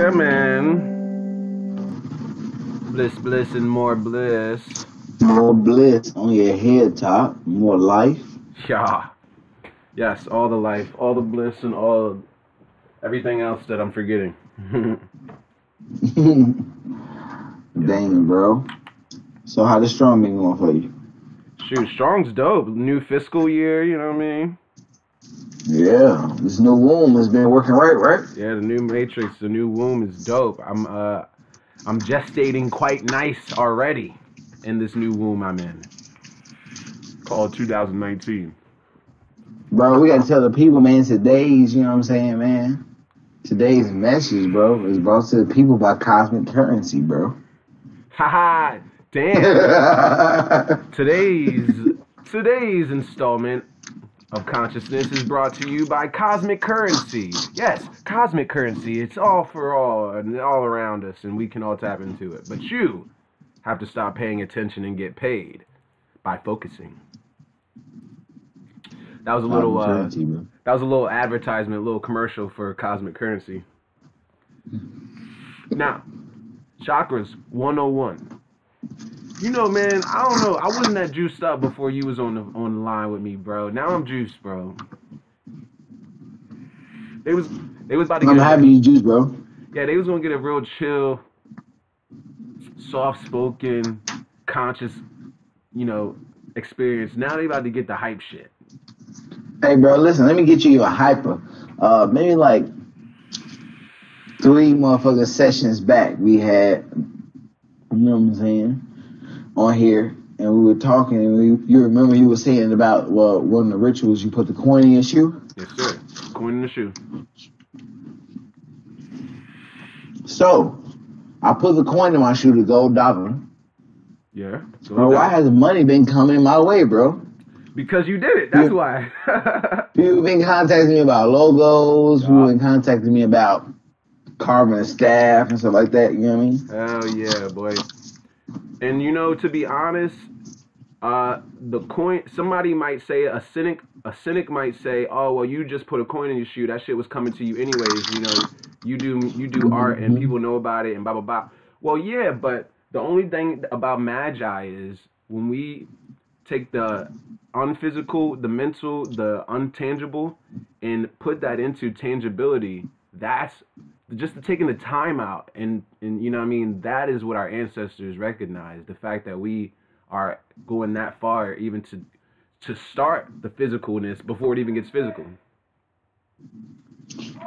Yeah, man. Bliss, bliss, and more bliss. More bliss on your head top, more life. Yeah. Yes, all the life, all the bliss, and everything else that I'm forgetting. Yeah, Dang, bro. So how the strong been going for you? Shoot, Strong's dope. New fiscal year, you know what I mean? Yeah, this new womb has been working right? Yeah, the new Matrix, the new womb is dope. I'm gestating quite nice already in this new womb I'm in. Called 2019. Bro, we gotta tell the people, man, today's, you know what I'm saying, man? Today's message, bro, is brought to the people by Cosmic Currency, bro. Haha, damn. Today's installment of consciousness is brought to you by Cosmic Currency. Yes, Cosmic Currency. It's all for all and all around us, and we can all tap into it. But you have to stop paying attention and get paid by focusing. That was a little advertisement, a little commercial for Cosmic Currency. Now, chakras 101. You know, man, I don't know. I wasn't that juiced up before you was on the line with me, bro. Now I'm juiced, bro. They was about to get. I'm happy you juiced, bro. Yeah, they was gonna get a real chill, soft-spoken, conscious, experience. Now they about to get the hype shit. Hey, bro, listen. Let me get you a hyper. Maybe like 3 motherfucking sessions back, we had, you know what I'm saying, on here, and we were talking, and you remember you were saying about, well, one of the rituals, you put the coin in your shoe? Yes, sir. Coin in the shoe. So, I put the coin in my shoe, the gold dollar. Yeah. Bro, why has the money been coming my way, bro? Because you did it. That's why. People been contacting me about logos. People been contacting me about carving a staff and stuff like that. You know what I mean? Hell yeah, boy. And to be honest, the coin. Somebody might say a cynic might say, "Oh, well, you just put a coin in your shoe. That shit was coming to you anyways. You do art and people know about it and blah blah blah." Well, yeah, but the only thing about magi is when we take the unphysical, the mental, the untangible, and put that into tangibility, that's just taking the time out, and you know what I mean, that is what our ancestors recognized, the fact that we are going that far even to start the physicalness before it even gets physical.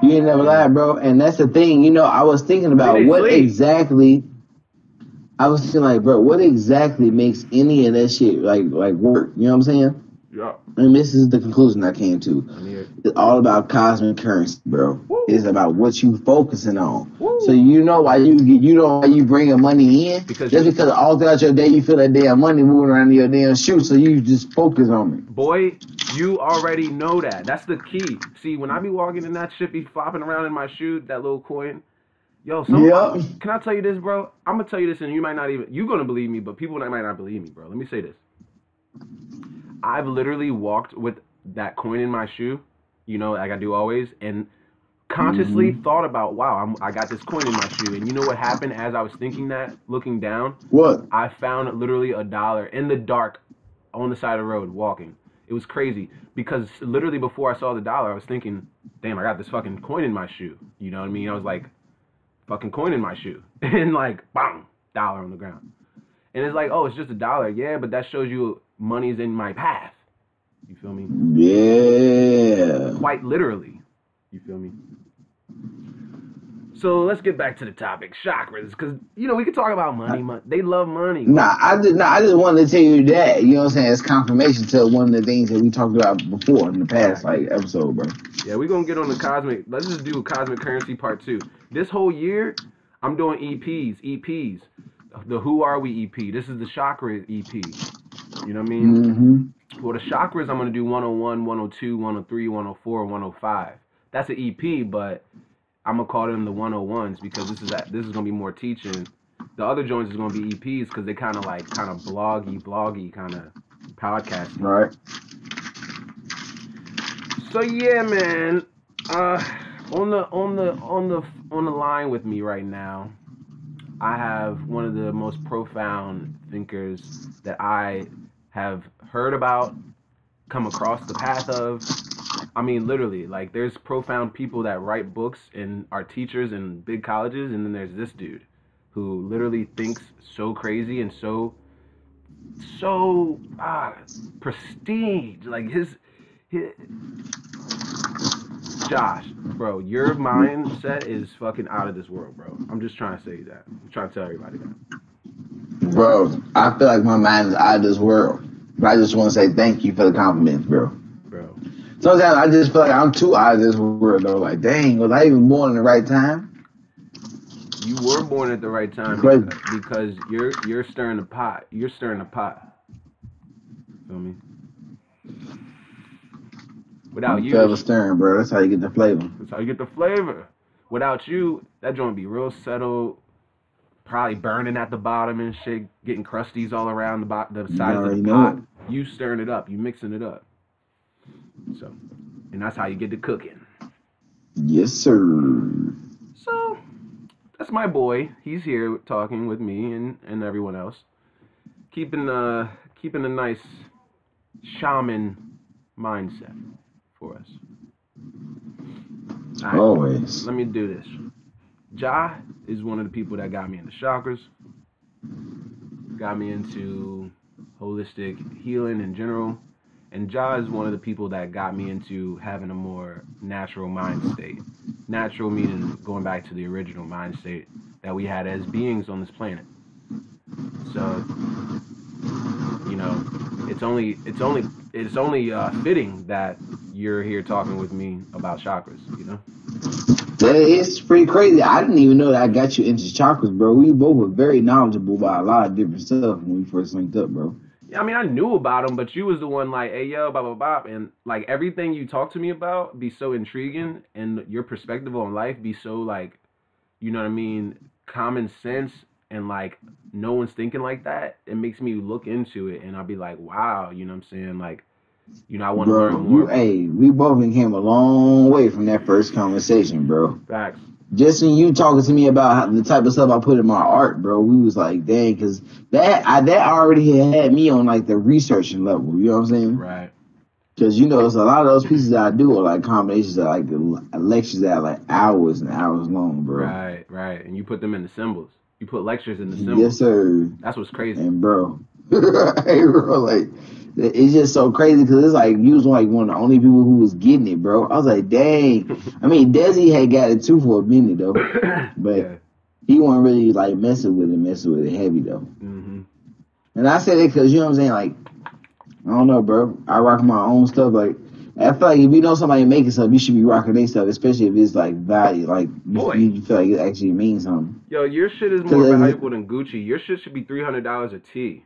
You ain't never lied, bro. And that's the thing, I was thinking about what exactly makes any of that shit like work? You know what I'm saying? Yeah. And this is the conclusion I came to. It's all about cosmic currency, bro. Woo. It's about what you focusing on. Woo. So why you bringing money in? Because all throughout your day you feel that damn money moving around in your damn shoe, so you just focus on it. Boy, you already know that. That's the key. See, when I be walking in that shit be flopping around in my shoe, that little coin. Yo, can I tell you this, bro? I'm gonna tell you this, and you're gonna believe me, but people might not believe me, bro. Let me say this. I've literally walked with that coin in my shoe, like I do always, and consciously thought about, wow, I got this coin in my shoe. And you know what happened as I was thinking that, looking down? What? I found literally $1 in the dark on the side of the road walking. It was crazy because literally before I saw the $1, I was thinking, damn, I got this fucking coin in my shoe. You know what I mean? I was like, fucking coin in my shoe. And like, bang, $1 on the ground. And it's like, oh, it's just $1. Yeah, but that shows you money's in my path. You feel me? Yeah. Quite literally. You feel me? So let's get back to the topic, chakras, because we could talk about money. They love money. I just wanted to tell you that. You know what I'm saying? It's confirmation to one of the things that we talked about before in the past episode, bro. Yeah, we're gonna get on the cosmic. Let's just do Cosmic Currency Part 2. This whole year, I'm doing EPs. The Who Are We EP. This is the chakra EP. You know what I mean? Mm-hmm. Well, the chakras, I'm going to do 101, 102, 103, 104, 105. That's an EP, but I'm going to call them the 101s because this is going to be more teaching. The other joints is going to be EPs because they kind of bloggy kind of podcasting. Right. So, yeah, man. On the line with me right now, I have one of the most profound thinkers that I have heard about, come across the path of. I mean, literally, like, there's profound people that write books and are teachers in big colleges, and then there's this dude who literally thinks so crazy and so prestige. Like his Josh, bro, your mindset is fucking out of this world, bro. I'm just trying to say that. I'm trying to tell everybody that. Bro, I feel like my mind is out of this world. But I just want to say thank you for the compliments, bro. Bro. Sometimes I just feel like I'm too out of this world, though. Like, dang, was I even born in the right time? You were born at the right time because you're stirring the pot. You're stirring the pot. Feel me? Without you, Forever stirring, bro. That's how you get the flavor. That's how you get the flavor. Without you, that joint be real settled, probably burning at the bottom and shit, getting crusties all around the sides of the pot. You stirring it up, you mixing it up. So, and that's how you get to cooking. Yes, sir. So, that's my boy. He's here talking with me and everyone else, keeping a nice shaman mindset for us. Right, always. Let me do this. Ja is one of the people that got me into chakras, got me into holistic healing in general, and Ja is one of the people that got me into having a more natural mind state. Natural meaning going back to the original mind state that we had as beings on this planet. So, you know, it's only fitting that you're here talking with me about chakras, you know? It's pretty crazy. I didn't even know that I got you into chakras, bro. We both were very knowledgeable about a lot of different stuff when we first linked up, bro. Yeah, I mean, I knew about them, but you was the one like, hey, yo, blah, blah, blah. And like everything you talk to me about be so intriguing, and your perspective on life be so like, you know what I mean, common sense, and like no one's thinking like that. It makes me look into it, and I'll be like, wow, you know what I'm saying? Like, you know, I want to learn more. Hey, we both came a long way from that first conversation, bro. Facts. Just when you talking to me about the type of stuff I put in my art, bro, we was like, dang, because that already had me on like the researching level. You know what I'm saying? Right. Because you know, there's a lot of those pieces that I do are like combinations of like lectures that are like hours and hours long, bro. Right. And you put them in the symbols. You put lectures in the symbols. Yes, sir. That's what's crazy. And bro, hey, bro, like, it's just so crazy because it's like you was like one of the only people who was getting it, bro. I was like, dang. I mean, Desi had got it too for a minute though, but he wasn't really like messing with it heavy though. Mm-hmm. And I said it because you know what I'm saying, like, I don't know, bro. I rock my own stuff. Like, I feel like if you know somebody making stuff, you should be rocking their stuff, especially if it's like value. Like, you feel like it actually means something. Yo, your shit is more valuable than Gucci. Your shit should be $300 a tee.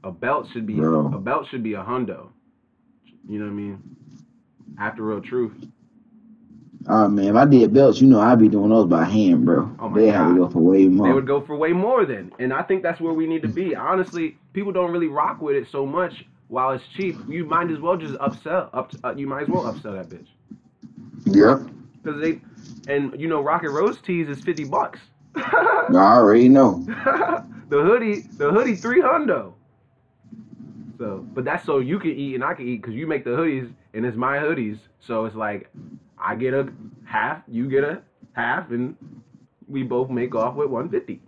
A belt should be a hundo. You know what I mean? AfterRealTruth. Man, if I did belts, you know I'd be doing those by hand, bro. Oh my God. Have to go for way more. They would go for way more then, and I think that's where we need to be. Honestly, people don't really rock with it so much. While it's cheap, you might as well just you might as well upsell that bitch. Yep. Because and you know, Rocket Rose tees is $50. I already know. The hoodie $300. So, but that's so you can eat and I can eat because you make the hoodies and it's my hoodies. So it's like I get a half, you get a half, and we both make off with $150.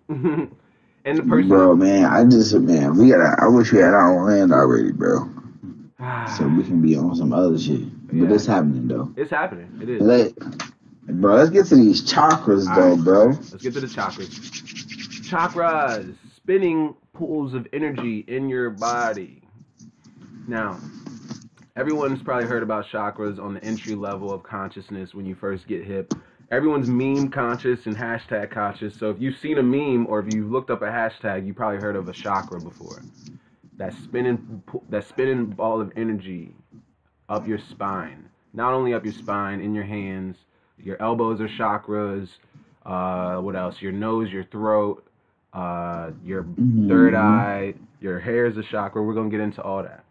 And the person, bro, man, I wish we had our own land already, bro. So we can be on some other shit. Yeah. But it's happening though. It's happening. It is. Bro, let's get to these chakras though, bro. Let's get to the chakras. Chakras, spinning pools of energy in your body. Now, everyone's probably heard about chakras on the entry level of consciousness when you first get hip. Everyone's meme conscious and hashtag conscious. So if you've seen a meme or if you've looked up a hashtag, you probably heard of a chakra before. That spinning ball of energy up your spine. Not only up your spine, in your hands. Your elbows are chakras. What else? Your nose, your throat, your third eye, your hair is a chakra. We're going to get into all that.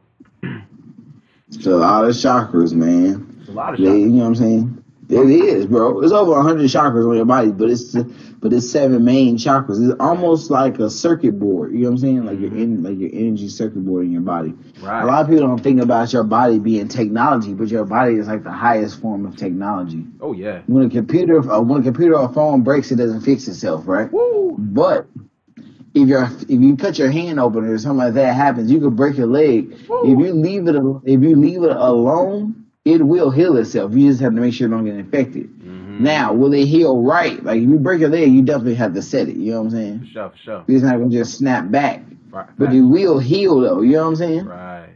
It's a lot of chakras, man. It's a lot of chakras. You know what I'm saying? It is, bro. It's over 100 chakras on your body, but it's 7 main chakras. It's almost like a circuit board. You know what I'm saying? Like your energy circuit board in your body. Right. A lot of people don't think about your body being technology, but your body is like the highest form of technology. Oh yeah. When a computer or phone breaks, it doesn't fix itself, right? Woo. But if you cut your hand open or something like that happens, you could break your leg. Woo. If you leave it alone, it will heal itself. You just have to make sure it don't get infected. Now, will it heal right? Like, if you break your leg, you definitely have to set it. You know what I'm saying? For sure. It's not going to just snap back. Right. But it will heal, though. You know what I'm saying? Right.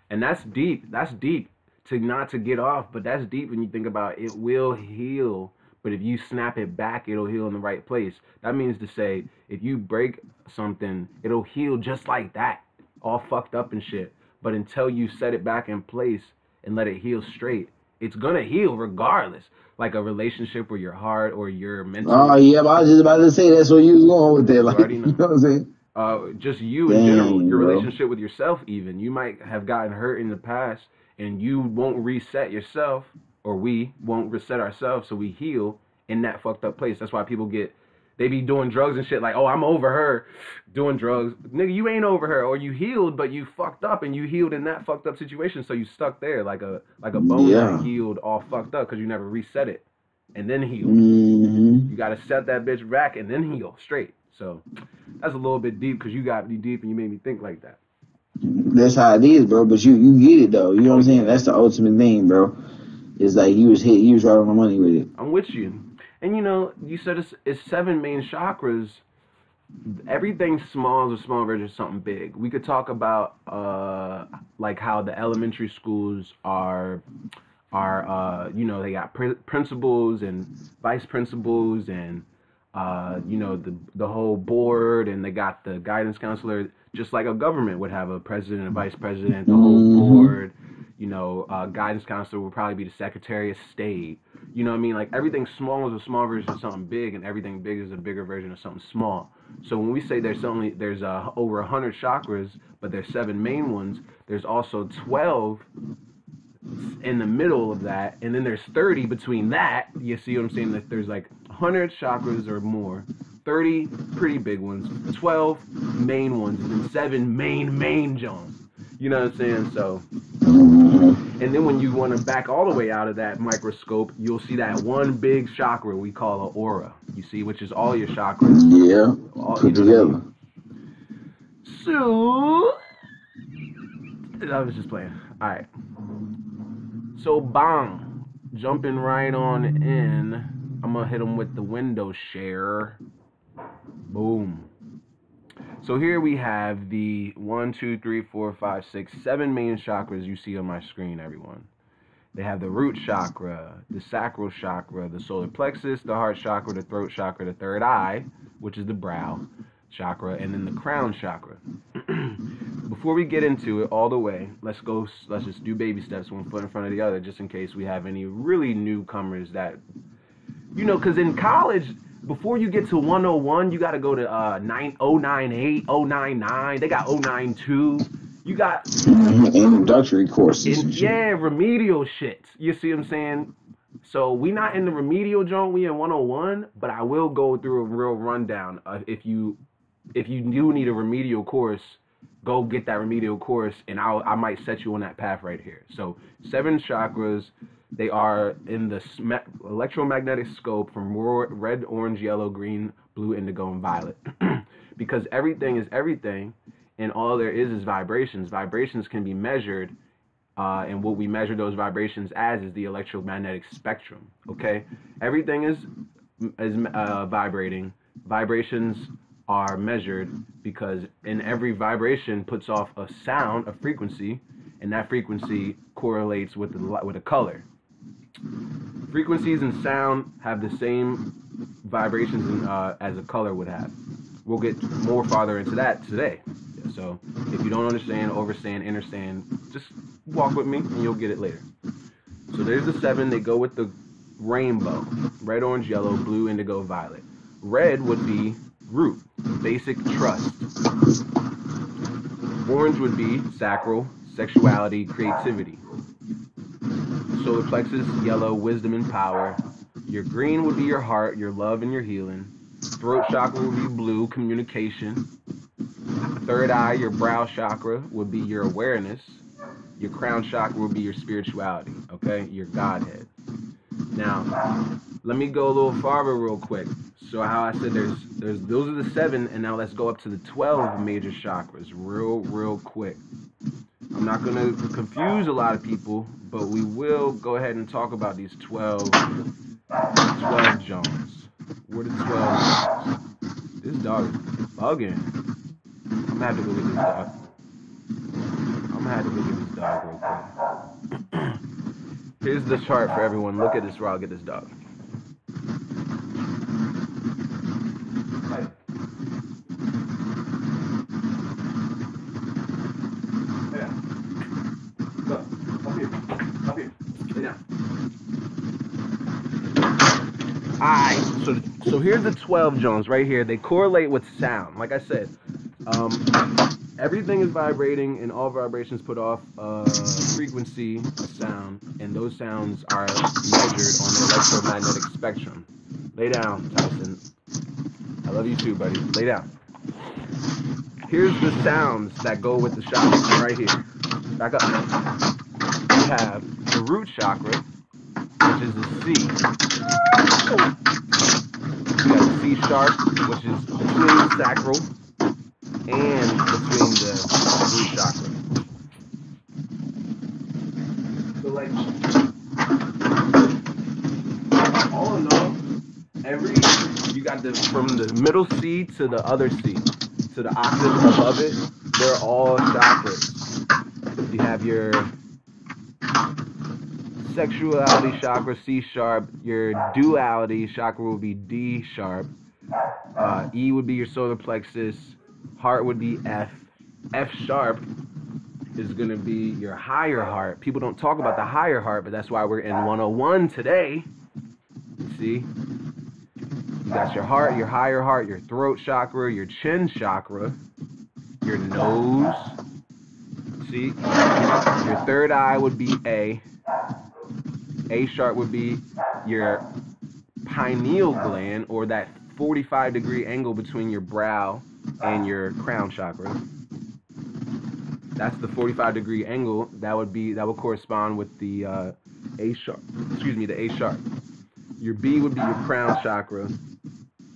And that's deep. That's deep not to get off, but that's deep when you think about it will heal. But if you snap it back, it'll heal in the right place. That means to say, if you break something, it'll heal just like that, all fucked up and shit. But until you set it back in place and let it heal straight, it's gonna heal regardless. Like a relationship or your heart or your mental. Oh yeah, but I was just about to say that's where you was going with that. Like, you know what I'm saying? Just you in general, your relationship with yourself. Even you might have gotten hurt in the past, and you won't reset yourself, or we won't reset ourselves, so we heal in that fucked up place. That's why people they be doing drugs and shit like, oh, I'm over her doing drugs. Nigga, you ain't over her. Or you healed, but you fucked up and you healed in that fucked up situation. So you stuck there like a bone that healed all fucked up because you never reset it and then healed. You got to set that bitch back and then heal straight. So that's a little bit deep because you got me deep and you made me think like that. That's how it is, bro. But you get it, though. You know what I'm saying? That's the ultimate thing, bro. It's like you was right on the money with it. I'm with you. And you know, you said it's 7 main chakras. Everything small is a small version of something big. We could talk about like how the elementary schools are you know, they got principals and vice principals and you know, the whole board, and they got the guidance counselor, just like a government would have a president, a vice president, the whole board. You know, guidance counselor will probably be the Secretary of State. You know what I mean? Like, everything small is a small version of something big, and everything big is a bigger version of something small. So when we say there's over 100 chakras, but there's 7 main ones, there's also 12 in the middle of that, and then there's 30 between that. You see what I'm saying? That there's like 100 chakras or more, 30 pretty big ones, 12 main ones, and then 7 main Jones. You know what I'm saying? So, and then when you want to back all the way out of that microscope, you'll see that one big chakra we call an aura. You see, which is all your chakras. Yeah, all put together. So, I was just playing. All right. So, bang, jumping right on in. I'm gonna hit them with the window share. Boom. So here we have the 1, 2, 3, 4, 5, 6, 7 main chakras you see on my screen, everyone. They have the root chakra, the sacral chakra, the solar plexus, the heart chakra, the throat chakra, the third eye, which is the brow chakra, and then the crown chakra. Before we get into it all the way, let's just do baby steps, one foot in front of the other, just in case we have any really newcomers that, you know, because in college, before you get to 101, you got to go to 098, 099. They got 092. You got introductory courses. Yeah, remedial shit. You see what I'm saying? So we not in the remedial joint. We in 101. But I will go through a real rundown. If you do need a remedial course, go get that remedial course, and I might set you on that path right here. So 7 chakras. They are in the electromagnetic scope from red, orange, yellow, green, blue, indigo, and violet. Because everything is everything, and all there is vibrations. Vibrations can be measured, and what we measure those vibrations as is the electromagnetic spectrum. Okay, everything is vibrating. Vibrations are measured because in every vibration puts off a sound, a frequency, and that frequency correlates with a color. Frequencies and sound have the same vibrations as a color would have. We'll get more farther into that today. So if you don't understand, overstand, understand, just walk with me and you'll get it later. So there's the 7. They go with the rainbow. Red, orange, yellow, blue, indigo, violet. Red would be root, basic trust. Orange would be sacral, sexuality, creativity. Solar plexus, yellow, wisdom and power. Your green would be your heart, your love and your healing. Throat chakra would be blue, communication. Third eye, your brow chakra would be your awareness. Your crown chakra would be your spirituality, okay? Your Godhead. Now, let me go a little farther real quick. So how I said there's those are the 7, and now let's go up to the 12 major chakras real quick. I'm not going to confuse a lot of people, but we will go ahead and talk about these 12 Jones. Where the 12 Jones? This dog is bugging. I'm going to have to go get this dog. Real quick. Here's the chart for everyone. Look at this, where I'll get this dog. Alright, so here's the 12 Jones right here. They correlate with sound. Like I said, everything is vibrating, and all vibrations put off a frequency of sound, and those sounds are measured on the electromagnetic spectrum. Lay down, Tyson. I love you too, buddy. Lay down. Here's the sounds that go with the chakra right here. Back up. We have the root chakra, which is the C. We have the C sharp, which is between the sacral and between the root chakra. So like, all in all, you got from the middle C to the other C, to the octave above it, they're all chakras. You have your sexuality chakra, C sharp. Your duality chakra will be D sharp. E would be your solar plexus. Heart would be F. F sharp is going to be your higher heart. People don't talk about the higher heart, but that's why we're in 101 today. See? You got your heart, your higher heart, your throat chakra, your chin chakra, your nose. See? Your third eye would be A. A sharp would be your pineal gland, or that 45-degree angle between your brow and your crown chakra. That's the 45-degree angle. That would correspond with the A sharp. Excuse me, the A sharp. Your B would be your crown chakra.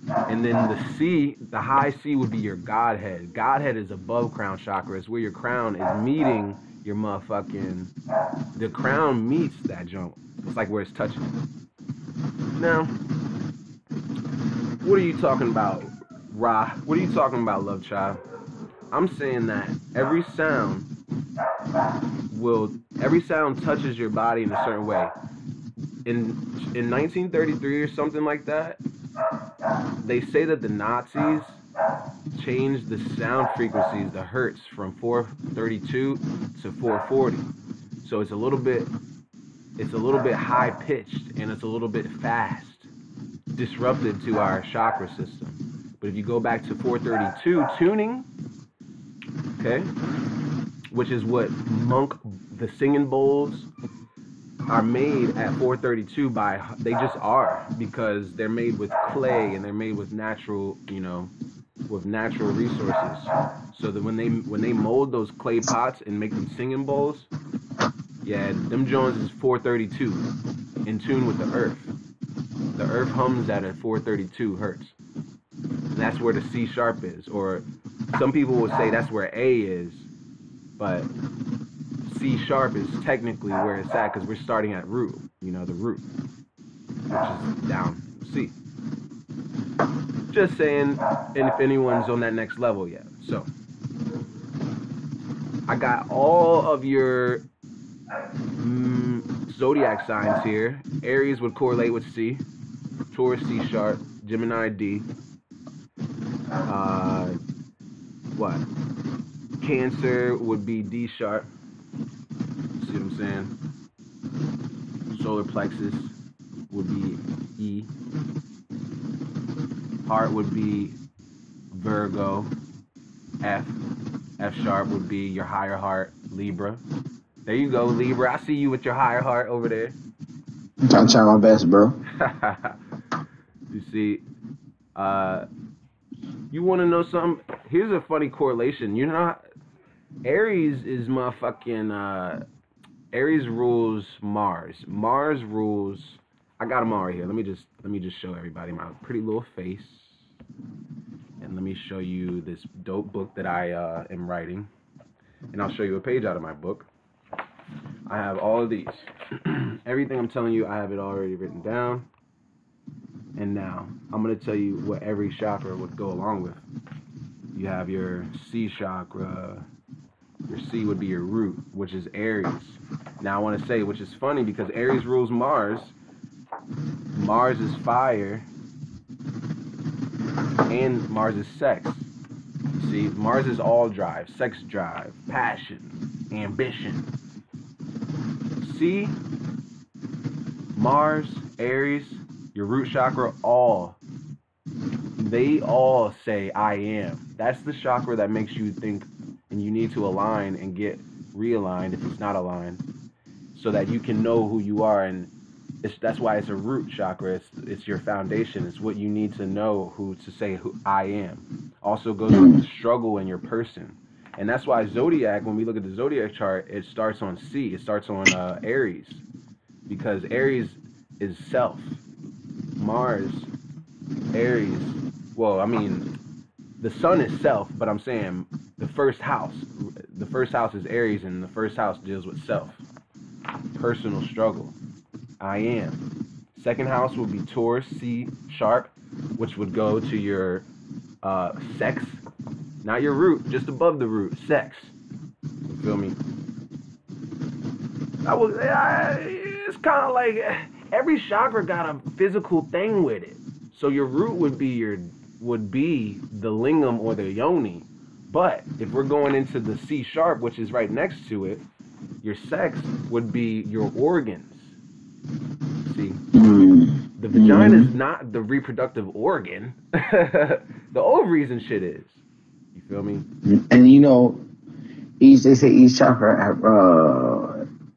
And then the C, the high C, would be your Godhead. Godhead is above crown chakra. It's where your crown is meeting your motherfucking... The crown meets that junk. It's like where it's touching. Now, what are you talking about, Ra? What are you talking about, Lovechile? I'm saying that every sound touches your body in a certain way. In 1933 or something like that, they say that the Nazis changed the sound frequencies, the hertz, from 432 to 440. So it's a little bit high pitched, and it's a little bit fast, disruptive to our chakra system. But if you go back to 432 tuning, okay, which is what the singing bowls are made at 432 by, they just are, because they're made with clay and they're made with natural, with natural resources. So that when they mold those clay pots and make them singing bowls, yeah, them Jones is 432 in tune with the earth. The earth hums at a 432 hertz. And that's where the C sharp is, or some people will say that's where A is, but C sharp is technically where it's at, because we're starting at root, the root, which is down C. Just saying, and if anyone's on that next level yet. So, I got all of your zodiac signs here. Aries would correlate with C, Taurus C sharp, Gemini D. Cancer would be D sharp. See what I'm saying? Solar plexus would be E. Heart would be Virgo, F. F sharp would be your higher heart, Libra. There you go, Libra. I see you with your higher heart over there. I'm trying to try my best, bro. You see, you want to know something? Here's a funny correlation. You know, Aries is motherfucking, Aries rules Mars. Mars rules, I got them all right here. Let me just show everybody my pretty little face. And let me show you this dope book that I am writing. And I'll show you a page out of my book. I have all of these. Everything I'm telling you, I have it already written down. And now, I'm going to tell you what every chakra would go along with. You have your C chakra. Your C would be your root, which is Aries. Now, I want to say, which is funny, because Aries rules Mars. Mars is fire. And Mars is sex. You see, Mars is all drive, sex drive, passion, ambition. See, Mars, Aries, your root chakra, they all say I am. That's the chakra that makes you think, and you need to align and get realigned if it's not aligned, so that you can know who you are. And that's why it's a root chakra. It's your foundation. It's what you need to know to say who I am. Also goes with the struggle in your person. And that's why Zodiac, when we look at the Zodiac chart, it starts on C. It starts on Aries. Because Aries is self. Mars, Aries, well, I mean, the sun is self, but I'm saying the first house is Aries, and the first house deals with self. Personal struggle. I am. Second house would be Taurus, C sharp, which would go to your sex. Not your root, just above the root, sex. You feel me? It's kind of like every chakra got a physical thing with it. So your root would be the lingam or the yoni. But if we're going into the C sharp, which is right next to it, your sex would be your organs. See, the vagina is not the reproductive organ. The ovaries and shit is. You feel me? And you know, they say each chakra,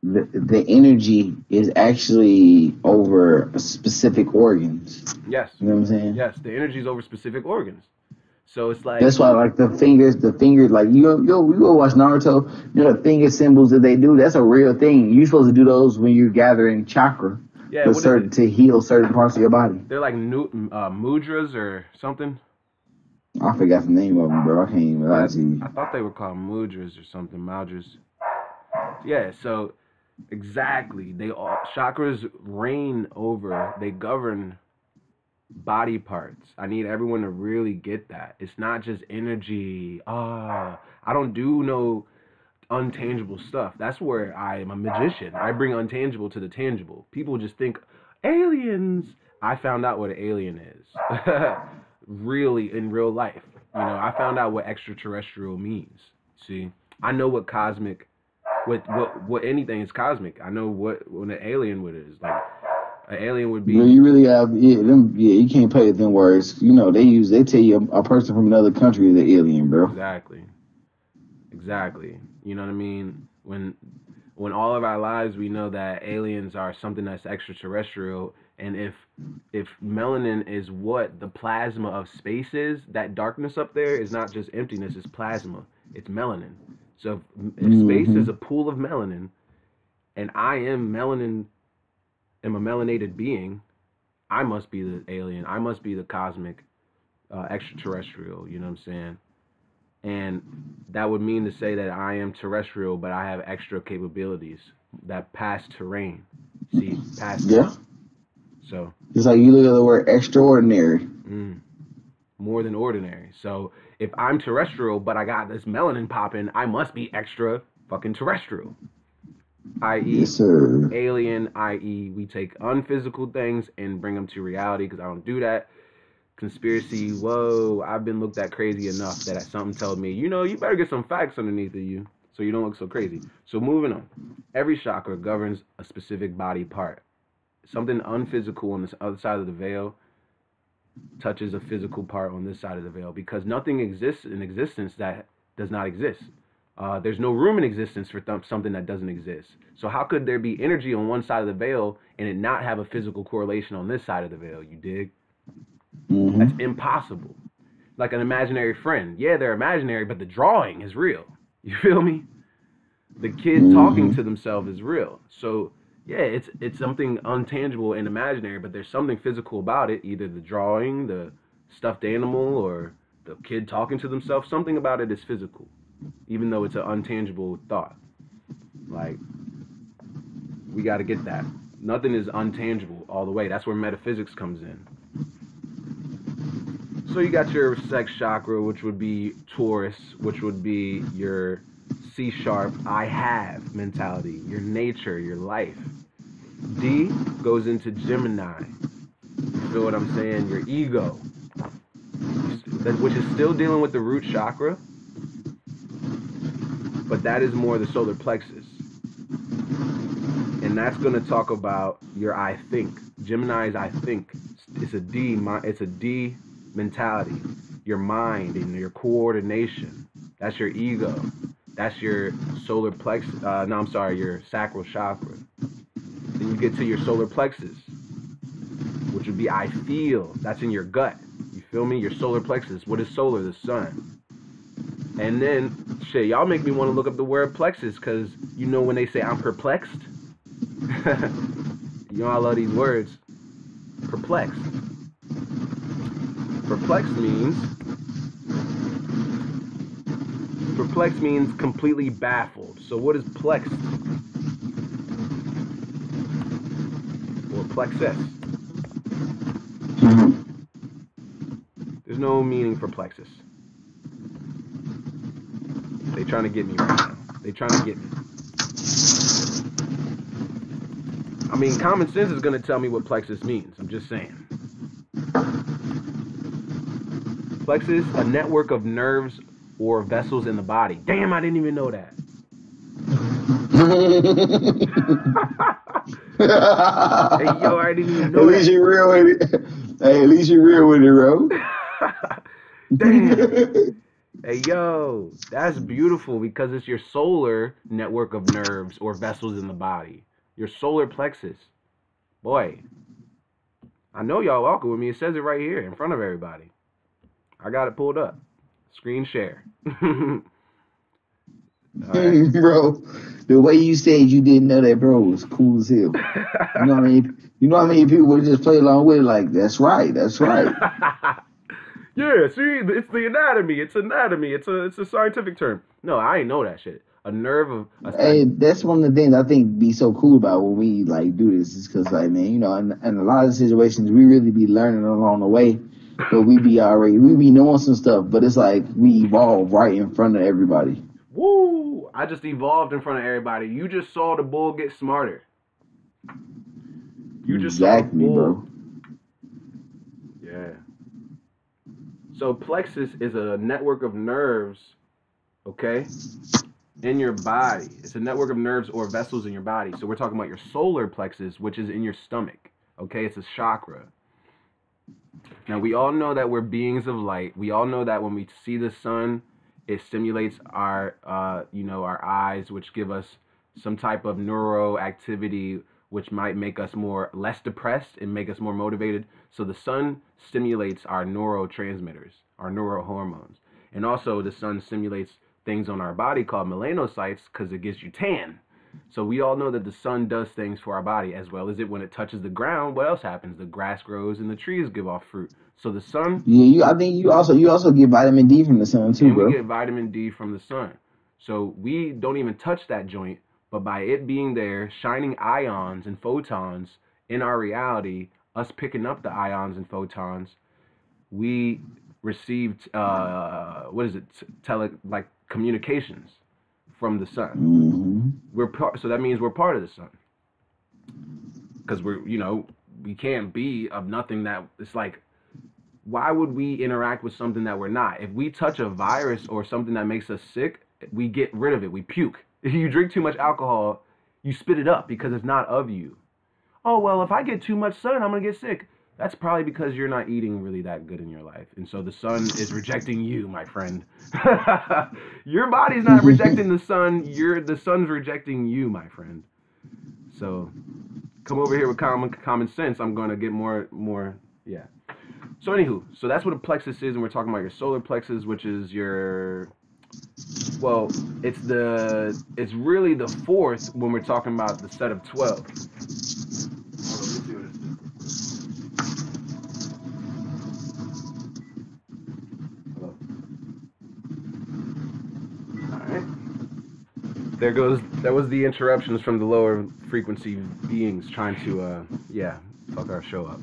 the energy is actually over specific organs. Yes. You know what I'm saying? Yes, the energy is over specific organs. So it's like, that's why, like the fingers, like you go watch Naruto. You know the finger symbols that they do. That's a real thing. You're supposed to do those when you're gathering chakra, to heal certain parts of your body. They're like mudras or something. I forgot the name of them, bro. I can't even lie to you. I thought they were called mudras or something. Mudras. Yeah. So exactly, chakras reign over. They govern body parts. I need everyone to really get that. It's not just energy. I don't do no untangible stuff. That's where I am a magician. I bring untangible to the tangible. People just think aliens. I found out what an alien is. Really, in real life. You know, I found out what extraterrestrial means. See, I know what cosmic, what anything is cosmic. I know what an alien would is like. An alien would be. Well, you really have, you can't play with them words. You know, they tell you a person from another country is an alien, bro. Exactly. You know what I mean? When all of our lives we know that aliens are something that's extraterrestrial, and if melanin is what the plasma of space is, that darkness up there is not just emptiness, it's plasma. It's melanin. So if space is a pool of melanin, and I am a melanated being, I must be the alien. I must be the cosmic extraterrestrial, you know what I'm saying? And that would mean to say that I am terrestrial, but I have extra capabilities that pass terrain. See, pass. Yeah. So it's like you look at the word extraordinary. More than ordinary. So if I'm terrestrial, but I got this melanin popping, I must be extra fucking terrestrial. I.e. Yes, sir. Alien, i.e. we take unphysical things and bring them to reality, because I don't do that. Conspiracy, whoa, I've been looked at crazy enough that something told me, you better get some facts underneath of you so you don't look so crazy. So moving on. Every chakra governs a specific body part. Something unphysical on this other side of the veil touches a physical part on this side of the veil, because nothing exists in existence that does not exist. There's no room in existence for something that doesn't exist. So how could there be energy on one side of the veil and it not have a physical correlation on this side of the veil? You dig? That's impossible. Like an imaginary friend. Yeah, they're imaginary, but the drawing is real. You feel me? The kid talking to themselves is real. So yeah, it's something untangible and imaginary, but there's something physical about it. Either the drawing, the stuffed animal, or the kid talking to themselves. Something about it is physical, even though it's an untangible thought. Like, we got to get that. Nothing is untangible all the way. That's where metaphysics comes in. So you got your sex chakra, which would be Taurus, which would be your C sharp, I have mentality, your nature, your life. D goes into Gemini. You feel what I'm saying? Your ego, which is still dealing with the root chakra, but that is more the solar plexus. And that's going to talk about your I think. Gemini's I think. It's a D mentality. Your mind and your coordination. That's your ego. That's your solar plexus. Your sacral chakra. Then you get to your solar plexus, which would be I feel. That's in your gut. You feel me? Your solar plexus. What is solar? The sun. And then, shit, y'all make me want to look up the word plexus, because you know when they say I'm perplexed? You know I love these words. Perplexed. Perplexed means completely baffled. So what is plexed? Or plexus? There's no meaning for plexus. They trying to get me right now. They trying to get me. I mean, common sense is going to tell me what plexus means. I'm just saying. Plexus, a network of nerves or vessels in the body. Damn, I didn't even know that. Hey, yo, I didn't even know that. At least you're real with it. Hey, at least you're real with it, bro. Damn. Hey, yo, that's beautiful, because it's your solar network of nerves or vessels in the body. Your solar plexus. Boy, I know y'all walking with me. It says it right here in front of everybody. I got it pulled up. Screen share. Right. Bro, the way you said you didn't know that, bro, was cool as hell. You know what I mean? You know how many people would just play along with it like, that's right, that's right. Yeah, see, it's the anatomy. It's anatomy. It's a scientific term. No, I ain't know that shit. A nerve of... Hey, that's one of the things I think be so cool about when we, like, do this, is because, like, man, you know, in a lot of situations, we really be learning along the way, but we be knowing some stuff, but it's like we evolve right in front of everybody. Woo! I just evolved in front of everybody. You just saw the bull get smarter. You just saw the bull. Bro. Yeah. So plexus is a network of nerves, okay, in your body. It's a network of nerves or vessels in your body. So we're talking about your solar plexus, which is in your stomach, okay? It's a chakra. Now, we all know that we're beings of light. We all know that when we see the sun, it stimulates our, our eyes, which give us some type of neuroactivity, which might make us less depressed and make us more motivated. So the sun stimulates our neurotransmitters, our neurohormones. And also the sun stimulates things on our body called melanocytes, because it gives you tan. So we all know that the sun does things for our body, as well as when it touches the ground. What else happens? The grass grows and the trees give off fruit. So the sun... Yeah, I think you also get vitamin D from the sun too, bro. We get vitamin D from the sun. So we don't even touch that joint, but by it being there, shining ions and photons in our reality, us picking up the ions and photons, we received communications from the sun. So that means we're part of the sun, because we can't be of nothing. That it's like, why would we interact with something that we're not? If we touch a virus or something that makes us sick, we get rid of it. We puke. If you drink too much alcohol, you spit it up because it's not of you. Oh, well, if I get too much sun, I'm going to get sick. That's probably because you're not eating really that good in your life. And so the sun is rejecting you, my friend. Your body's not rejecting the sun. The sun's rejecting you, my friend. So come over here with common sense. I'm going to get more, yeah. So anywho, so that's what a plexus is. And we're talking about your solar plexus, which is your, well, it's really the fourth when we're talking about the set of 12. That was the interruptions from the lower frequency beings trying to, fuck our show up.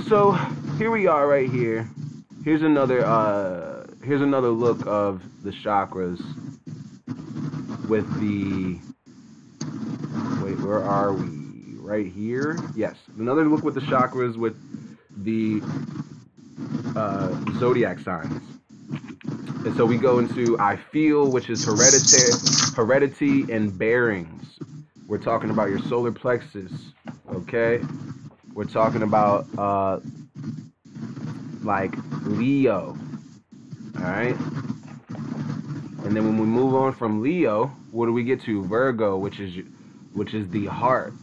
So here we are right here. Here's another look of the chakras with the, wait, where are we? Right here? Yes, another look with the chakras with the zodiac signs. And so we go into I feel, which is heredity and bearings. We're talking about your solar plexus, okay? We're talking about like Leo, all right? And then when we move on from Leo, what do we get to? Virgo, which is the heart.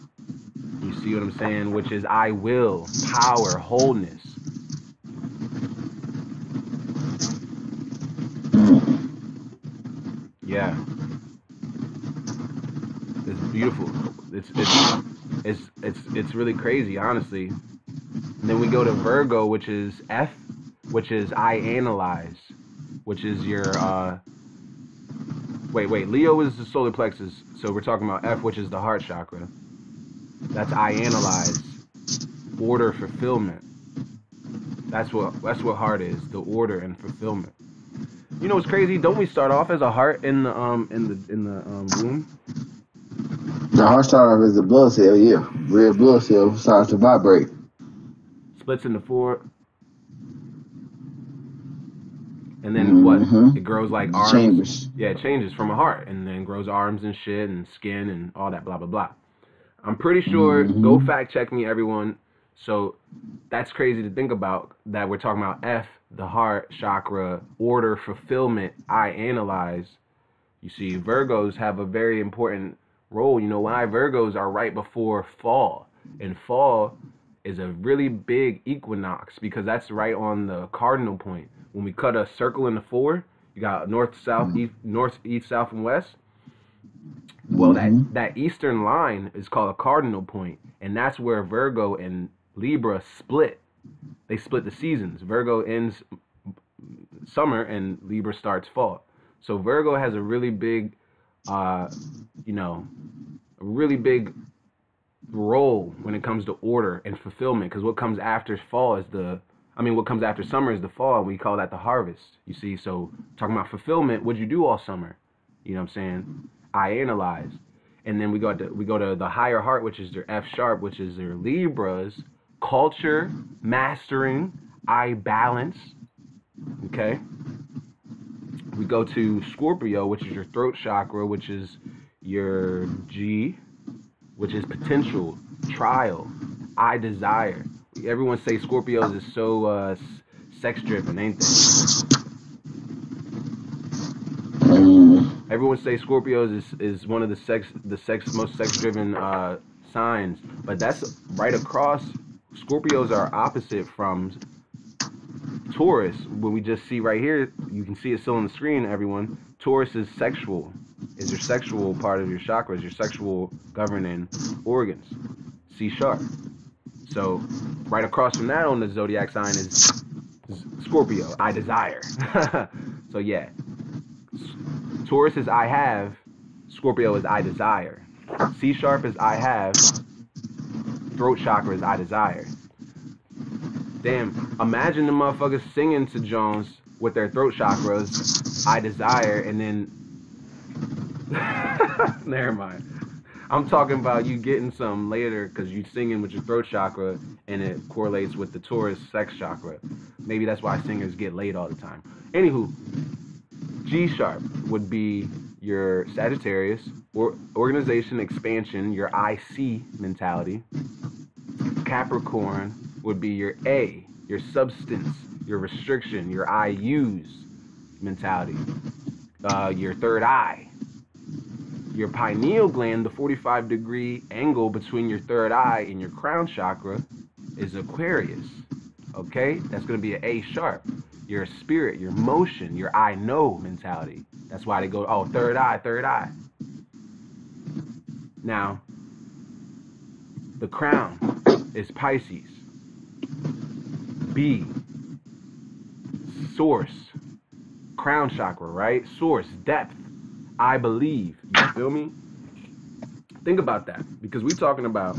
You see what I'm saying? Which is I will, power, wholeness. Yeah, it's beautiful. It's really crazy, honestly. And then we go to Virgo, which is F, which is I analyze, which is your Leo is the solar plexus, so we're talking about F, which is the heart chakra. That's I analyze, order, fulfillment. That's what heart is, the order and fulfillment. You know what's crazy? Don't we start off as a heart in the womb? The heart starts off as a blood cell, yeah. Red blood cell starts to vibrate. Splits into 4. And then what? It grows like arms. Changes. Yeah, it changes from a heart and then grows arms and shit and skin and all that blah blah blah. I'm pretty sure, go fact check me, everyone. So that's crazy to think about, that we're talking about F, the heart chakra, order, fulfillment, I analyze. You see, Virgos have a very important role. You know why? Virgos are right before fall. And fall is a really big equinox because that's right on the cardinal point. When we cut a circle into 4, you got north, south, east, south, and west. Well, that eastern line is called a cardinal point, and that's where Virgo and Libra split. They split the seasons. Virgo ends summer and Libra starts fall. So Virgo has a really big, really big role when it comes to order and fulfillment. Because what comes after fall is what comes after summer is the fall, and we call that the harvest. You see, so talking about fulfillment, what'd you do all summer? You know what I'm saying? I analyze. And then we go to the higher heart, which is their F sharp, which is their Libras, culture, mastering, I balance. Okay. We go to Scorpio, which is your throat chakra, which is your G, which is potential, trial, I desire. Everyone say Scorpios is so sex driven, ain't they? Everyone say Scorpios is one of the most sex driven signs, but that's right across. Scorpios are opposite from Taurus. When we just see right here, you can see it still on the screen, everyone. Taurus is sexual, is your sexual part of your chakras, your sexual governing organs. C sharp. So right across from that on the zodiac sign is Scorpio, I desire. So yeah, Taurus is I have, Scorpio is I desire. C sharp is I have, throat chakra is I desire. Damn, imagine the motherfuckers singing to Jones with their throat chakras, I desire, and then never mind. I'm talking about you getting some later because you singing with your throat chakra and it correlates with the Taurus sex chakra. Maybe that's why singers get laid all the time. Anywho, G sharp would be your Sagittarius, or organization, expansion, your IC mentality. Capricorn would be your A, your substance, your restriction, your I use mentality, your third eye. Your pineal gland, the 45-degree angle between your third eye and your crown chakra, is Aquarius. Okay? That's going to be an A sharp. Your spirit, your motion, your I know mentality. That's why they go, oh, third eye, third eye. Now, the crown is Pisces. B, source, crown chakra, right? Source, depth, I believe. You feel me? Think about that, because we talking about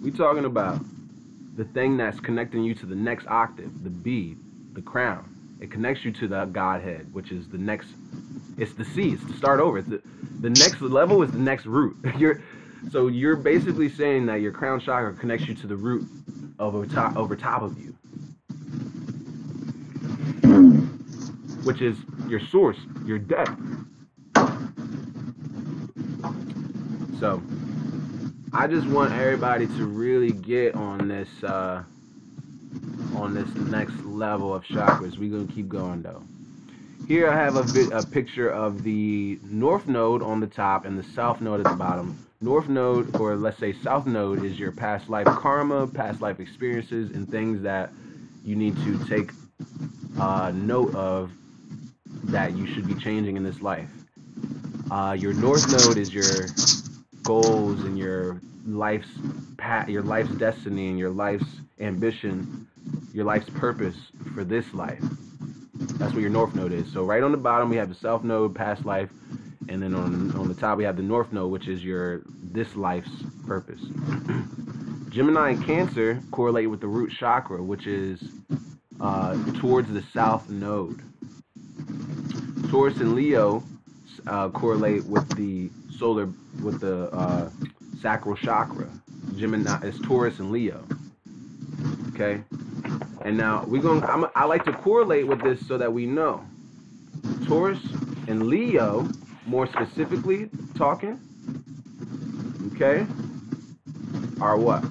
the thing that's connecting you to the next octave, the B, the crown. It connects you to the Godhead, which is the next. It's the C. It's to start over. It's the next level is the next root. So you're basically saying that your crown chakra connects you to the root over top of you, which is your source, your depth. So I just want everybody to really get on this next level of chakras. We're gonna keep going though. Here I have a picture of the north node on the top and the south node at the bottom. North node, or let's say south node, is your past life karma, past life experiences, and things that you need to take note of that you should be changing in this life. Your north node is your goals and your life's destiny and your life's ambition, your life's purpose for this life. That's what your north node is. So right on the bottom we have the south node, past life, and then on the top we have the north node, which is your this life's purpose. Gemini and Cancer correlate with the root chakra, which is towards the south node. Taurus and Leo correlate with the sacral chakra. Gemini is Taurus and Leo. Okay, and now I like to correlate with this so that we know. Taurus and Leo, more specifically talking, okay, are what?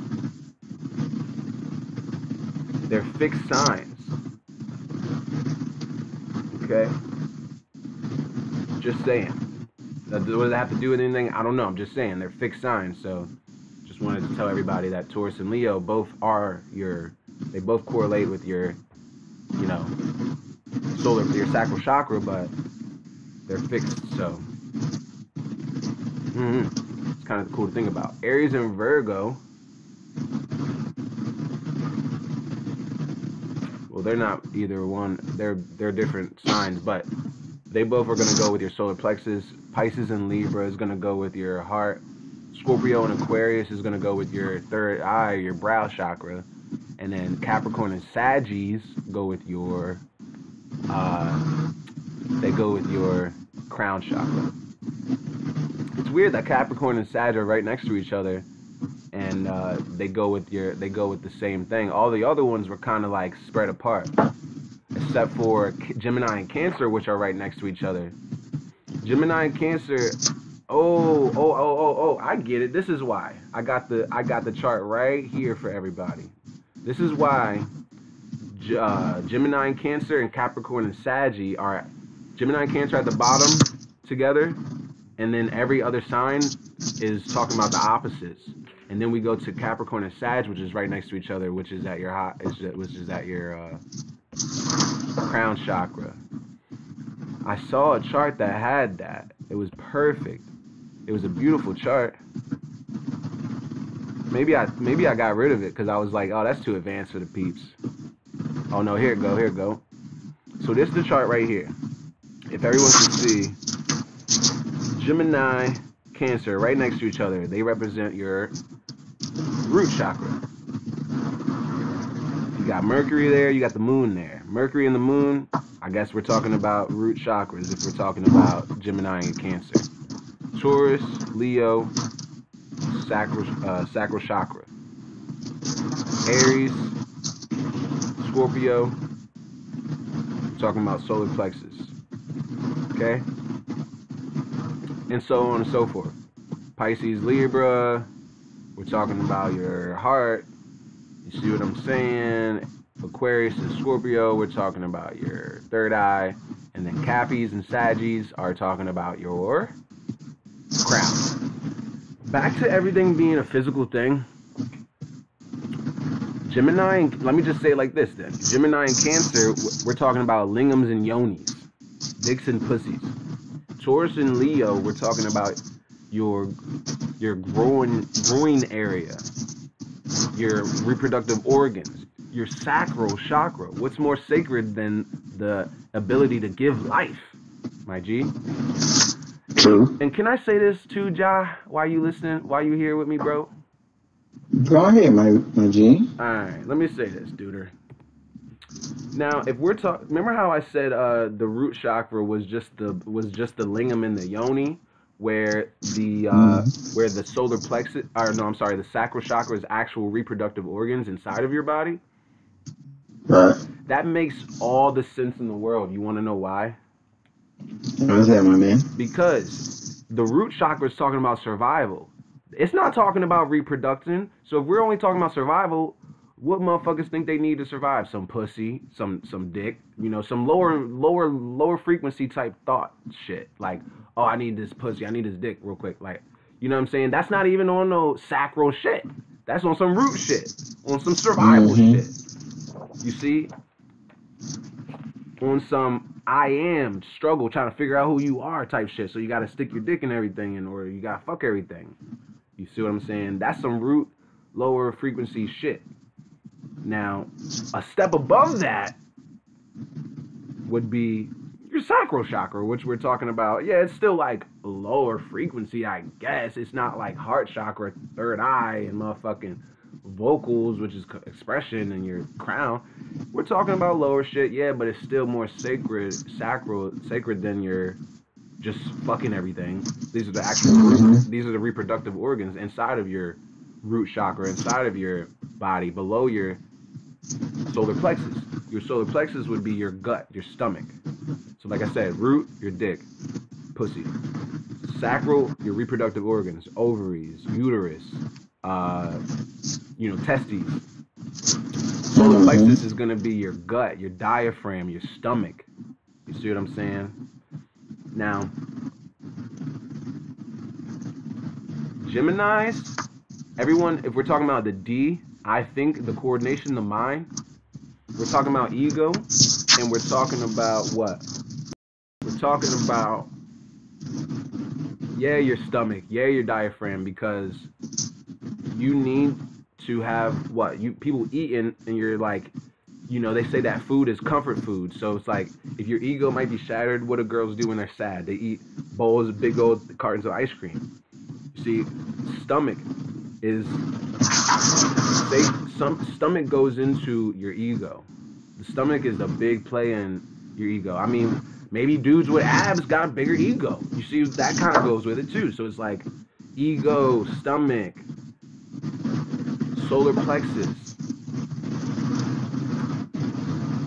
They're fixed signs. Okay, just saying. What does it have to do with anything? I don't know. I'm just saying they're fixed signs. So just wanted to tell everybody that Taurus and Leo both they both correlate with your, your sacral chakra, but they're fixed. So it's kind of cool to think about. Aries and Virgo. Well, they're not either one. They're different signs, but they both are going to go with your solar plexus. Pisces and Libra is going to go with your heart. Scorpio and Aquarius is going to go with your third eye, your brow chakra. And then Capricorn and Sagittarius go with your crown chakra. It's weird that Capricorn and Sag are right next to each other, and they go with the same thing. All the other ones were kind of like spread apart, except for Gemini and Cancer, which are right next to each other. Gemini and Cancer. Oh! I get it. This is why I got the chart right here for everybody. This is why Gemini and Cancer and Capricorn and Saggy are Gemini and Cancer at the bottom together, and then every other sign is talking about the opposites. And then we go to Capricorn and Sag, which is right next to each other, which is at your crown chakra. I saw a chart that had that. It was perfect. It was a beautiful chart. Maybe I got rid of it because I was like, oh, that's too advanced for the peeps. Oh no, here it go. So this is the chart right here. If everyone can see, Gemini, Cancer, right next to each other. They represent your root chakra. You got Mercury there, you got the moon there. Mercury and the moon, I guess we're talking about root chakras if we're talking about Gemini and Cancer. Taurus, Leo, sacral chakra. Aries, Scorpio, talking about solar plexus. Okay? And so on and so forth. Pisces, Libra, we're talking about your heart. You see what I'm saying? Aquarius and Scorpio, we're talking about your third eye. And then Cappies and Saggies are talking about your crown. Back to everything being a physical thing. Gemini, and let me just say it like this then. Gemini and Cancer, we're talking about lingams and yonis, dicks and pussies. Taurus and Leo, we're talking about your groin area, your reproductive organs, your sacral chakra. What's more sacred than the ability to give life, my G? True. And can I say this too, Ja? Why you listening? Why you here with me, bro? Go ahead, my G. All right, let me say this, duder. Now, if we're talking, remember how I said the root chakra was just the lingam in the yoni, where the solar plexus, or no, I'm sorry, the sacral chakra is actual reproductive organs inside of your body. Right. That makes all the sense in the world. You want to know why? What's that, my man? Because the root chakra is talking about survival. It's not talking about reproduction. So if we're only talking about survival, what motherfuckers think they need to survive? Some pussy, some dick, some lower frequency type thought shit. Like, oh, I need this pussy, I need this dick real quick. Like, you know what I'm saying? That's not even on no sacral shit. That's on some root shit. On some survival shit. You see? On some I am struggle, trying to figure out who you are type shit. So you gotta stick your dick in everything in order. You gotta fuck everything. You see what I'm saying? That's some root, lower frequency shit. Now, a step above that would be your sacral chakra, which we're talking about. Yeah, it's still like lower frequency, I guess. It's not like heart chakra, third eye, and motherfucking vocals, which is expression, and your crown. We're talking about lower shit, yeah, but it's still more sacred than your just fucking everything. These are the these are the reproductive organs inside of your root chakra, inside of your body, below your solar plexus. Your solar plexus would be your gut, your stomach. So like I said, root, your dick, pussy. Sacral, your reproductive organs, ovaries, uterus, testes. Solar plexus is gonna be your gut, your diaphragm, your stomach. You see what I'm saying? Now, Geminis, everyone, if we're talking about the D, I think the coordination, the mind, we're talking about ego, and we're talking about what? We're talking about, yeah, your stomach, yeah, your diaphragm, because you need to have what? People eating, and you're like, they say that food is comfort food. So it's like, if your ego might be shattered, what do girls do when they're sad? They eat bowls of big old cartons of ice cream. You see, stomach is, stomach goes into your ego. The stomach is a big play in your ego. I mean, maybe dudes with abs got a bigger ego. You see, that kind of goes with it too. So it's like ego, stomach, solar plexus.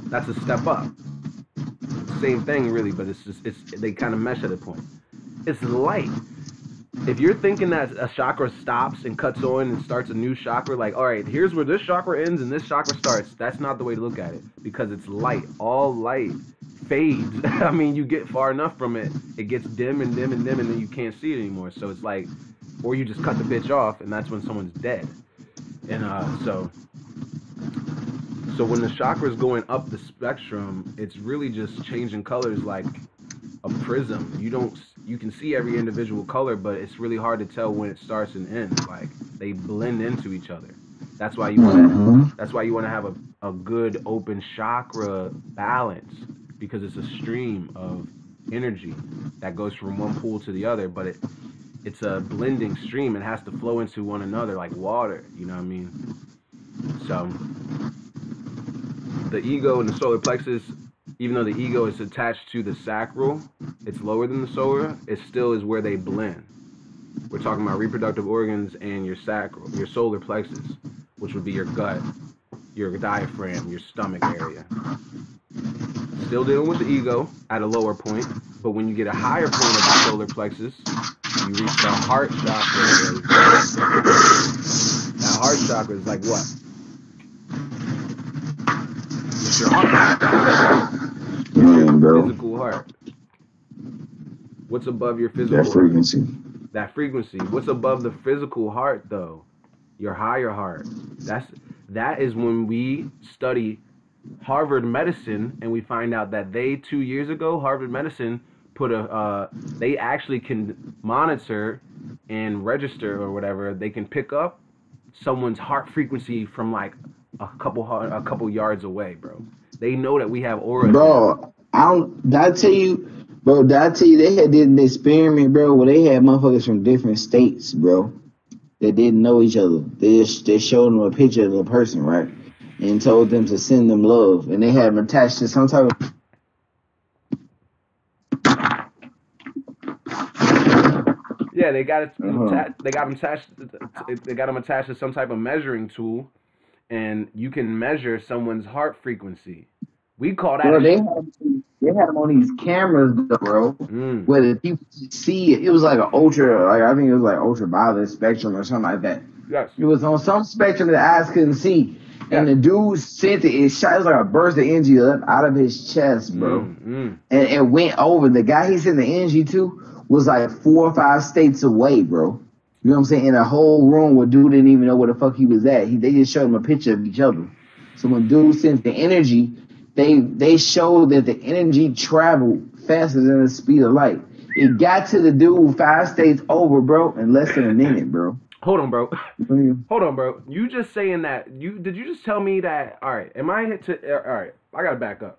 That's a step up. Same thing really, but they kind of mesh at a point. It's light. If you're thinking that a chakra stops and cuts on and starts a new chakra, like, all right, here's where this chakra ends and this chakra starts, that's not the way to look at it, because it's light. All light fades. I mean, you get far enough from it, it gets dim and dim and dim, and then you can't see it anymore. So it's like, or you just cut the bitch off, and that's when someone's dead. And so when the chakra is going up the spectrum, it's really just changing colors like a prism. You can see every individual color, but it's really hard to tell when it starts and ends. Like, they blend into each other. That's why you want to have a good open chakra balance, because it's a stream of energy that goes from one pool to the other, but it's a blending stream. It has to flow into one another like water, you know what I mean? So the ego and the solar plexus, even though the ego is attached to the sacral, it's lower than the solar, it still is where they blend. We're talking about reproductive organs and your sacral, your solar plexus, which would be your gut, your diaphragm, your stomach area. Still dealing with the ego at a lower point, but when you get a higher point of the solar plexus, you reach the heart chakra. heart chakra is like what? It's your heart. Yeah, bro. Physical heart. What's above your physical That frequency. heart? That frequency. What's above the physical heart though? Your higher heart. That is when we study Harvard medicine and we find out that 2 years ago, Harvard medicine put they actually can monitor and register or whatever. They can pick up someone's heart frequency from like a couple yards away, bro. They know that we have auras. Bro, did I tell you they did an experiment, bro, where they had motherfuckers from different states, bro, that didn't know each other. They showed them a picture of the person, right? And told them to send them love. And they had them attached to some type of... Yeah, they got them attached to some type of measuring tool, and you can measure someone's heart frequency. We call that. Bro, they had them on these cameras, bro, where the people could see it. It was like an I think it was like ultraviolet spectrum or something like that. Yes. It was on some spectrum that eyes couldn't see. And the dude sent it. It shot. It was like a burst of energy out of his chest, bro. And it went over. The guy he sent the energy to was like 4 or 5 states away, bro. You know what I'm saying? In a whole room where dude didn't even know where the fuck he was at. They just showed him a picture of each other. So when dude sent the energy, they showed that the energy traveled faster than the speed of light. It got to the dude 5 states over, bro, in less than a minute, bro. Hold on, bro. Hold on, bro. You just saying that? Did you just tell me that? All right. Am I to? All right. I gotta back up.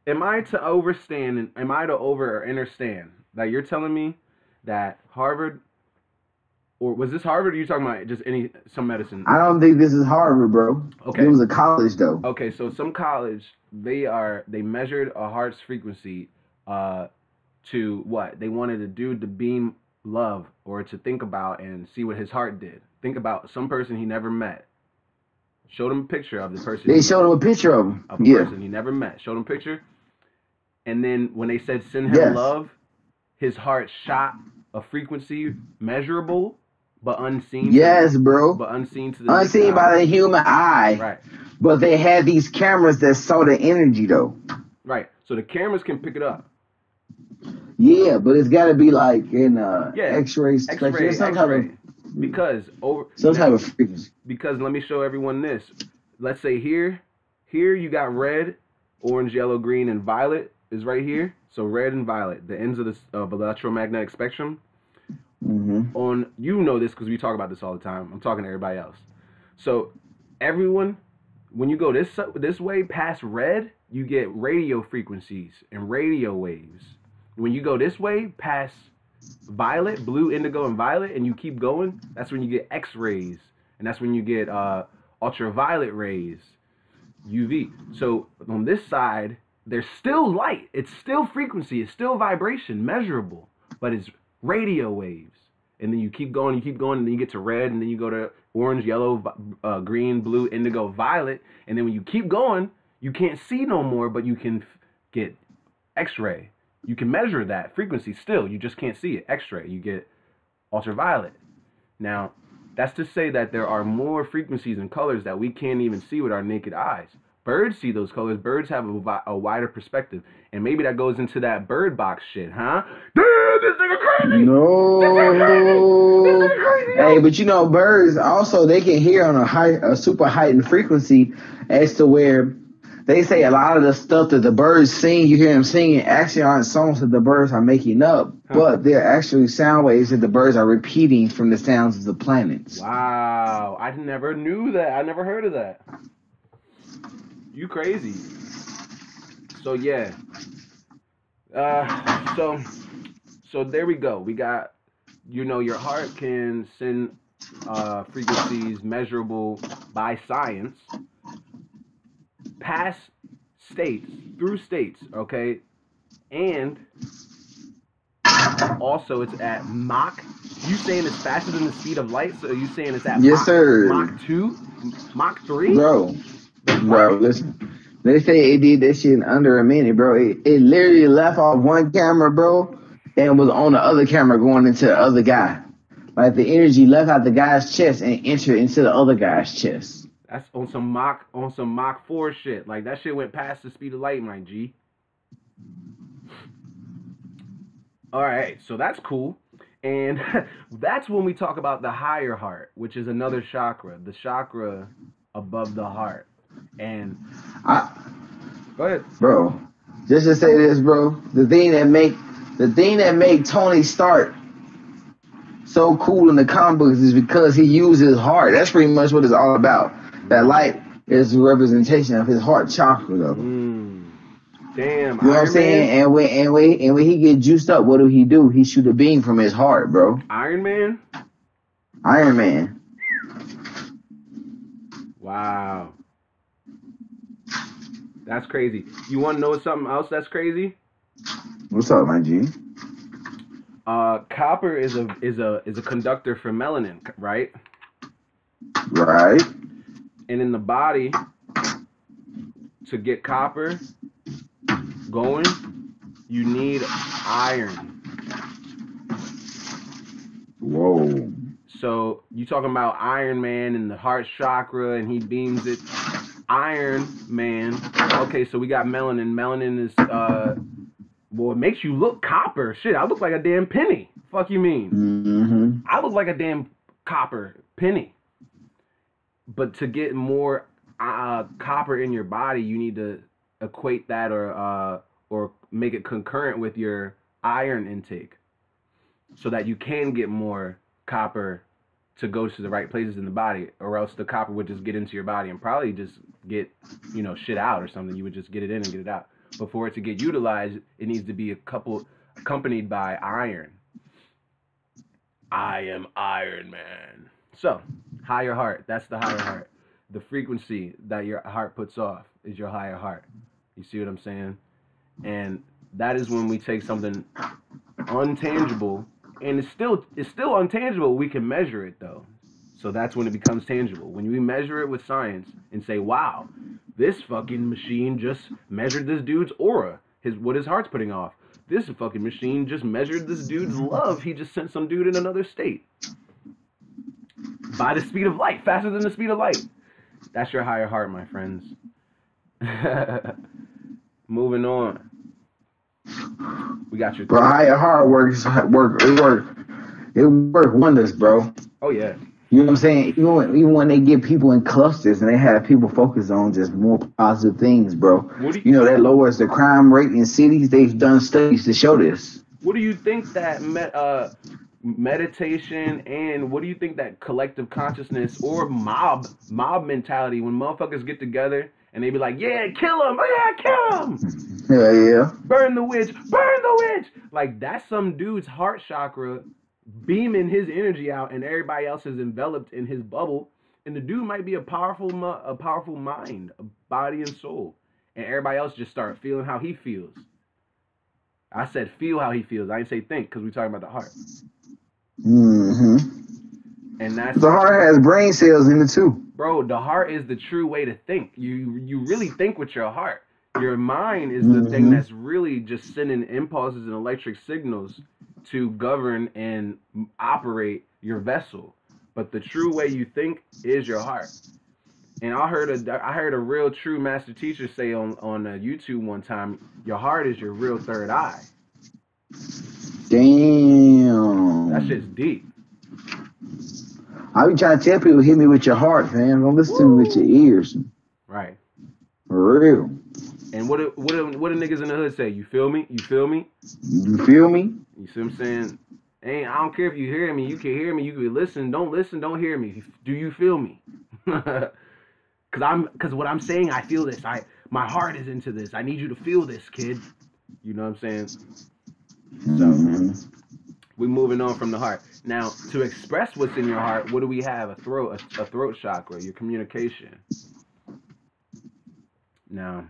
Am I to overstand and am I to over or understand that you're telling me that Harvard, or was this Harvard? Or are you talking about just some medicine? I don't think this is Harvard, bro. Okay. It was a college though. Okay, so some college they measured a heart's frequency to what? They wanted a dude to beam love or to think about and see what his heart did. Think about some person he never met. Showed him a picture of the person. They showed him a picture of him. Of a person he never met. Showed him a picture. And then when they said send him love, his heart shot a frequency measurable but unseen. Yes, bro. But unseen to the unseen by the human eye. Right. But they had these cameras that saw the energy though. Right. So the cameras can pick it up. Yeah, but it's got to be like in X-ray spectrum. Because some type of frequency. Because let me show everyone this. Let's say here you got red, orange, yellow, green, and violet is right here. So red and violet, the ends of the electromagnetic spectrum. On you know this because we talk about this all the time. I'm talking to everybody else. So everyone, when you go this way past red, you get radio frequencies and radio waves. When you go this way past violet, blue, indigo, and violet, and you keep going, that's when you get X-rays, and that's when you get ultraviolet rays, UV. So on this side, there's still light. It's still frequency. It's still vibration, measurable, but it's radio waves. And then you keep going, and then you get to red, and then you go to orange, yellow, green, blue, indigo, violet, and then when you keep going, you can't see no more, but you can get X-ray. You can measure that frequency still. You just can't see it. X-ray. You get ultraviolet. Now, that's to say that there are more frequencies and colors that we can't even see with our naked eyes. Birds see those colors. Birds have a wider perspective. And maybe that goes into that bird box shit, huh? Damn, this nigga crazy! No. This nigga crazy! Hey, but you know, birds also, they can hear on a super heightened frequency as to where they say a lot of the stuff that the birds sing, you hear them singing, actually aren't songs that the birds are making up, but they're actually sound waves that the birds are repeating from the sounds of the planets. Wow, I never knew that. I never heard of that. You crazy. So yeah. So there we go. We got, your heart can send frequencies measurable by science past states, through states, okay? And also it's at Mach. You saying it's faster than the speed of light? So you saying it's at Mach 2? Mach 3? Bro, listen. They say it did that shit in under a minute, bro. It literally left off one camera, bro, and was on the other camera going into the other guy. Like the energy left out the guy's chest and entered into the other guy's chest. That's on some Mach 4 shit. Like that shit went past the speed of light, my G. All right, so that's cool. And that's when we talk about the higher heart, which is another chakra, the chakra above the heart. And go ahead, bro. Just to say this, bro. The thing that make Tony Stark so cool in the comic books is because he used his heart. That's pretty much what it's all about. That light is a representation of his heart chakra, though. Damn, you know what I'm saying? And when he get juiced up, what do? He shoot a beam from his heart, bro. Iron Man. Wow, that's crazy. You want to know something else that's crazy? What's up, my G? Copper is a conductor for melanin, right? Right. And in the body, to get copper going, you need iron. Whoa. So you talking about Iron Man and the heart chakra, and he beams it. Iron Man. Okay, so we got melanin. Melanin is well, it makes you look copper. Shit, I look like a damn penny. Fuck you mean? Mm-hmm. I look like a damn copper penny. But to get more copper in your body, you need to equate that or make it concurrent with your iron intake, so that you can get more copper to go to the right places in the body, or else the copper would just get into your body and probably just get, shit out or something. You would just get it in and get it out. But for it to get utilized, it needs to be accompanied by iron. I am Iron Man. So, higher heart. That's the higher heart. The frequency that your heart puts off is your higher heart. You see what I'm saying? And that is when we take something untangible, and it's still untangible. We can measure it though. So that's when it becomes tangible. When we measure it with science and say, wow, this fucking machine just measured this dude's aura, what his heart's putting off. This fucking machine just measured this dude's love. He just sent some dude in another state. By the speed of light, faster than the speed of light. That's your higher heart, my friends. Moving on. We got your... Bro, higher heart it work wonders, bro. Oh, yeah. You know what I'm saying? Even when they get people in clusters and they have people focus on just more positive things, bro. That lowers the crime rate in cities. They've done studies to show this. What do you think that meditation and what do you think that collective consciousness or mob mentality, when motherfuckers get together and they be like, yeah, kill him, oh, yeah, kill him. Yeah. Burn the witch. Like, that's some dude's heart chakra beaming his energy out, and everybody else is enveloped in his bubble, and the dude might be a powerful mind, a body and soul, and everybody else just start feeling how he feels. I said feel how he feels. I didn't say think, because we're talking about the heart. Mm-hmm. And that's the heart has brain cells in it too. Bro, the heart is the true way to think. You really think with your heart. Your mind is the thing that's really just sending impulses and electric signals to govern and operate your vessel. But the true way you think is your heart. And I heard a real true master teacher say on YouTube one time, your heart is your real third eye. Damn. That shit's deep. I be trying to tell people, hit me with your heart, fam. Don't listen to me with your ears. Right. For real. And what do niggas in the hood say? You feel me? You feel me? You feel me? You see what I'm saying? I don't care if you hear me. You can hear me. You can listen. Don't hear me. Do you feel me? Cause what I'm saying, I feel this. My heart is into this. I need you to feel this, kid. You know what I'm saying? So we're moving on from the heart. Now, to express what's in your heart, what do we have? A throat chakra, your communication. Now,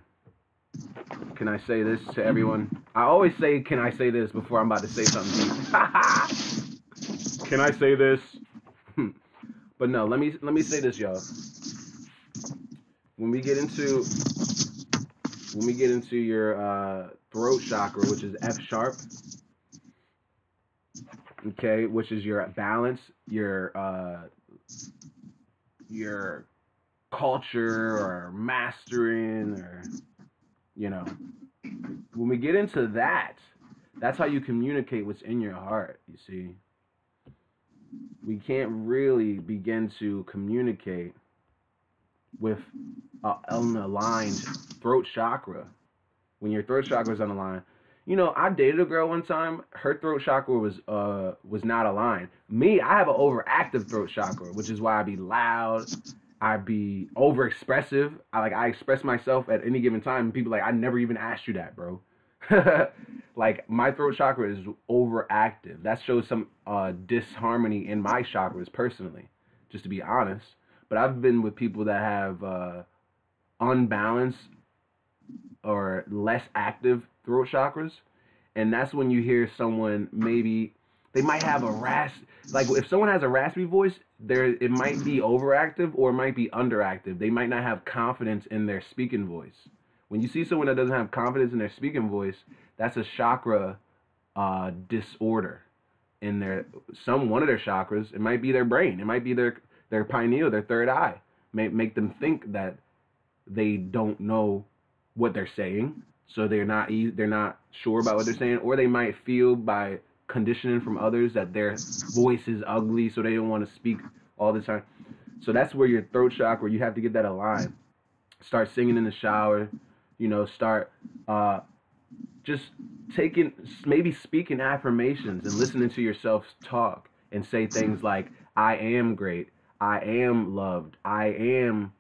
can I say this to everyone? I always say, can I say this before I'm about to say something deep. Can I say this? But no, let me say this, y'all. When we get into your throat chakra, which is F sharp. okay, which is your balance, your culture or mastering, or when we get into that, that's how you communicate what's in your heart. You see, we can't really begin to communicate with an unaligned throat chakra. When your throat chakra is unaligned, I dated a girl one time. Her throat chakra was not aligned. Me, I have an overactive throat chakra, which is why I be loud. I be overexpressive. I express myself at any given time, and people I never even asked you that, bro. Like, my throat chakra is overactive. That shows some disharmony in my chakras personally, just to be honest. But I've been with people that have unbalanced or less active throat chakras, and that's when you hear someone, maybe they might have a like if someone has a raspy voice, it might be overactive or it might be underactive. They might not have confidence in their speaking voice. When you see someone that doesn't have confidence in their speaking voice, that's a chakra disorder in one of their chakras. It might be their brain. It might be their pineal, their third eye. May make them think that they don't know what they're saying, so they're not sure about what they're saying, or they might feel by conditioning from others that their voice is ugly, so they don't want to speak all the time. So that's where your throat chakra, you have to get that aligned. Start singing in the shower, start just maybe speaking affirmations and listening to yourself talk and say things like, I am great, I am loved, I am,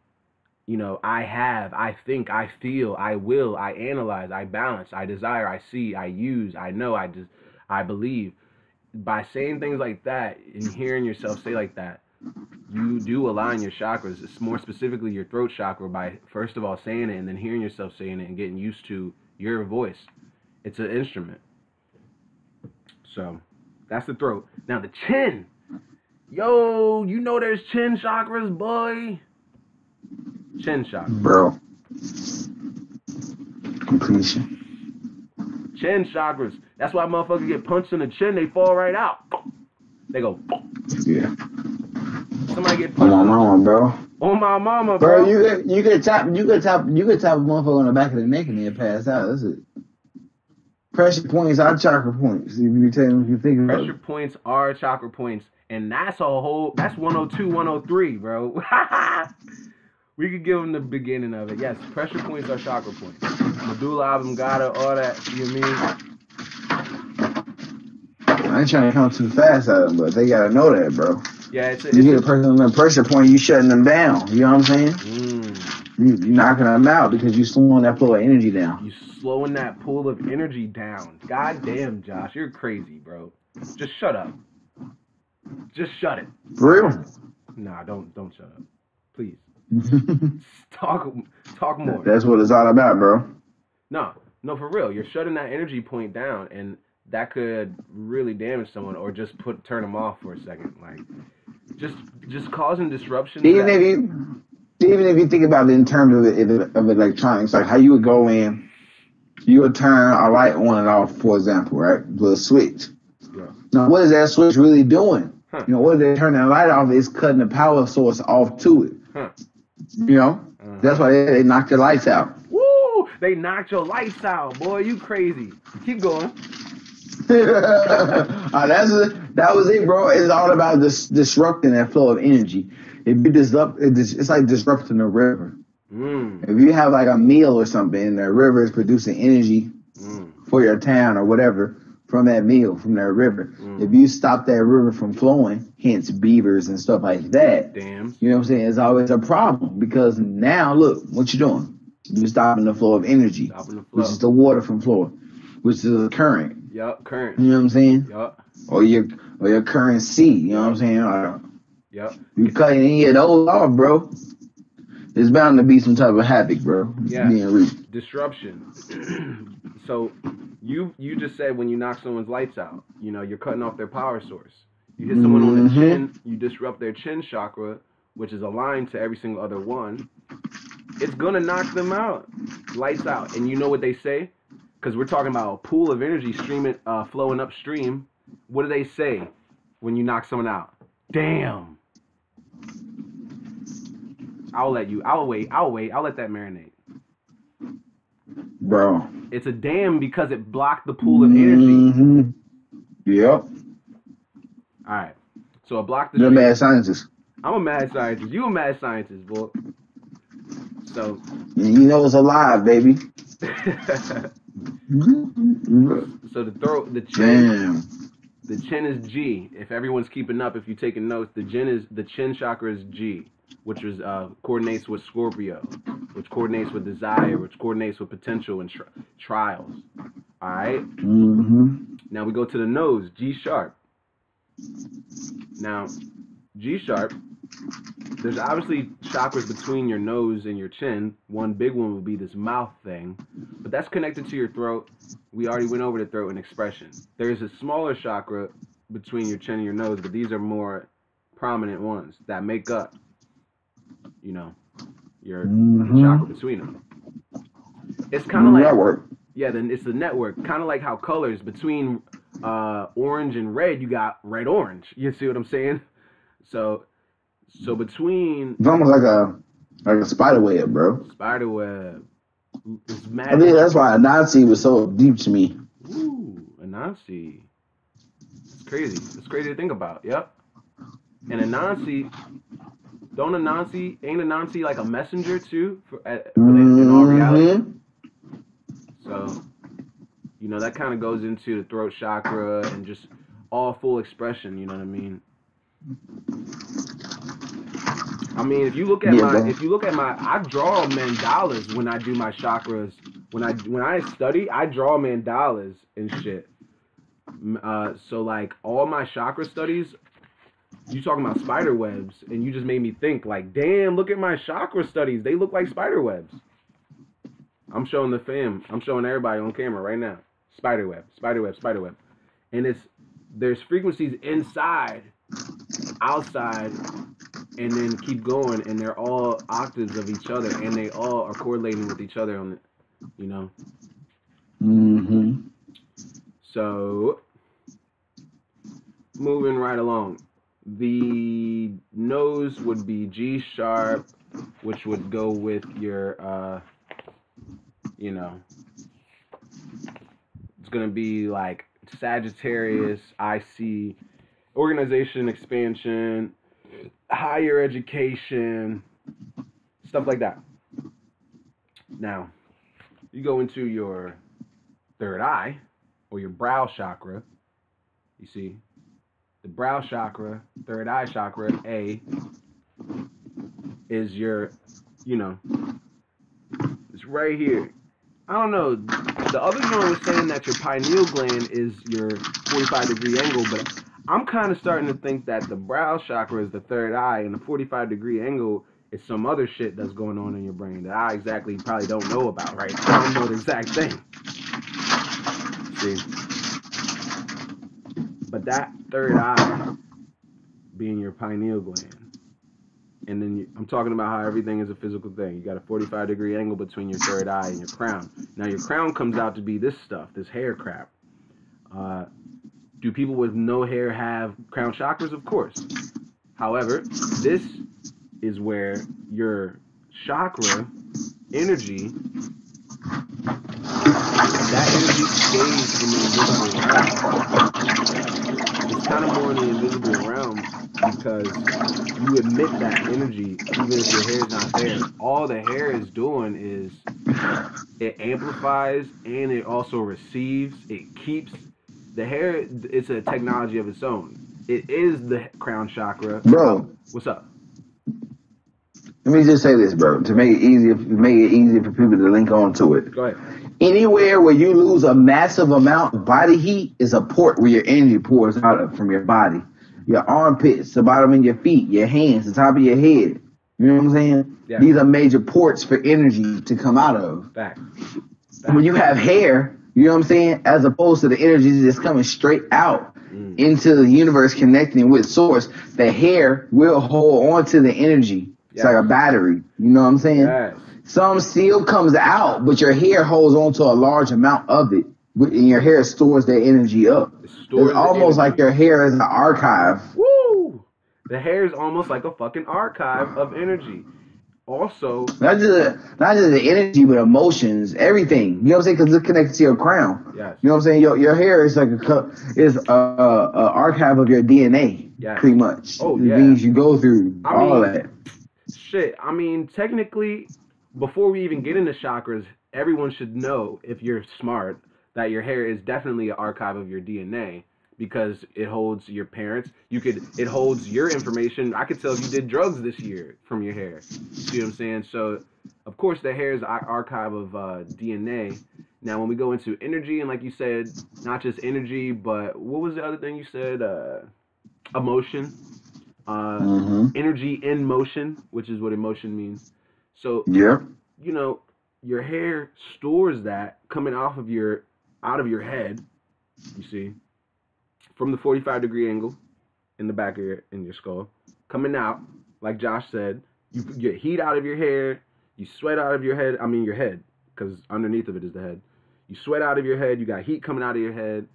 I have, I think, I feel, I will, I analyze, I balance, I desire, I see, I use, I know, I believe. By saying things like that and hearing yourself say like that, you do align your chakras. It's more specifically your throat chakra, by first of all saying it and then hearing yourself saying it and getting used to your voice. It's an instrument. So that's the throat. Now the chin. Yo, there's chin chakras, boy. Chin chakra. Bro. Completion. Chin chakras. That's why motherfuckers get punched in the chin, they fall right out. They go. Yeah. Somebody get On punched. my mama, bro. On my mama, bro. You could tap a motherfucker on the back of the neck and then pass out. That's it. Pressure points are chakra points. If you think about it. Pressure points are chakra points, and that's 102, 103, bro. We could give them the beginning of it. Yes, pressure points are chakra points. Medulla oblongata, all that. You know what I mean? I ain't trying to come too fast at them, but they gotta know that, bro. Yeah, you get a person on that pressure point, you shutting them down. You know what I'm saying? You're knocking them out because you slowing that flow of energy down. You slowing that pool of energy down. God damn, Josh, you're crazy, bro. Just shut up. Just shut it. For real? Nah, don't shut up. Please. Talk more. That's what it's all about, bro. No, for real. You're shutting that energy point down, and that could really damage someone, or just turn them off for a second. Like, just causing disruption. Even if you think about it in terms of electronics, like how you would go in, you would turn a light on and off, for example, right? With a switch. Yeah. Now, what is that switch really doing? Huh. What they turning the light off is cutting the power source off to it. Huh. That's why they knocked your lights out. Woo! They knocked your lights out, boy. You crazy. Keep going. That was it, bro. It's all about disrupting that flow of energy. If you disrupt, it's like disrupting a river. If you have like a meal or something, and the river is producing energy for your town or whatever from that meal, from that river. If you stop that river from flowing, hence beavers and stuff like that, Dams. You know what I'm saying? It's always a problem because now look what you're doing. You're stopping the flow of energy, which is the water from flowing, which is a current. Yup, current. You know what I'm saying? Yup. Or your currency. You know what I'm saying? Yep. You cutting any of those off, bro. There's bound to be some type of havoc, bro. Yeah. Being disruption. So you just said when you knock someone's lights out, you're cutting off their power source. You hit someone on the chin, you disrupt their chin chakra, which is aligned to every single other one. It's gonna knock them out. Lights out. And you know what they say? Because we're talking about a pool of energy flowing upstream. What do they say when you knock someone out? Damn. I'll wait. I'll let that marinate. Bro. It's a damn because it blocked the pool of energy. Yep. All right. So I blocked the You're a mad scientist. I'm a mad scientist. You a mad scientist, boy. So. You know it's alive, baby. So the throat, the chin. Damn. The chin is G. If everyone's keeping up, if you're taking notes, the chin chakra is G, which is coordinates with Scorpio, which coordinates with desire, which coordinates with potential and trials. All right. Now we go to the nose, G sharp. Now, G sharp. There's obviously chakras between your nose and your chin. One big one would be this mouth thing, but that's connected to your throat. We already went over the throat and expression. There's a smaller chakra between your chin and your nose, but these are more prominent ones that make up, you know, your chakra between them. It's kind of like network. Yeah, then it's the network. Kind of like how colors between orange and red, you got red orange. You see what I'm saying? So between it's almost like a spider web, bro. Spider web. It's mad. I think that's why Anansi was so deep to me. Ooh, Anansi. It's crazy. It's crazy to think about. Yep. And Anansi, ain't Anansi like a messenger too in all reality? So, you know, that kind of goes into the throat chakra and just all full expression. You know what I mean? If you look at I draw mandalas when I do my chakras. When I study, I draw mandalas and shit. So like all my chakra studies, you talking about spider webs, and you just made me think like, damn, look at my chakra studies. They look like spider webs. I'm showing the fam. I'm showing everybody on camera right now. Spider web, spider web, spider web. And there's frequencies inside, outside, and then keep going, and they're all octaves of each other, and they all are correlating with each other on it, you know? So, moving right along. The nose would be G sharp, which would go with your, you know, it's going to be like Sagittarius, IC, organization, expansion, higher education, stuff like that. Now, you go into your third eye, or your brow chakra. You see, the brow chakra, third eye chakra, A, is your, you know, it's right here. I don't know. The other one was saying that your pineal gland is your 45-degree angle, but I'm kind of starting to think that the brow chakra is the third eye, and the 45-degree angle is some other shit that's going on in your brain that I exactly probably don't know about, right? I don't know the exact thing. See? But that third eye being your pineal gland. And then I'm talking about how everything is a physical thing. You got a 45-degree angle between your third eye and your crown. Now, your crown comes out to be this stuff, this hair crap. Do people with no hair have crown chakras? Of course. However, this is where your chakra energy, that energy stays in the invisible realm. It's kind of more in the invisible realm because you emit that energy even if your hair is not there. All the hair is doing is it amplifies and it also receives. It keeps the hair. It's a technology of its own. It is the crown chakra. Bro, what's up? Let me just say this, bro, to make it easier for people to link on to it. Go ahead. Anywhere where you lose a massive amount of body heat is a port where your energy pours out of from your body. Your armpits, the bottom of your feet, your hands, the top of your head. You know what I'm saying? Yeah. These are major ports for energy to come out of. Fact. When you have hair, you know what I'm saying, as opposed to the energy that's coming straight out into the universe connecting with source, the hair will hold on to the energy. It's like a battery. You know what I'm saying? Yes. Some still comes out, but your hair holds on to a large amount of it. And your hair stores that energy up. It It's stores the almost like energy. your hair is an archive. Woo! The hair is almost like a fucking archive of energy. Also, Not just the energy, but emotions, everything. You know what I'm saying? Because it's connected to your crown. yes, You know what I'm saying? Your hair is like a archive of your DNA, yes. pretty much. Oh The yeah. things you go through, I all mean, that. shit. I mean, technically, before we even get into chakras, everyone should know, if you're smart, that your hair is definitely an archive of your DNA because it holds your parents. It holds your information. I could tell if you did drugs this year from your hair. See what I'm saying? So, of course, the hair is an archive of DNA. Now, when we go into energy, and like you said, not just energy, but what was the other thing you said? Emotion. Energy in motion, which is what emotion means. So, Yep. you know, your hair stores that coming out of your head, you see, from the 45-degree angle in the back of your skull, coming out, like Josh said, you get heat out of your hair, you sweat out of your head, your head, because underneath of it is the head. You sweat out of your head, you got heat coming out of your head,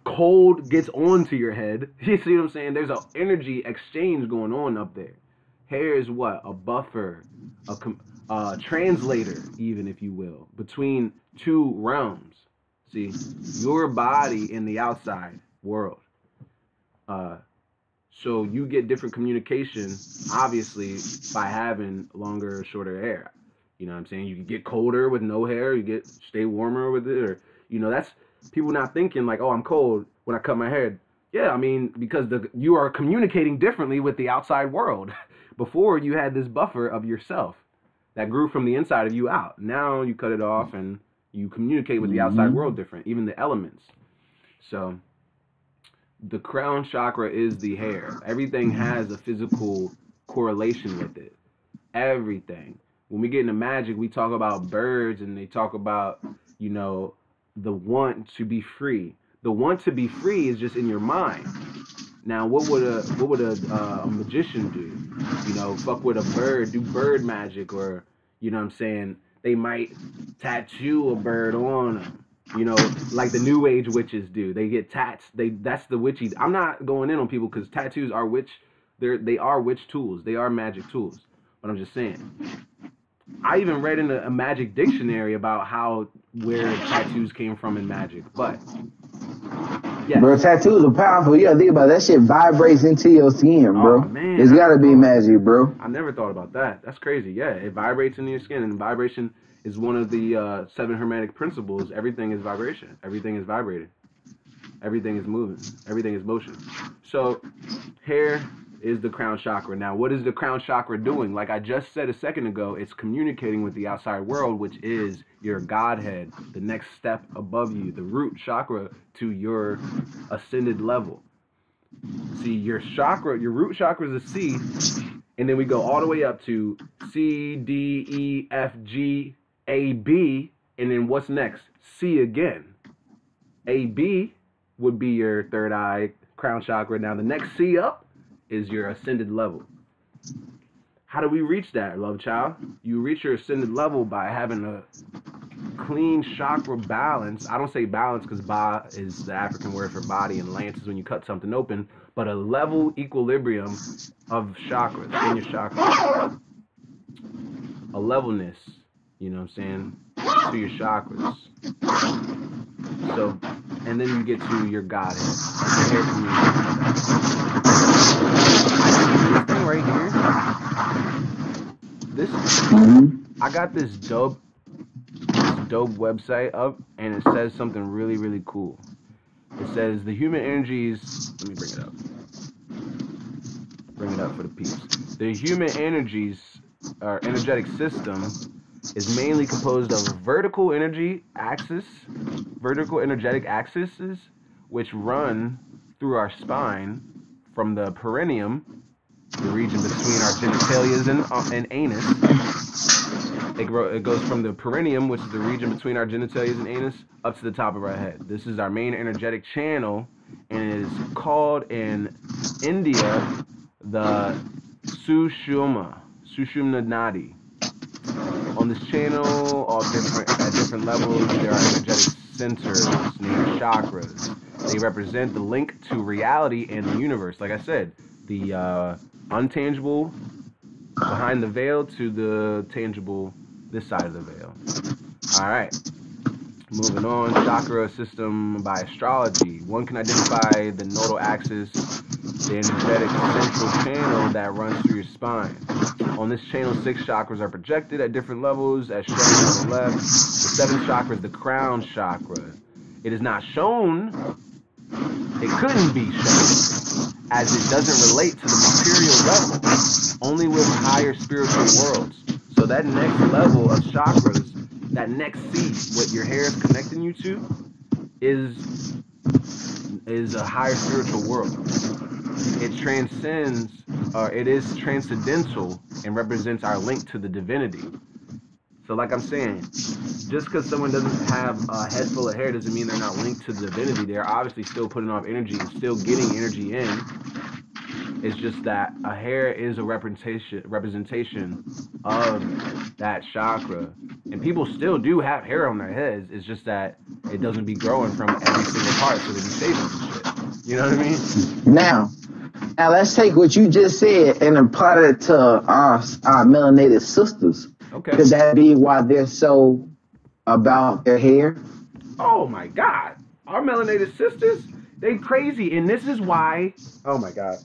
cold gets onto your head. You see what I'm saying? There's an energy exchange going on up there. Hair is what? A buffer, a translator, even, if you will, between two realms. See, your body in the outside world. So you get different communication, obviously, by having longer or shorter hair. You know what I'm saying? You can get colder with no hair. You stay warmer with it, or that's people not thinking like, oh, I'm cold when I cut my hair. Yeah, I mean, because you are communicating differently with the outside world. Before, you had this buffer of yourself that grew from the inside of you out. Now you cut it off and you communicate with the outside world different, even the elements. So the crown chakra is the hair. Everything has a physical correlation with it. Everything. When we get into magic, we talk about birds, and they talk about, the want to be free. The want to be free is just in your mind. Now, what would a magician do? Fuck with a bird, do bird magic, or what I'm saying, they might tattoo a bird on them. Like the new age witches do. They get tats. That's the witchy. I'm not going in on people because tattoos are they are witch tools. They are magic tools. But I'm just saying. I even read in a magic dictionary about where tattoos came from in magic. But yes. Bro, tattoos are powerful. You gotta think about it. That shit vibrates into your skin, bro. Oh, man, it's gotta be magic, bro. I never thought about that. That's crazy. Yeah, it vibrates into your skin, and vibration is one of the 7 Hermetic principles. Everything is vibration. Everything is vibrating. Everything is moving. Everything is motion. So, hair is the crown chakra. Now, what is the crown chakra doing? Like I just said a second ago, it's communicating with the outside world, which is your Godhead, the next step above you, the root chakra to your ascended level. See, your root chakra is a C, and then we go all the way up to C, D, E, F, G, A, B, and then what's next? C again. A, B would be your third eye crown chakra. Now, the next C up is your ascended level. How do we reach that, Lovechile? You reach your ascended level by having a clean chakra balance. I don't say balance because ba is the African word for body, and lance is when you cut something open, but a level equilibrium of chakras in your chakras. A levelness, you know what I'm saying, to your chakras. So, and then you get to your Godhead, your hair community. This thing right here, I got this dope website up, and it says something really, really cool. It says the human energies, let me bring it up. Bring it up for the peeps. The human energies, or energetic system, is mainly composed of vertical energetic axes, which run through our spine from the perineum, the region between our genitalia and anus. It goes from the perineum, which is the region between our genitalia and anus, up to the top of our head. This is our main energetic channel, and it is called in India the Sushumna Nadi. On this channel, at different levels, there are energetic centers named chakras. They represent the link to reality and the universe. Like I said, the untangible behind the veil to the tangible this side of the veil. All right. Moving on, chakra system by astrology. One can identify the nodal axis, the energetic central channel that runs through your spine. On this channel, 6 chakras are projected at different levels, as shown on the left. The 7th chakra is the crown chakra. It is not shown, it couldn't be shown, as it doesn't relate to the material level, only with higher spiritual worlds. So that next level of chakras, that next seed, what your hair is connecting you to, is a higher spiritual world. It transcends, or it is transcendental, and represents our link to the divinity. So like I'm saying, just because someone doesn't have a head full of hair doesn't mean they're not linked to the divinity. They're obviously still putting off energy and still getting energy in. It's just that a hair is a representation of that chakra. And people still do have hair on their heads. It's just that it doesn't be growing from every single part, so they be shaving and shit. You know what I mean? Now let's take what you just said and apply it to our melanated sisters. Okay. Could that be why they're so about their hair? Oh my God. Our melanated sisters, they crazy. And this is why, oh my God.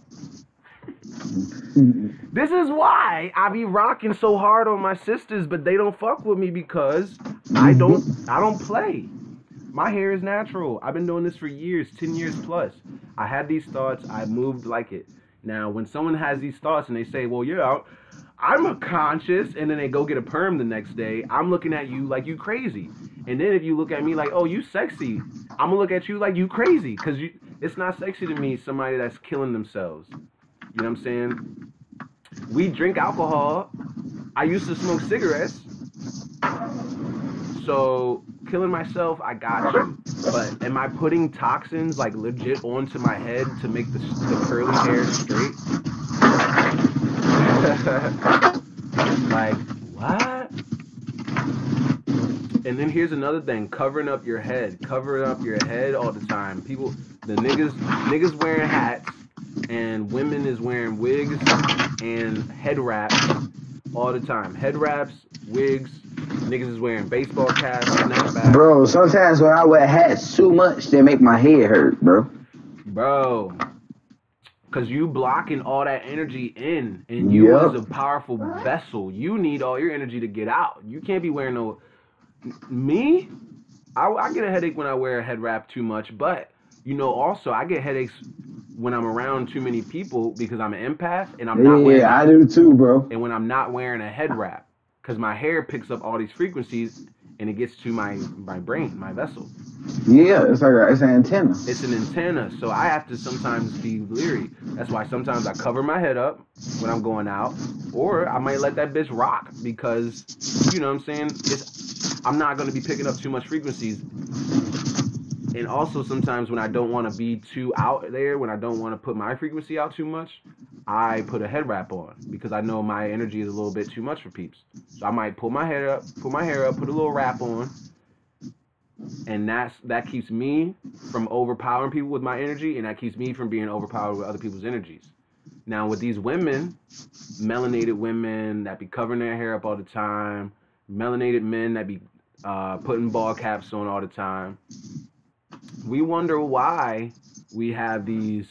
This is why I be rocking so hard on my sisters, but they don't fuck with me because I don't play. My hair is natural. I've been doing this for years, 10 years plus. I had these thoughts. I moved like it. Now, when someone has these thoughts and they say, well, yeah, I'm a conscious, and then they go get a perm the next day, I'm looking at you like you crazy. And then if you look at me like, oh, you sexy, I'm gonna look at you like you crazy, because it's not sexy to me, somebody that's killing themselves. You know what I'm saying? We drink alcohol. I used to smoke cigarettes. So killing myself, I got you. But am I putting toxins like legit onto my head to make the curly hair straight? Like, what? And then here's another thing, covering up your head all the time. People, the niggas wearing hats, and women is wearing wigs and head wraps all the time. Head wraps, wigs, niggas is wearing baseball caps, snapbacks. Bro, sometimes when I wear hats too much, they make my head hurt, bro. Bro, because you blocking all that energy in, and you is a powerful vessel. You need all your energy to get out. You can't be wearing no... Me? I get a headache when I wear a head wrap too much, but, you know, also, I get headaches when I'm around too many people because I'm an empath, and I'm not wearing... Yeah, I do too, bro. And when I'm not wearing a head wrap, because my hair picks up all these frequencies, and it gets to my brain, my vessel. Yeah, it's an antenna. It's an antenna, so I have to sometimes be leery. That's why sometimes I cover my head up when I'm going out, or I might let that bitch rock because, you know what I'm saying, I'm not going to be picking up too much frequencies. And also sometimes when I don't want to be too out there, when I don't want to put my frequency out too much, I put a head wrap on because I know my energy is a little bit too much for peeps. So I might pull my hair up, put a little wrap on, and that keeps me from overpowering people with my energy, and that keeps me from being overpowered with other people's energies. Now with these women, melanated women that be covering their hair up all the time, melanated men that be putting ball caps on all the time, we wonder why we have these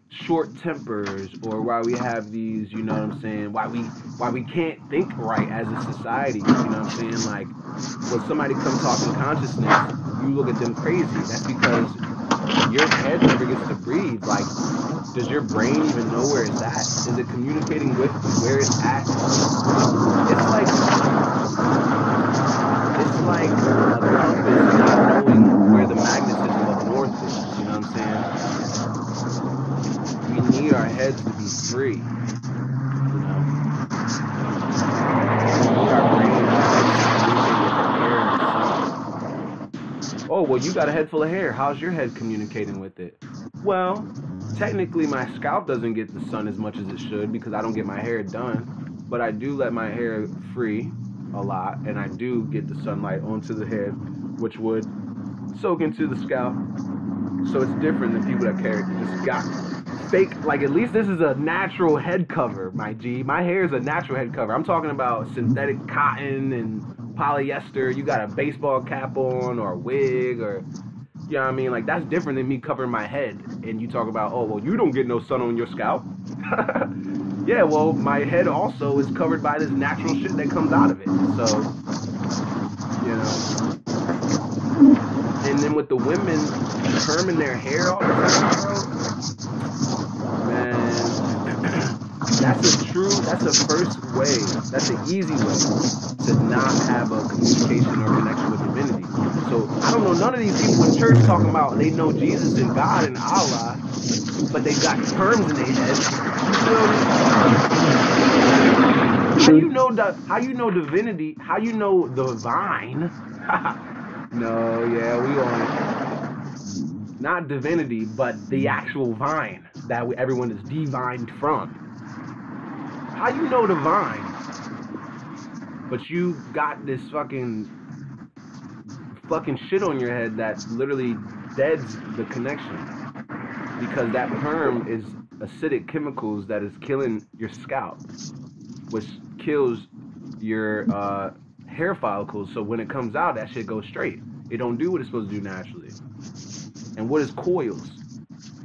short tempers, or why we have these, you know what I'm saying, why we can't think right as a society, you know what I'm saying? Like, when somebody comes talking consciousness, you look at them crazy. That's because your head never gets to breathe. Like, does your brain even know where it's at? Is it communicating with where it's at? It's like a compass not knowing where the magnetism of north is, you know what I'm saying? We need our heads to be free, you know? We need our brain to communicate with the air and the sun. Oh, well, you got a head full of hair. How's your head communicating with it? Well, technically my scalp doesn't get the sun as much as it should because I don't get my hair done, but I do let my hair free a lot, and I do get the sunlight onto the head, which would soak into the scalp So it's different than people that carry just got fake. Like, at least this is a natural head cover, my G. My hair is a natural head cover. I'm talking about synthetic cotton and polyester. You got a baseball cap on or a wig or, you know what I mean? Like, that's different than me covering my head. And you talk about, oh, well, you don't get no sun on your scalp. Yeah, well, my head also is covered by this natural shit that comes out of it. So, you know. And then with the women perming their hair all the time, bro, man, that's a first way, that's an easy way to not have a communication or connection with divinity. So I don't know none of these people in church talking about they know Jesus and God and Allah, but they got perms in their head. You feel me? How you know divinity? How you know the vine? No, yeah, we on it. Not divinity, but the actual vine that everyone is divined from. How you know the vine? But you got this fucking shit on your head that literally deads the connection. Because that perm is acidic chemicals that is killing your scalp, which kills your hair follicles. So when it comes out, that shit goes straight. It don't do what it's supposed to do naturally. And what is coils?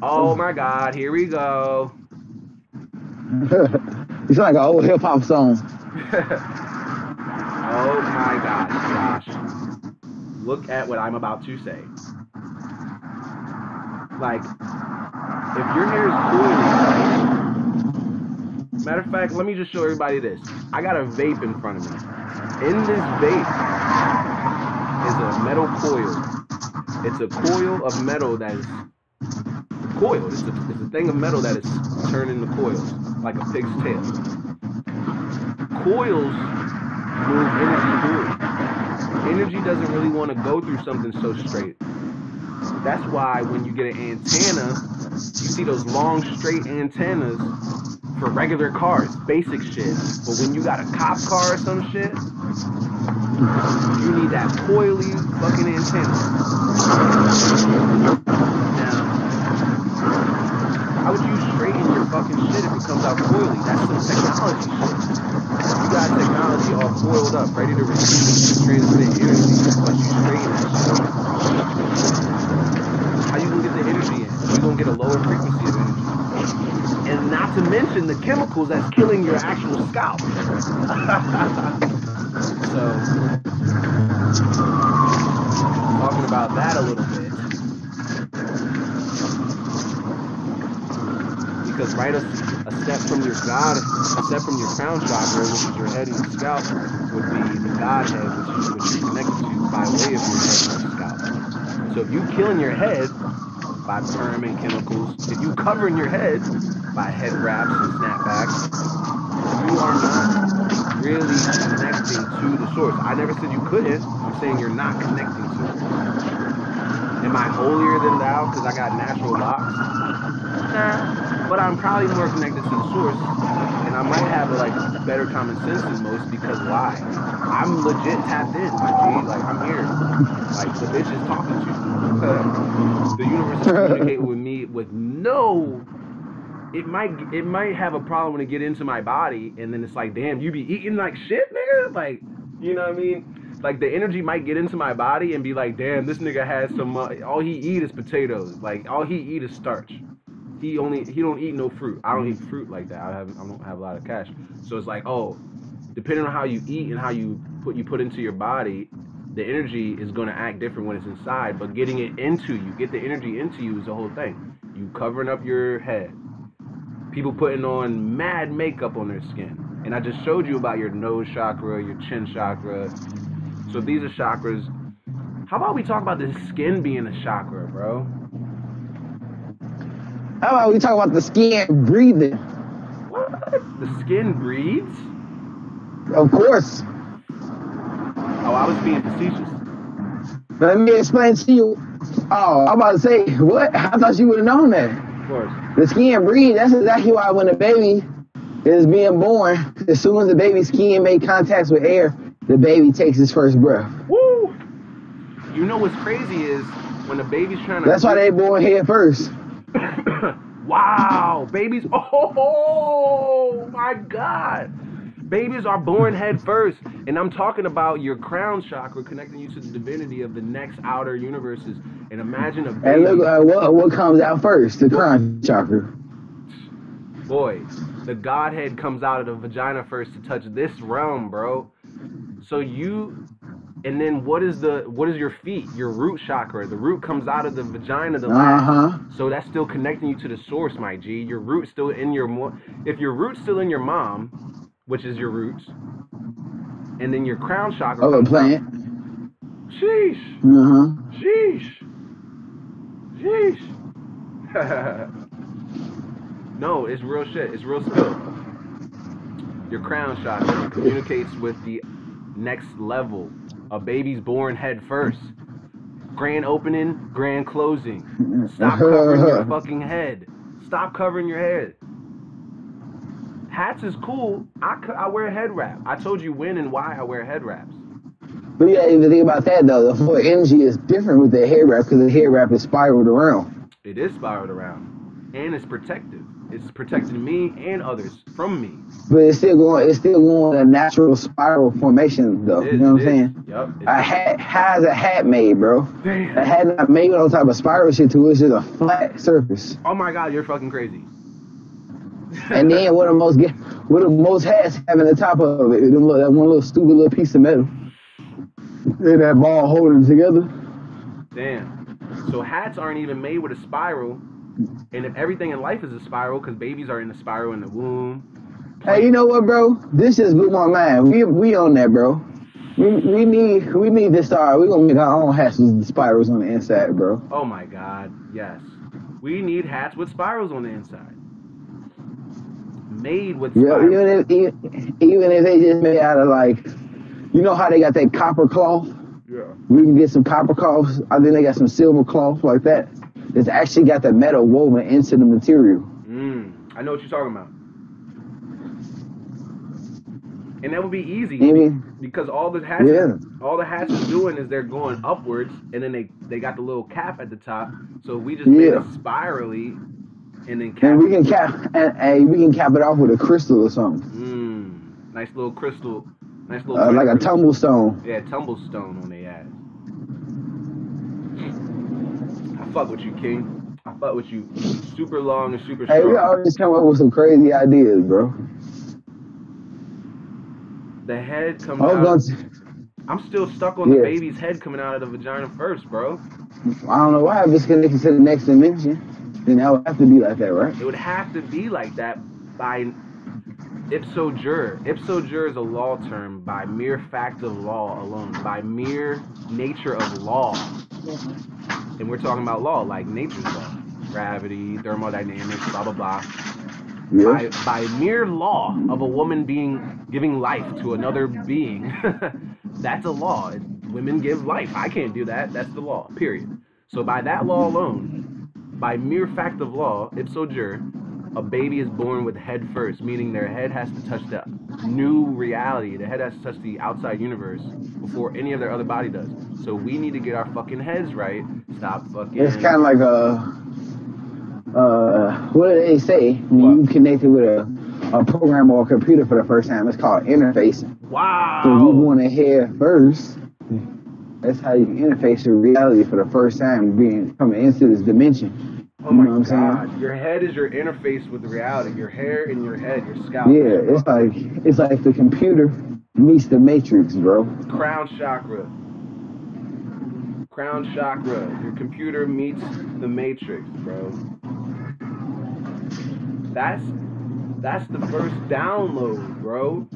Oh my God, here we go. You sound like an old hip hop song. Oh my gosh, Josh. Look at what I'm about to say. Like, if your hair is coily, matter of fact, let me just show everybody this. I got a vape in front of me. In this vape is a metal coil. It's a coil of metal that is coiled. It's a thing of metal that is turned into coils, like a pig's tail. Coils move energy through it. Energy doesn't really want to go through something so straight. That's why when you get an antenna, you see those long straight antennas for regular cars, basic shit. But when you got a cop car or some shit, you need that coily fucking antenna. Now, how would you straighten your fucking shit if it comes out coily? That's some technology shit. You got technology all coiled up, ready to receive and transmit energy, but you straighten that shit. How you gonna get the energy in? You're gonna get a lower frequency of energy. And not to mention the chemicals that's killing your actual scalp. So, talking about that a little bit. Because right a step from your God, a step from your crown chakra, which is your head and your scalp, would be the Godhead, which you're connected to by way of your head and your scalp. So if you killing your head by perm and chemicals, if you covering your head by head wraps and snapbacks, you are not really connecting to the source. I never said you couldn't. I'm saying you're not connecting to it. Am I holier than thou because I got natural locks? Nah. But I'm probably more connected to the source, and I might have like better common sense than most because why? I'm legit tapped in, my G. Like, I'm here. Like, the bitch is talking to you. The universe is communicating with me with no. It might have a problem when it get into my body, and then it's like, damn, you be eating like shit, nigga. Like, you know what I mean? Like, the energy might get into my body and be like, damn, this nigga has some. All he eat is potatoes. Like, all he eat is starch. He don't eat no fruit. I don't eat fruit like that. I don't have a lot of cash. So it's like, oh, depending on how you eat and how you put into your body, the energy is going to act different when it's inside. But getting it into you, get the energy into you is the whole thing. You covering up your head. People putting on mad makeup on their skin. And I just showed you about your nose chakra, your chin chakra. So these are chakras. How about we talk about the skin being a chakra, bro? How about we talk about the skin breathing? What? The skin breathes? Of course. Oh, I was being facetious. Let me explain to you. Oh, I'm about to say, what? I thought you would have known that. Of course. The skin breathes. That's exactly why when a baby is being born, as soon as the baby's skin make contact with air, the baby takes his first breath. Woo! You know what's crazy is when a baby's trying to... That's why they born head first. Wow, babies... Oh, my God. Babies are born head first. And I'm talking about your crown chakra connecting you to the divinity of the next outer universes. And imagine a baby... And look what comes out first, the crown chakra. Boy, the Godhead comes out of the vagina first to touch this realm, bro. So you... And then what is your feet? Your root chakra. The root comes out of the vagina, the last. So that's still connecting you to the source, my G. Your root's still in your... If your root's still in your mom, which is your roots, and then your crown chakra comes plant. out. Sheesh. Sheesh. No, it's real shit. It's real skill. Your crown chakra communicates with the next level. A baby's born head first. Grand opening, grand closing. Stop covering your fucking head. Stop covering your head. Hats is cool. I wear a head wrap. I told you when and why I wear head wraps. But yeah, even think about that though. The whole energy is different with the head wrap because the head wrap is spiraled around. It is spiraled around, and it's protective. It's protecting me and others from me. But it's still going a natural spiral formation though. You know what I'm saying? Yep. A hat, how's a hat made, bro? Damn. A hat not made with no type of spiral shit to it. It's just a flat surface. Oh my God, you're fucking crazy. And then what the most hats have in the top of it? That one little stupid little piece of metal. And that ball holding it together. Damn. So hats aren't even made with a spiral. And if everything in life is a spiral, because babies are in the spiral in the womb. Hey, you know what, bro? This just blew my mind. We on that, bro. We need to start. We're gonna make our own hats with spirals on the inside, bro. Oh my God, yes. We need hats with spirals on the inside. Made with spirals. Yeah, even if they just made out of like, you know how they got that copper cloth? Yeah. We can get some copper cloth. I think they got some silver cloth like that. It's actually got the metal woven into the material. I know what you're talking about. And that would be easy because all the hats is doing is they're going upwards, and then they got the little cap at the top. So we just made it spirally, and then cap. And we can cap it off with a crystal or something. Nice little crystal. Nice little like a crystal. tumblestone. Yeah, tumblestone on their ass. I fuck with you, King. I fuck with you. Super long and super strong. Hey, we always come up with some crazy ideas, bro. The head comes out. I'm still stuck on the baby's head coming out of the vagina first, bro. I don't know why it's connected to the next dimension. Then that would have to be like that, right? It would have to be like that by ipso jure. Ipso jure is a law term by mere fact of law alone, by mere nature of law. And we're talking about law, like nature's law. Gravity, thermodynamics, blah, blah, blah. Yeah. By mere law of a woman giving life to another being, that's a law. Women give life. I can't do that. That's the law, period. So by that law alone, by mere fact of law, ipso jure, a baby is born with head first, meaning their head has to touch the new reality. Their head has to touch the outside universe before any of their other body does. So we need to get our fucking heads right. Stop fucking... It's kind of like what do they say when you connected with a program or a computer for the first time? It's called interfacing. Wow. So you want to hear first. That's how you interface with reality for the first time, coming into this dimension. Oh my God! Your head is your interface with reality. Your hair in your head, your scalp. Yeah, it's like the computer meets the matrix, bro. Crown chakra. Crown chakra. Your computer meets the matrix, bro. That's the first download, bro.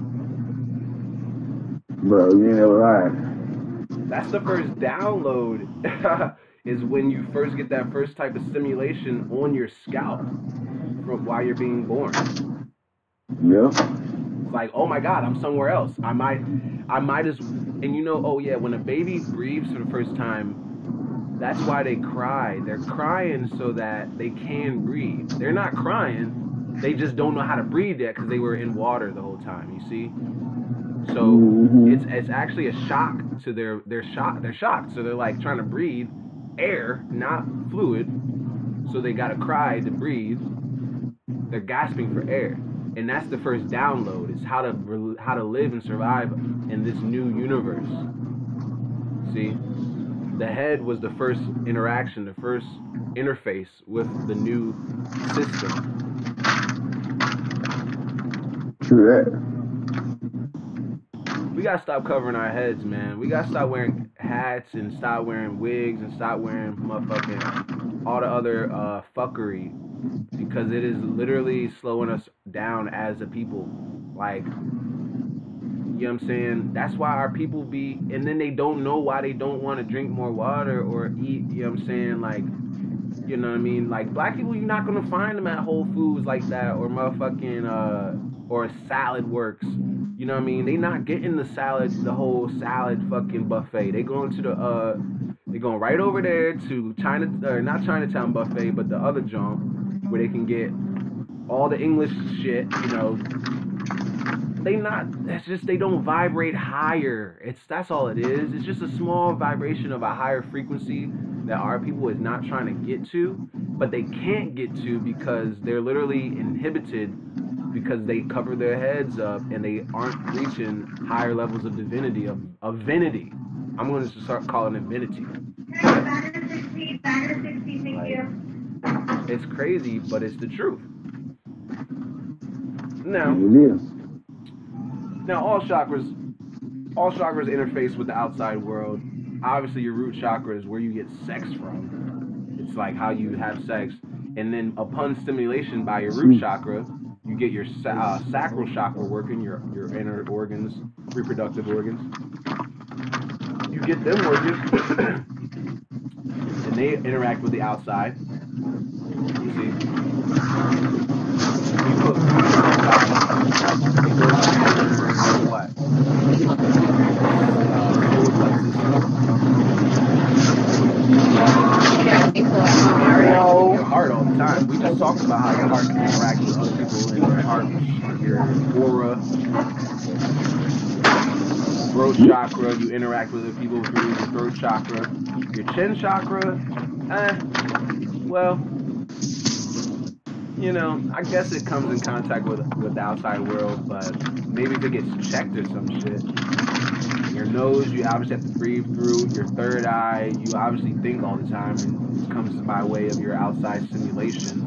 Bro, you know what? That's the first download. Is when you first get that first type of stimulation on your scalp from while you're being born. Yeah. It's like, oh my God, I'm somewhere else. I might as, and you know, oh yeah, when a baby breathes for the first time, that's why they cry. They're crying so that they can breathe. They're not crying. They just don't know how to breathe yet because they were in water the whole time, you see? So it's actually a shock to they're shocked. So they're like trying to breathe, air, not fluid. So they gotta cry to breathe. They're gasping for air, and that's the first download. It's how to live and survive in this new universe. See, the head was the first interaction, the first interface with the new system. True that. We gotta stop covering our heads, man. We gotta stop wearing hats and stop wearing wigs and stop wearing motherfucking all the other fuckery, because it is literally slowing us down as a people. Like, you know what I'm saying? That's why our people be, and then they don't know why they don't want to drink more water or eat, you know what I'm saying? Like, you know what I mean? Like, black people, you're not gonna find them at Whole Foods like that, or motherfucking, or Salad Works. You know what I mean? They not getting the whole salad fucking buffet. They going to they going right over there to not Chinatown buffet, but the other joint where they can get all the English shit, you know. That's just, they don't vibrate higher. That's all it is. It's just a small vibration of a higher frequency that our people is not trying to get to, but they can't get to because they're literally inhibited, because they cover their heads up and they aren't reaching higher levels of divinity, of vinity. I'm going to start calling it vinity. Like, it's crazy, but it's the truth. Now, all chakras interface with the outside world. Obviously, your root chakra is where you get sex from. It's like how you have sex. And then upon stimulation by your root chakra, you get your sacral chakra working, your inner organs, reproductive organs. You get them working, and they interact with the outside. You see? You put food in your body, it goes to what? Solar plexus. Your heart all the time. We just talked about how your heart can interact with other people in your heart, your aura. Throat chakra, you interact with other people through your throat chakra. Your chin chakra, well, you know, I guess it comes in contact with the outside world, but maybe if it gets checked or some shit. Your nose, you obviously have to breathe through. Your third eye, you obviously think all the time, and it comes by way of your outside stimulation.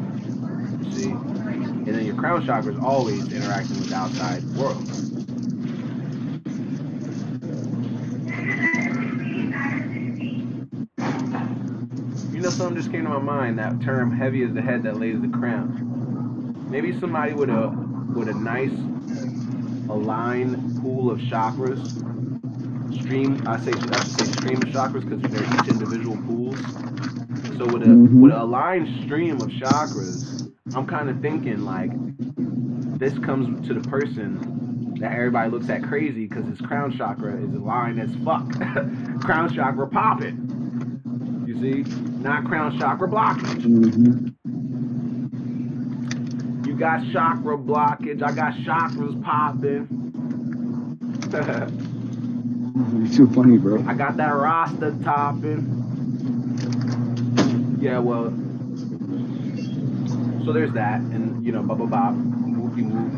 You see? And then your crown chakra is always interacting with the outside world. You know, something just came to my mind, that term, heavy is the head that lays the crown. Maybe somebody with a nice aligned pool of chakras, stream of chakras, because they're each individual pools. So with a aligned stream of chakras, I'm kind of thinking like this comes to the person that everybody looks at crazy because his crown chakra is aligned as fuck. Crown chakra popping. You see? Not crown chakra blockage. You got chakra blockage. I got chakras popping. You're too funny, bro. I got that Rasta topping. Yeah, well. So there's that, and you know, bop, whoopie whoop.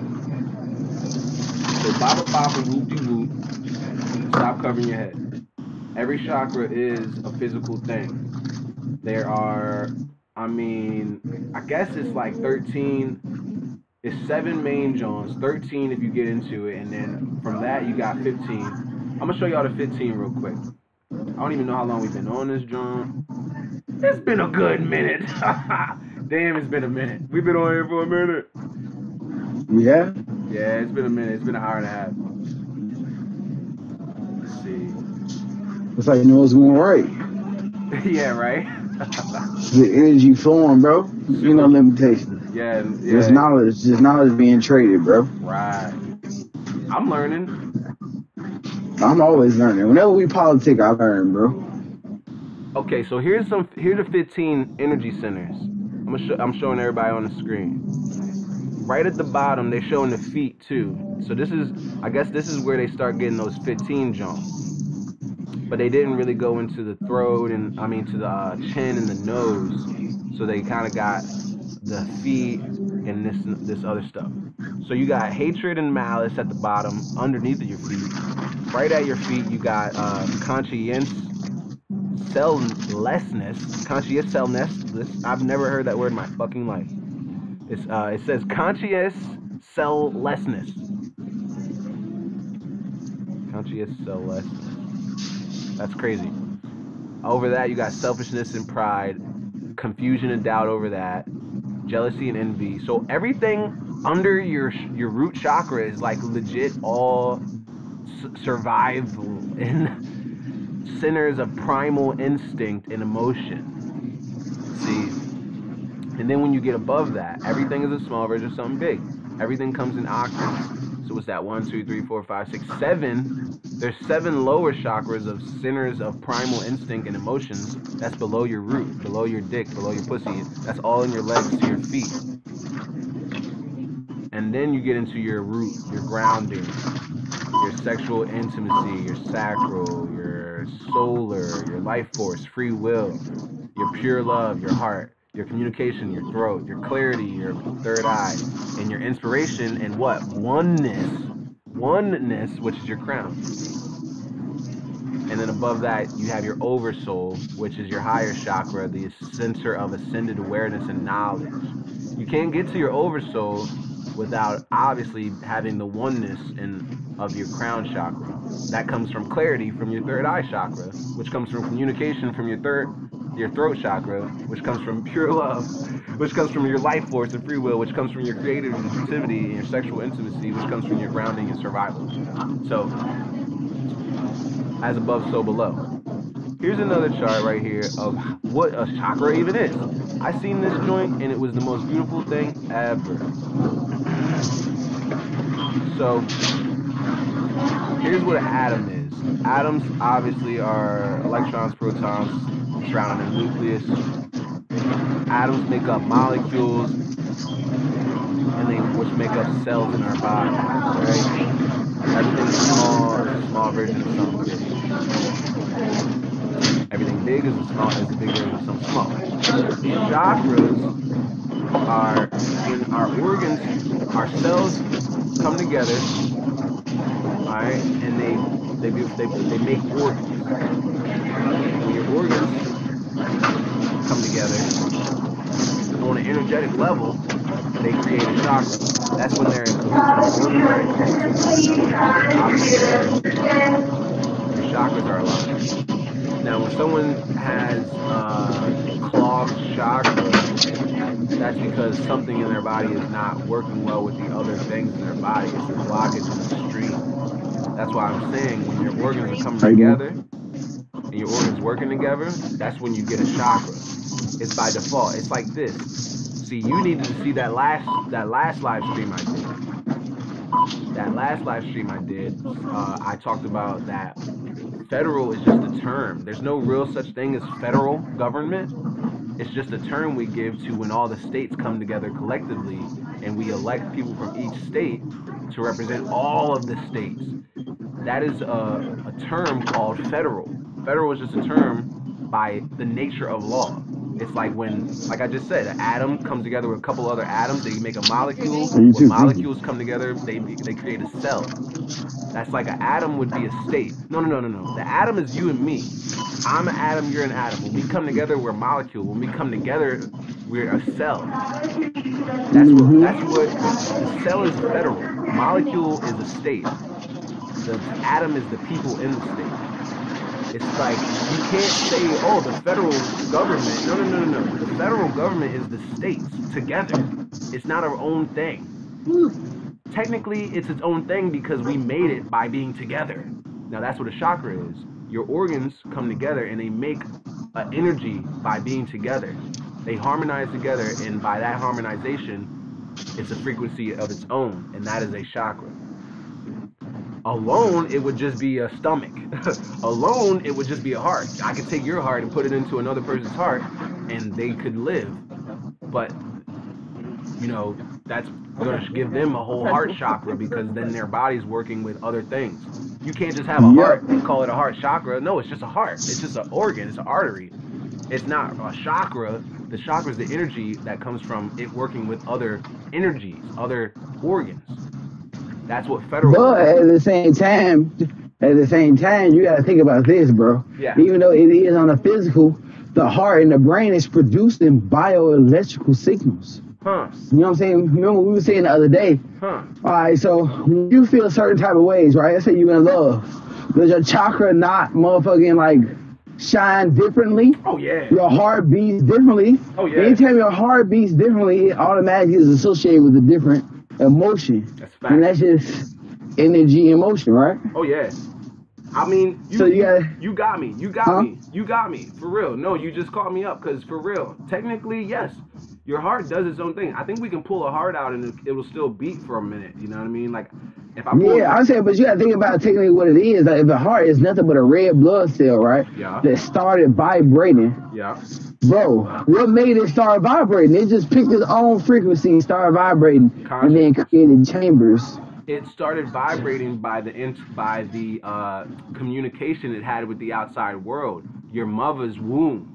So bop, and whoopie whoop. Stop covering your head. Every chakra is a physical thing. There are, I guess it's like 13. It's 7 main joints, 13 if you get into it, and then from that you got 15. I'm gonna show y'all the 15 real quick. I don't even know how long we've been on this joint. It's been a good minute. Damn, it's been a minute. We've been on here for a minute. Yeah? Yeah, it's been a minute. It's been an hour and a half. Let's see. It's like you know it's going right. Yeah, right? The energy flowing, bro. You know limitations. Yeah. There's knowledge being traded, bro. Right. I'm learning. I'm always learning. Whenever we politic, I learn, bro. Okay, so here's the 15 energy centers. I'm showing everybody on the screen. Right at the bottom, they're showing the feet too. So I guess this is where they start getting those 15 jumps. but they didn't really go into the throat and to the chin and the nose. So they kind of got the feet and this other stuff. So you got hatred and malice at the bottom, underneath of your feet. Right at your feet, you got consciencelessness. I've never heard that word in my fucking life. It says consciencelessness. Consciencelessness. That's crazy. Over that, you got selfishness and pride, confusion and doubt over that, jealousy and envy. So everything under your root chakra is like legit all survival and centers of primal instinct and emotion. See? And then when you get above that, everything is a small version of something big. Everything comes in octaves. So what's that? 1, 2, 3, 4, 5, 6, 7. There's 7 lower chakras of centers of primal instinct and emotions. That's below your root, below your dick, below your pussy. That's all in your legs to your feet. And then you get into your root, your grounding, your sexual intimacy, your sacral, your solar, your life force, free will, your pure love, your heart, your communication, your throat, your clarity, your third eye, and your inspiration, and what? Oneness, which is your crown. And then above that, you have your oversoul, which is your higher chakra, the center of ascended awareness and knowledge. You can't get to your oversoul without obviously having the oneness of your crown chakra. That comes from clarity from your third eye chakra, which comes from communication from your throat chakra, which comes from pure love, which comes from your life force and free will, which comes from your creativity and your sexual intimacy, which comes from your grounding and survival. So, as above, so below. Here's another chart right here of what a chakra even is. I seen this joint and it was the most beautiful thing ever. So, here's what an atom is. Atoms obviously are electrons, protons, surrounding a nucleus. Atoms make up molecules, which make up cells in our body. Right? Everything's small is a small version of something big. Everything big is a big version of something small. Chakras are in our organs. Our cells come together, all right, and they make organs. When your organs come together on an energetic level, they create a chakra. That's when they're in cahoots. Your chakras are aligned. Now, when someone has clogged chakra, that's because something in their body is not working well with the other things in their body. It's a blockage in the stream. That's why I'm saying when your organs are coming together and your organs working together, that's when you get a chakra. It's by default. It's like this. See, you needed to see that last live stream I did. That last live stream I did, I talked about that federal is just a term. There's no real such thing as federal government. It's just a term we give to when all the states come together collectively and we elect people from each state to represent all of the states. That is a term called federal. Federal is just a term by the nature of law. It's like when, like I just said, an atom comes together with a couple other atoms, they make a molecule. When molecules come together, they create a cell. That's like an atom would be a state. No. The atom is you and me. I'm an atom, you're an atom. When we come together, we're a molecule. When we come together, we're a cell. That's what the cell is federal. Molecule is a state. The atom is the people in the state. It's like, you can't say, oh, the federal government. No. The federal government is the states together. It's not our own thing. Technically, it's its own thing because we made it by being together. Now, that's what a chakra is. Your organs come together and they make an energy by being together. They harmonize together, and by that harmonization, it's a frequency of its own, and that is a chakra. Alone, it would just be a stomach. Alone, it would just be a heart. I could take your heart and put it into another person's heart, and they could live. But, you know, that's You're going to give them a whole heart chakra because then their body's working with other things. You can't just have a heart and call it a heart chakra. No, it's just a heart. It's just an organ. It's an artery. It's not a chakra. The chakra is the energy that comes from it working with other energies, other organs. That's what federal. But at the same time, you got to think about this, bro. Yeah. Even though it is on a physical, the heart and the brain is producing bioelectrical signals. Huh. You know what I'm saying? Remember we were saying the other day. Huh. All right, so when you feel certain type of ways, right? Let's say you're in love. Does your chakra not motherfucking like shine differently? Oh yeah. Your heart beats differently. Oh yeah. Anytime your heart beats differently, it automatically is associated with a different emotion. That's fact. And that's just energy and motion, right? Oh yeah. I mean, you got me. You got me. For real. No, you just called me up because for real, technically, yes, your heart does its own thing. I think we can pull a heart out and it will still beat for a minute. You know what I mean? Like, if I pull I'm saying, but you got to think about technically what it is. Like, if the heart is nothing but a red blood cell, right? Yeah. That started vibrating. Yeah. Bro, what made it start vibrating? It just picked its own frequency and started vibrating, and then created chambers. It started vibrating by the communication it had with the outside world. Your mother's womb.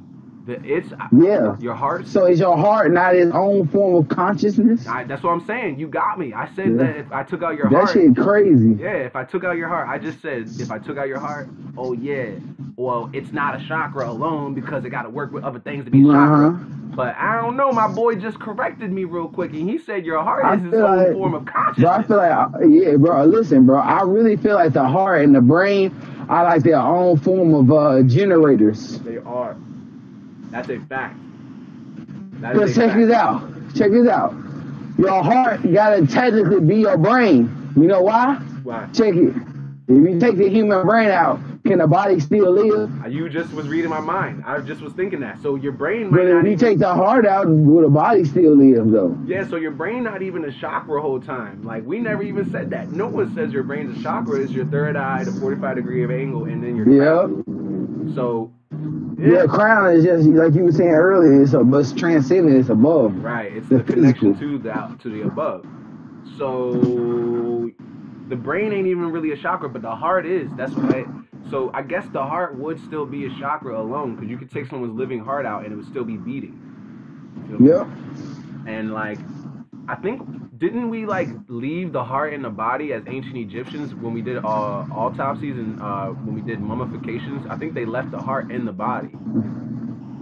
Your heart. So is your heart not its own form of consciousness? That's what I'm saying. You got me. I said that if I took out your heart. That shit crazy. Yeah, if I took out your heart, I just said if I took out your heart, oh yeah. Well, it's not a chakra alone because it got to work with other things to be chakra. But I don't know. My boy just corrected me real quick, and he said your heart is its own form of consciousness. Bro, I feel like, bro. Listen, bro. I really feel like the heart and the brain are like their own form of generators. They are. That's a fact. But check this out. Your heart gotta technically be your brain. You know why? Why? Check it. If you take the human brain out, can the body still live? You just was reading my mind. I just was thinking that. So your brain might but not if you take the heart out, will the body still live though? Yeah, so your brain not even a chakra whole time. Like we never even said that. No one says your brain's a chakra. It's your third eye, the 45 degree of angle, and then your crown. So yeah, crown is just like you were saying earlier. It's transcendent. It's above. Right. It's the connection to the above. So the brain ain't even really a chakra, but the heart is. That's why. So I guess the heart would still be a chakra alone, because you could take someone's living heart out and it would still be beating. Yep. And like, I think, didn't we like leave the heart in the body as ancient Egyptians when we did autopsies and when we did mummifications? I think they left the heart in the body.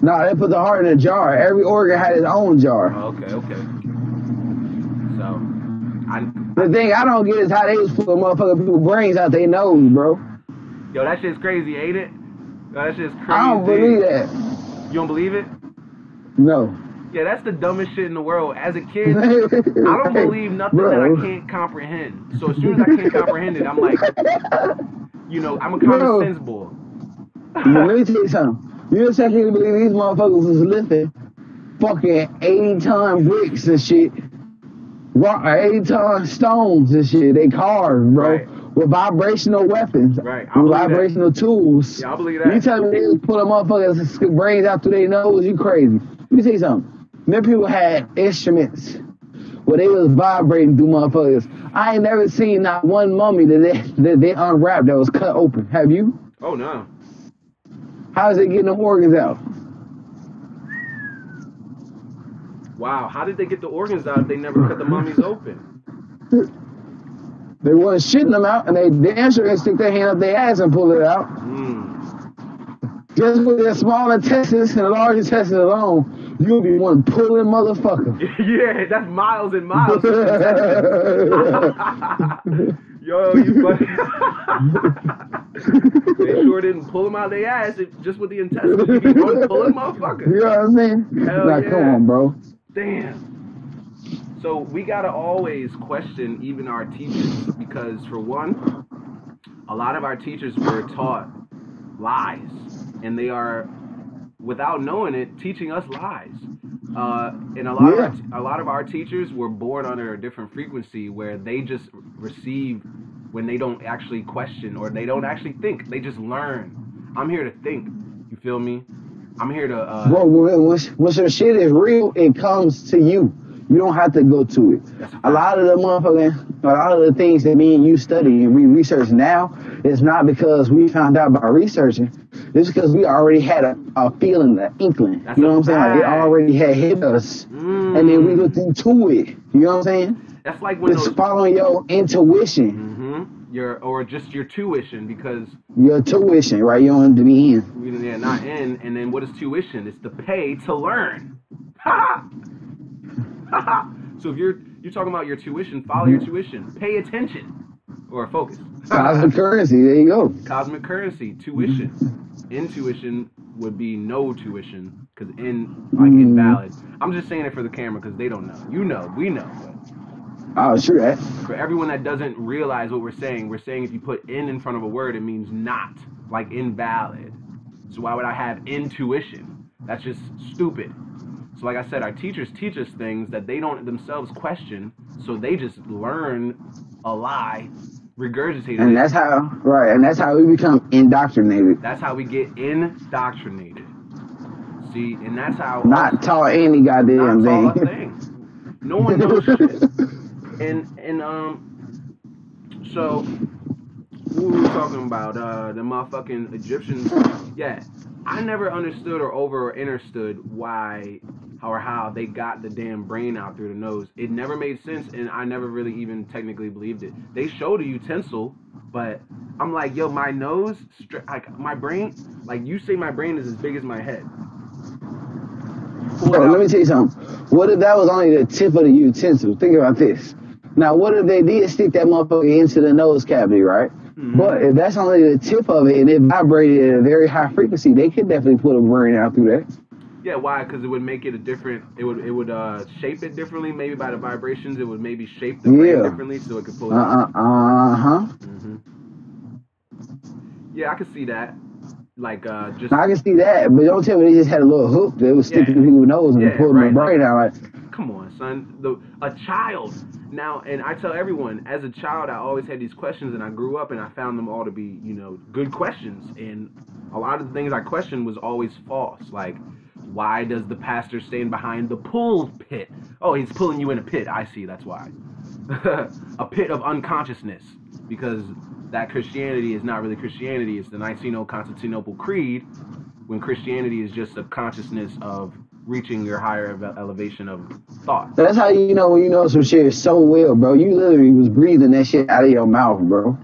No, they put the heart in a jar. Every organ had its own jar. Oh, okay. So, the thing I don't get is how they was pulling motherfucking people's brains out their nose, bro. Yo, that shit's crazy, ain't it? Yo, that shit's crazy. I don't believe that. You don't believe it? No. Yeah, that's the dumbest shit in the world. As a kid, I don't believe nothing that I can't comprehend. So as soon as I can't comprehend it, I'm like, I'm a common sense boy. Let me tell you something. You just can't believe these motherfuckers was lifting fucking 80-ton bricks and shit. 80-ton stones and shit. They carved, bro. Right. With vibrational weapons. Right. With vibrational tools. Yeah, I believe that. You tell me they was pulling motherfuckers' brains out through their nose, you crazy. Let me tell you something. Many people had instruments where they was vibrating through motherfuckers. I ain't never seen not one mummy that they unwrapped that was cut open. Have you? Oh, no. How is it getting them organs out? Wow, how did they get the organs out if they never cut the mummies open? They wasn't shitting them out, and they damn sure can stick their hand up their ass and pull it out. Just with their small intestines and the large intestines alone, you'll be one pulling motherfucker. Yeah, that's miles and miles. Yo, you funny. They sure didn't pull them out of their ass just with the intestines. You be one pulling motherfucker. You know what I'm saying? Hell yeah. Come on, bro. Damn. So we gotta always question even our teachers, because for one, a lot of our teachers were taught lies, and they are, without knowing it, teaching us lies. And a lot of our teachers were born under a different frequency where they just receive when they don't actually question or they don't actually think. They just learn. I'm here to think. You feel me? I'm here to. Bro, once your shit is real, it comes to you. You don't have to go to it. A lot of the things that me and you study and we research now, it's not because we found out by researching. It's because we already had a feeling, an inkling. You know what I'm saying? Like it already had hit us, and then we looked into it. You know what I'm saying? That's like when it's following your intuition. Or just your tuition, because your tuition, right? You don't have to be in. Yeah, not in. And then what is tuition? It's the pay to learn. So if you're talking about your tuition, follow your tuition. Pay attention or focus. Cosmic currency. There you go. Cosmic currency. Tuition. Intuition would be no tuition, because invalid. I'm just saying it for the camera because they don't know. You know, we know. Oh, sure. That. For everyone that doesn't realize what we're saying if you put in front of a word, it means not, like invalid. So why would I have intuition? That's just stupid. So like I said, our teachers teach us things that they don't themselves question, so they just learn a lie, regurgitate it. And that's how we become indoctrinated. That's how we get indoctrinated. See, and that's how... Not taught any goddamn thing. No one knows shit. And so what were we talking about? The motherfucking Egyptians. Yeah, I never understood or understood why how they got the damn brain out through the nose. It never made sense, and I never really even technically believed it. They showed a utensil, but I'm like, yo, my nose, like my brain, like you say my brain is as big as my head. Bro, let me tell you something. What if that was only the tip of the utensil? Think about this. Now, what if they did stick that motherfucker into the nose cavity, right? But if that's only the tip of it and it vibrated at a very high frequency, they could definitely put a brain out through that. Yeah, why? Because it would make it a different. It would shape it differently. Maybe by the vibrations, it would maybe shape the brain differently, so it could pull it out. Yeah, I could see that. Like just. I can see that, but don't tell me they just had a little hook that was sticking to people's nose and pulling the brain out. Like, come on, son. A child. Now, and I tell everyone, as a child, I always had these questions, and I grew up, and I found them all to be, good questions. And a lot of the things I questioned was always false. Like, why does the pastor stand behind the pulpit? Oh, he's pulling you in a pit. I see, that's why. A pit of unconsciousness. Because that Christianity is not really Christianity. It's the Niceno-Constantinople Creed, when Christianity is just a consciousness of reaching your higher elevation of thought. That's how you know when you know some shit so well, bro. You literally was breathing that shit out of your mouth, bro.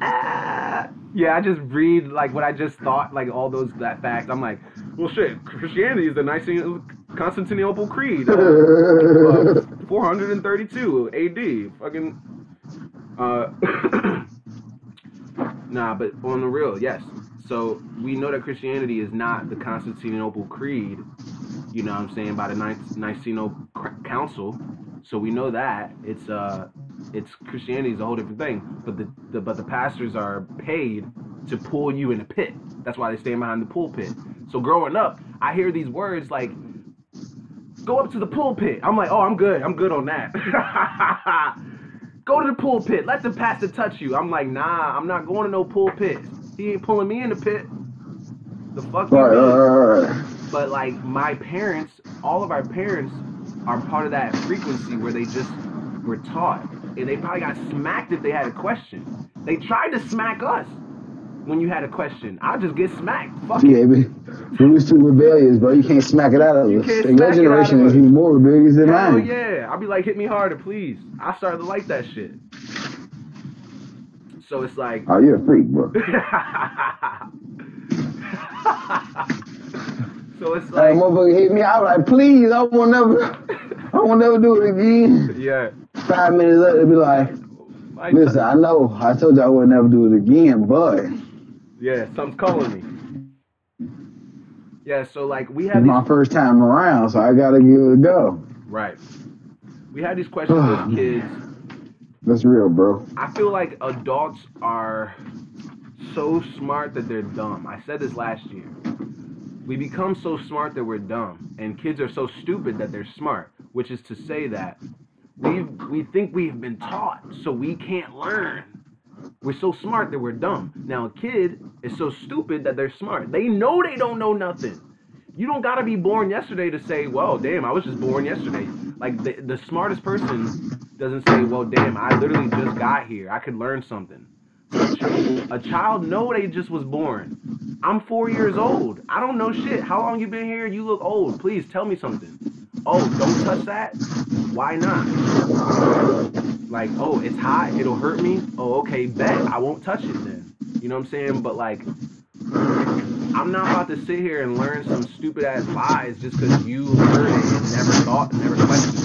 Yeah, I just breathe like what I just thought, like all that facts. I'm like, well, shit, Christianity is the Niceno-Constantinople Creed, 432 AD. Fucking, nah, but on the real, yes. So we know that Christianity is not the Constantinople Creed, you know what I'm saying, by the Niceno Council. So we know that it's Christianity is a whole different thing. But the pastors are paid to pull you in a pit. That's why they stand behind the pulpit. So growing up, I hear these words like, go up to the pulpit. I'm like, oh, I'm good on that. Go to the pulpit. Let the pastor touch you. I'm like, nah, I'm not going to no pulpit. He ain't pulling me in the pit. The fuck you mean? But like my parents, all of our parents are part of that frequency where they just were taught. And they probably got smacked if they had a question. They tried to smack us when you had a question. I'll just get smacked. Fuck it. We was too rebellious, bro. You can't smack it out of us. And your generation is even more rebellious than mine. Oh yeah. I'll be like, hit me harder, please. I started to like that shit. So it's like, oh, you're a freak, bro. So it's like, motherfucker hit me. I was like, please, I won't never do it again. Yeah. 5 minutes later, they be like, listen, I know, I told you I would never do it again, but yeah, something's calling me. Yeah, so like we had my first time around, so I gotta give it a go. Right. We had these questions as kids. That's real, bro. I feel like adults are so smart that they're dumb. I said this last year. We become so smart that we're dumb, and kids are so stupid that they're smart, which is to say that we think we've been taught, so we can't learn. We're so smart that we're dumb. Now, a kid is so stupid that they're smart. They know they don't know nothing. You don't gotta be born yesterday to say, well, damn, I was just born yesterday. Like the smartest person doesn't say, well, damn, I literally just got here. I could learn something. A child know they just was born. I'm 4 years old. I don't know shit. How long you been here? You look old. Please tell me something. Oh, don't touch that? Why not? Like, oh, it's hot. It'll hurt me. Oh, okay, bet. I won't touch it then. You know what I'm saying? But like, I'm not about to sit here and learn some stupid ass lies just because you heard it and never thought, never questioned it.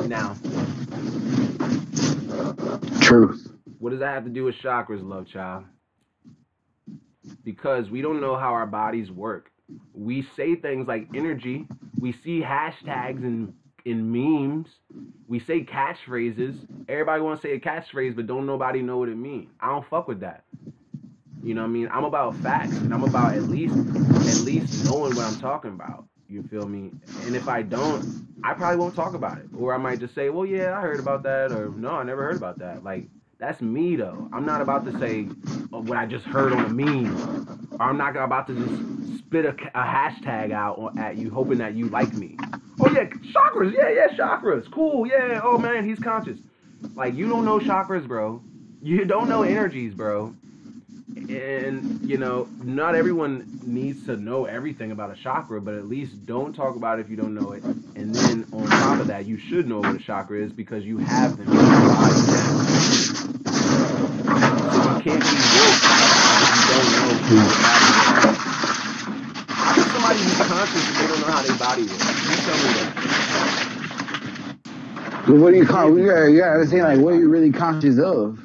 Now, Truth. what does that have to do with chakras, Lovechile? Because we don't know how our bodies work. We say things like energy. We see hashtags in memes. We say catchphrases. Everybody want to say a catchphrase, but don't nobody know what it means. I don't fuck with that. You know what I mean? I'm about facts, and I'm about at least knowing what I'm talking about. You feel me? And if I don't, I probably won't talk about it. Or I might just say, well, yeah, I heard about that, or no, I never heard about that. Like, that's me, though. I'm not about to say what I just heard on a meme. Or I'm not about to just spit a hashtag out at you, hoping that you like me. Oh, yeah, chakras. Yeah, chakras. Cool, yeah. Oh, man, he's conscious. Like, you don't know chakras, bro. You don't know energies, bro. And, you know, not everyone needs to know everything about a chakra, but at least don't talk about it if you don't know it. And then, on top of that, you should know what a chakra is because you have them in your body now. Can't be woke if you don't know who your body works. How can somebody be conscious if they don't know how their body works? You tell me that. What do you call? You gotta say like, what are you really conscious of?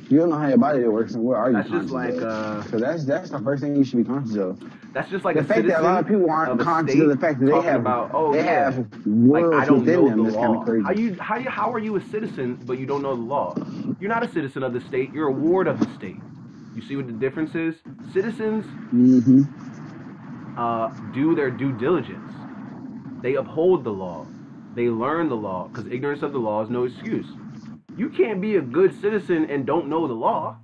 You don't know how your body works, and what are you that's conscious just like, of? So that's the first thing you should be conscious of. That's just like the fact that a lot of people aren't conscious of the fact that they have worlds like, I don't within know them. the That's law. kind of crazy. How are you a citizen but you don't know the law? You're not a citizen of the state. You're a ward of the state. You see what the difference is? Citizens do their due diligence. They uphold the law. They learn the law because ignorance of the law is no excuse. You can't be a good citizen and don't know the law.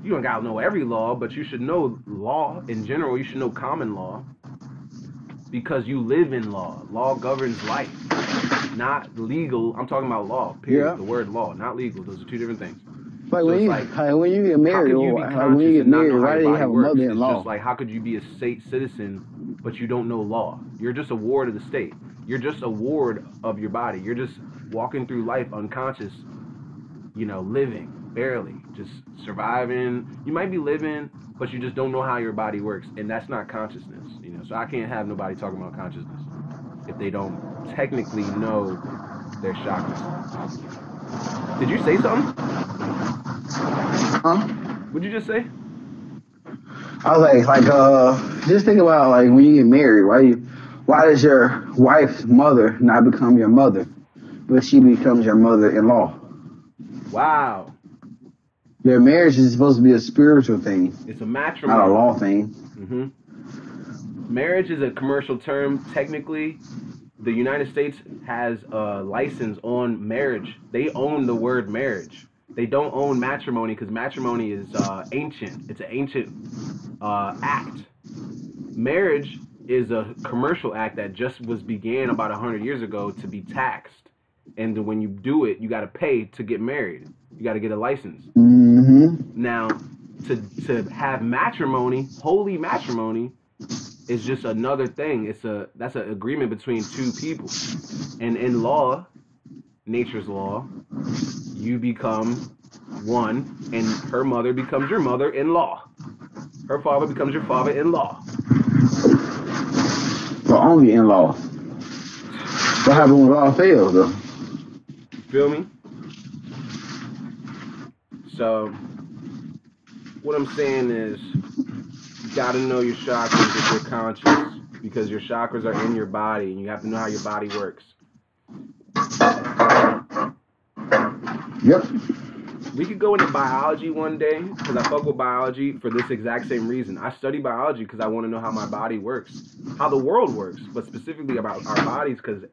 You don't gotta know every law, but you should know law in general. You should know common law because you live in law. Law governs life, not legal. I'm talking about law, period. Yeah. The word law, not legal. Those are two different things. Like, so when you get married, why do you have a mother-in-law? It's just like, how could you be a state citizen, but you don't know law? You're just a ward of the state. You're just a ward of your body. You're just walking through life unconscious, you know, living, barely, just surviving. You might be living, but you just don't know how your body works, and that's not consciousness, you know. So I can't have nobody talking about consciousness if they don't technically know their chakras. Did you say something? Huh? What'd you just say? I was like, just think about like when you get married, why does your wife's mother not become your mother, but she becomes your mother-in-law? Wow. Their marriage is supposed to be a spiritual thing. It's a matrimony. Not a law thing. Mm-hmm. Marriage is a commercial term. Technically, the United States has a license on marriage. They own the word marriage. They don't own matrimony because matrimony is ancient. It's an ancient act. Marriage is a commercial act that just began about 100 years ago to be taxed. And when you do it, you got to pay to get married. You got to get a license. Mm-hmm. Now, to have matrimony, holy matrimony, is just another thing. That's an agreement between two people. And in law, nature's law, you become one, and her mother becomes your mother-in-law. Her father becomes your father-in-law. But only in-law. What happens when law fails, though? Feel me? So, what I'm saying is, you gotta know your chakras if you're conscious, because your chakras are in your body, and you have to know how your body works. Yep. We could go into biology one day, because I fuck with biology for this exact same reason. I study biology because I want to know how my body works, how the world works, but specifically about our bodies, because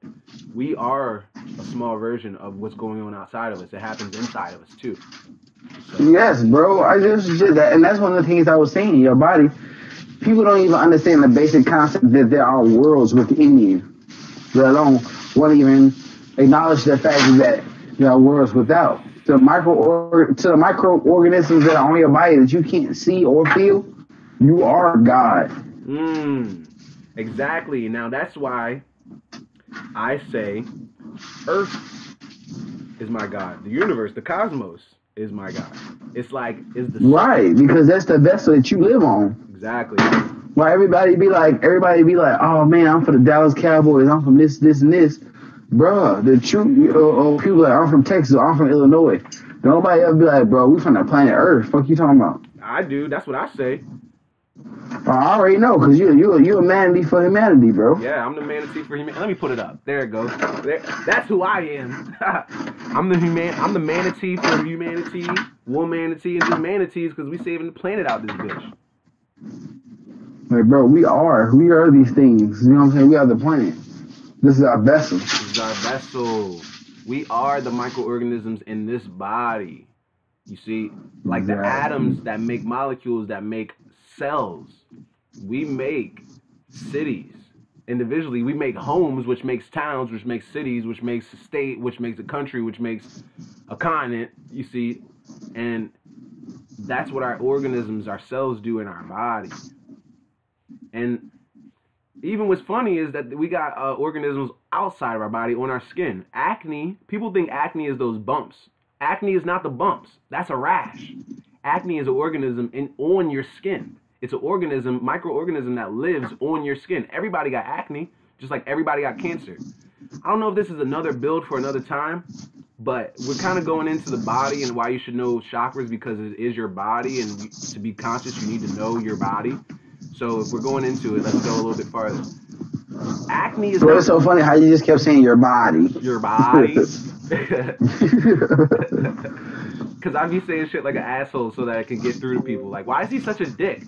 we are a small version of what's going on outside of us. It happens inside of us, too. So. Yes, bro. I just did that. And that's one of the things I was saying. Your body People don't even understand the basic concept that there are worlds within you, let alone want to even acknowledge the fact that there are worlds without. To the microorganisms that are on your body that you can't see or feel, you are God. Exactly. Now that's why I say Earth is my God. The universe, the cosmos is my God. It's like, is the right, because that's the vessel that you live on. Exactly. Well, everybody be like, oh man, I'm for the Dallas Cowboys. I'm from this, and this. Bruh, the truth, people like, I'm from Texas, I'm from Illinois. Nobody ever be like, bro, we from the planet Earth. Fuck you talking about? I do. That's what I say. I already know, because you a manatee for humanity, bro. Yeah, I'm the manatee for humanity. Let me put it up. There it goes. That's who I am. I'm the manatee for humanity, one manatee, and two manatees, because we saving the planet out this bitch. Like, bro, we are these things. You know what I'm saying? We are the planet. This is our vessel. This is our vessel. We are the microorganisms in this body. You see, like the atoms that make molecules, that make cells. We make cities individually. We make homes, which makes towns, which makes cities, which makes a state, which makes a country, which makes a continent. You see, and that's what our organisms, our cells do in our body. And even what's funny is that we got organisms outside of our body on our skin. Acne, people think acne is those bumps. Acne is not the bumps. That's a rash. Acne is an organism on your skin. It's an organism, microorganism that lives on your skin. Everybody got acne, just like everybody got cancer. I don't know if this is another build for another time, but we're kind of going into the body and why you should know chakras, because it is your body, and to be conscious, you need to know your body. So if we're going into it, let's go a little bit farther. Acne is... Bro, it's so funny how you just kept saying your body. Your body? Because I be saying shit like an asshole so that I can get through to people. Like, why is he such a dick?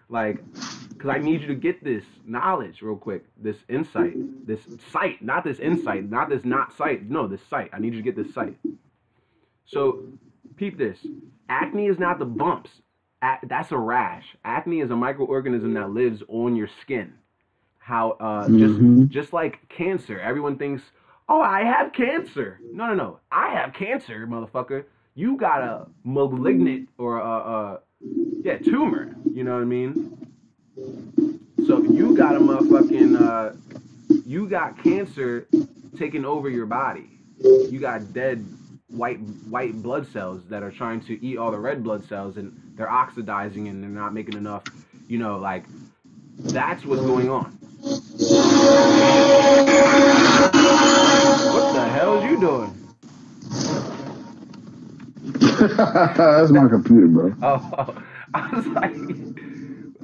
Like, because I need you to get this knowledge real quick. This insight. This sight. Not this insight. Not this not sight. No, this sight. I need you to get this sight. So, peep this. Acne is not the bumps. That's a rash. Acne is a microorganism that lives on your skin. How just like cancer, everyone thinks, oh, I have cancer. No. I have cancer, motherfucker. You got a malignant or a tumor. You know what I mean? So you got a motherfucking you got cancer taking over your body. You got dead white blood cells that are trying to eat all the red blood cells, and they're oxidizing and they're not making enough, you know, like, that's what's going on. What the hell is you doing? That's my computer, bro. Oh, I was like,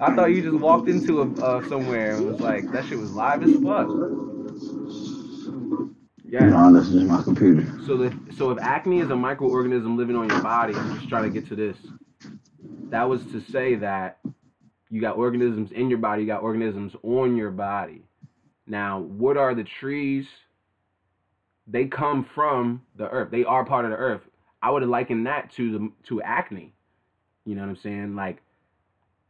I thought you just walked into somewhere and was like, that shit was live as fuck. Yeah. No, this is my computer. So if acne is a microorganism living on your body, I'm just trying to get to this. That was to say that you got organisms in your body, you got organisms on your body. Now, what are the trees? They come from the earth. They are part of the earth. I would liken that to acne. You know what I'm saying? Like,